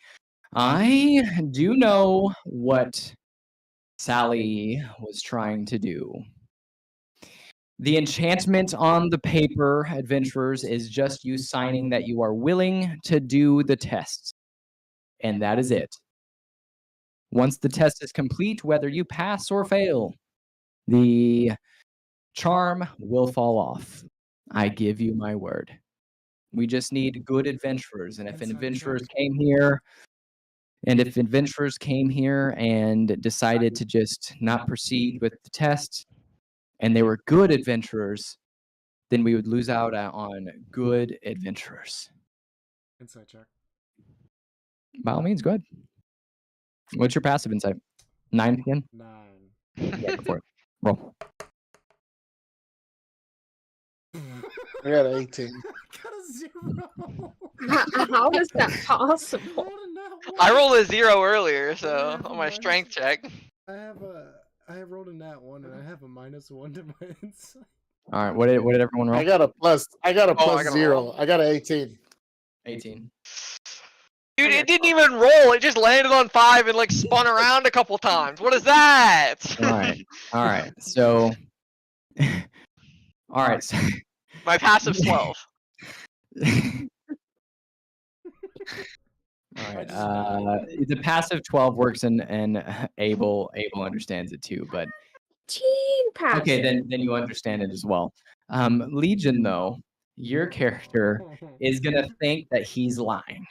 I do know what Sally was trying to do. The enchantment on the paper, adventurers, is just you signing that you are willing to do the test. And that is it. Once the test is complete, whether you pass or fail, the charm will fall off. I give you my word. We just need good adventurers. And if adventurers came here and decided to just not proceed with the test, and they were good adventurers, then we would lose out on good adventurers. Insight check. By all means, go ahead. What's your passive insight? 9 again? 9. Yeah, go for it. Roll. I got an 18. I got a 0. How is that possible? I rolled a 0 earlier, so on my strength check. I have rolled a nat 1 and I have a -1 to my insight. All right. What did everyone roll? I got a plus I gotta 0. roll. I got an 18. 18. Dude, it didn't even roll. It just landed on 5 and like spun around a couple times. What is that? All right. So, all right. So, My passive's 12. all right. The passive 12 works, and Abel understands it too. But Teen pass. okay, then you understand it as well. Legion, though, your character is gonna think that he's lying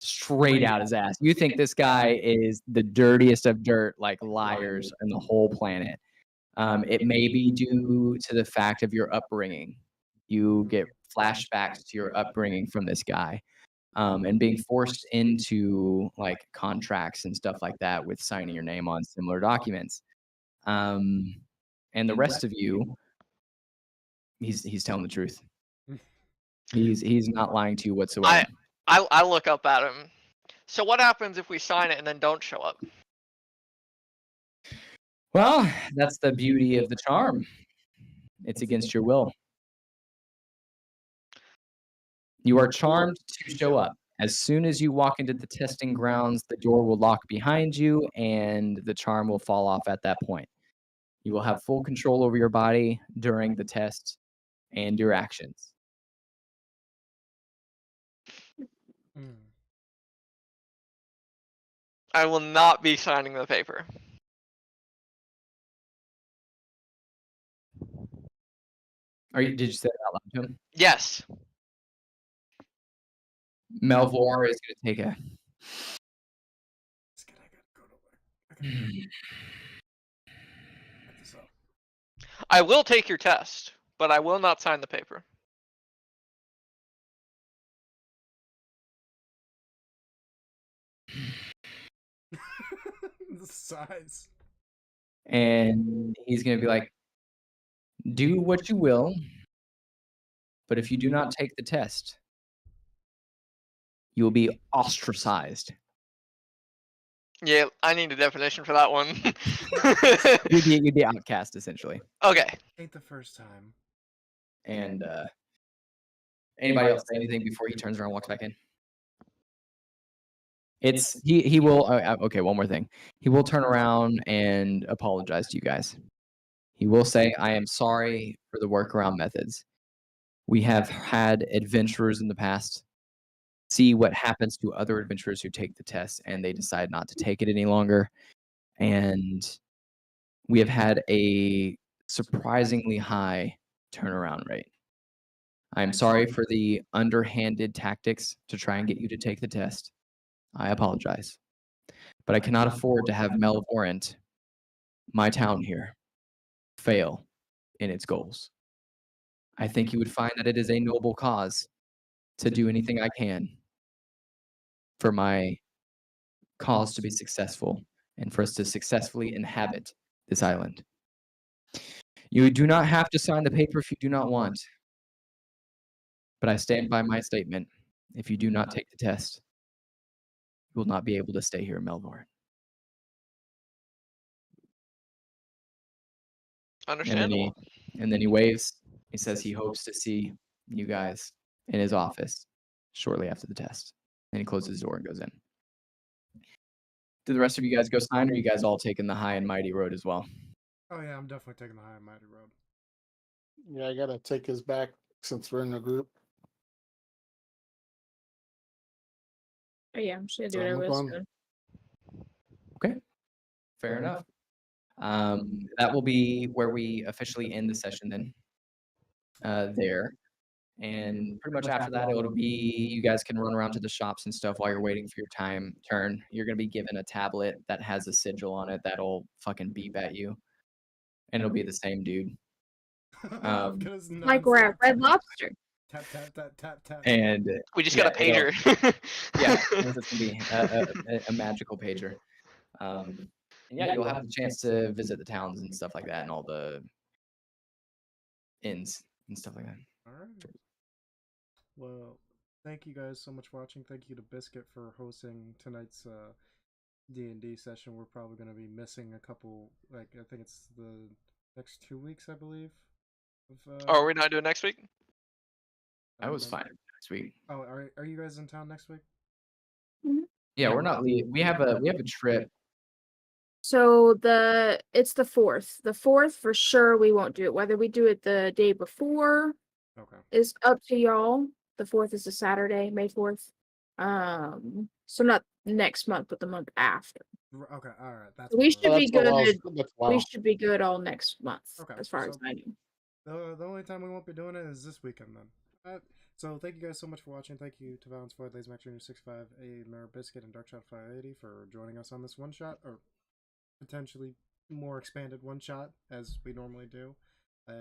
straight out his ass. You think this guy is the dirtiest of dirt, like liars in the whole planet. It may be due to the fact of your upbringing. You get flashbacks to your upbringing from this guy, and being forced into like contracts and stuff like that with signing your name on similar documents. And the rest of you, he's telling the truth. He's not lying to you whatsoever. I look up at him. So what happens if we sign it and then don't show up? Well, that's the beauty of the charm. It's against your will. You are charmed to show up. As soon as you walk into the testing grounds, the door will lock behind you and the charm will fall off at that point. You will have full control over your body during the test and your actions. I will not be signing the paper. Did you say that out loud to him? Yes. Melvor is going to take a... I will take your test, but I will not sign the paper. The size. And he's going to be like, Do what you will, but if you do not take the test, you will be ostracized. Yeah, I need a definition for that one. You'd be outcast essentially. Okay. Ain't the first time. And anybody else say anything before he turns around and walks back in? He will okay, one more thing. He will turn around and apologize to you guys. He will say, "I am sorry for the workaround methods. We have had adventurers in the past see what happens to other adventurers who take the test and they decide not to take it any longer. And we have had a surprisingly high turnaround rate. I'm sorry for the underhanded tactics to try and get you to take the test. I apologize. But I cannot afford to have Melvorant, my town here, fail in its goals. I think you would find that it is a noble cause to do anything I can for my cause to be successful and for us to successfully inhabit this island. You do not have to sign the paper if you do not want, but I stand by my statement. If you do not take the test, you will not be able to stay here in Melbourne." Understandable. And then he waves. He says he hopes to see you guys in his office shortly after the test. And he closes his door and goes in. Do the rest of you guys go sign, or are you guys all taking the high and mighty road as well? Oh yeah, I'm definitely taking the high and mighty road. Yeah, I gotta take his back since we're in a group. Oh, yeah, I'm just gonna do So whatever I'm it's going- doing. Okay, fair enough. That will be where we officially end the session then. There. And pretty much after that, it'll be you guys can run around to the shops and stuff while you're waiting for your turn. You're gonna be given a tablet that has a sigil on it that'll fucking beep at you, and it'll be the same dude. Because Like we're at Red Lobster. Tap tap tap tap tap. And We just yeah, got a pager. yeah, it's gonna be a magical pager. And yeah, you'll have the chance to visit the towns and stuff like that, and all the inns and stuff like that. All right. Well, thank you guys so much for watching. Thank you to Biscuit for hosting tonight's D&D session. We're probably going to be missing a couple, like, I think it's the next 2 weeks, I believe. Oh, are we not doing next week? I was fine next week. Oh, are you guys in town next week? Yeah, we're not leaving. We have a trip. So it's the 4th. The 4th for sure we won't do it. Whether we do it the day before Okay. is up to y'all. The 4th is a Saturday, May 4th. So not next month, but the month after. Okay, all right. That's We should be good. That's We wild. should be good all next month, Okay, as far as so- I know. The only time we won't be doing it is this weekend then. So thank you guys so much for watching. Thank you to Valence Void, Lazy Mac Jr. 65, A Mirror Biscuit, and Darkshot 580 for joining us on this one shot, or potentially more expanded one shot as we normally do. And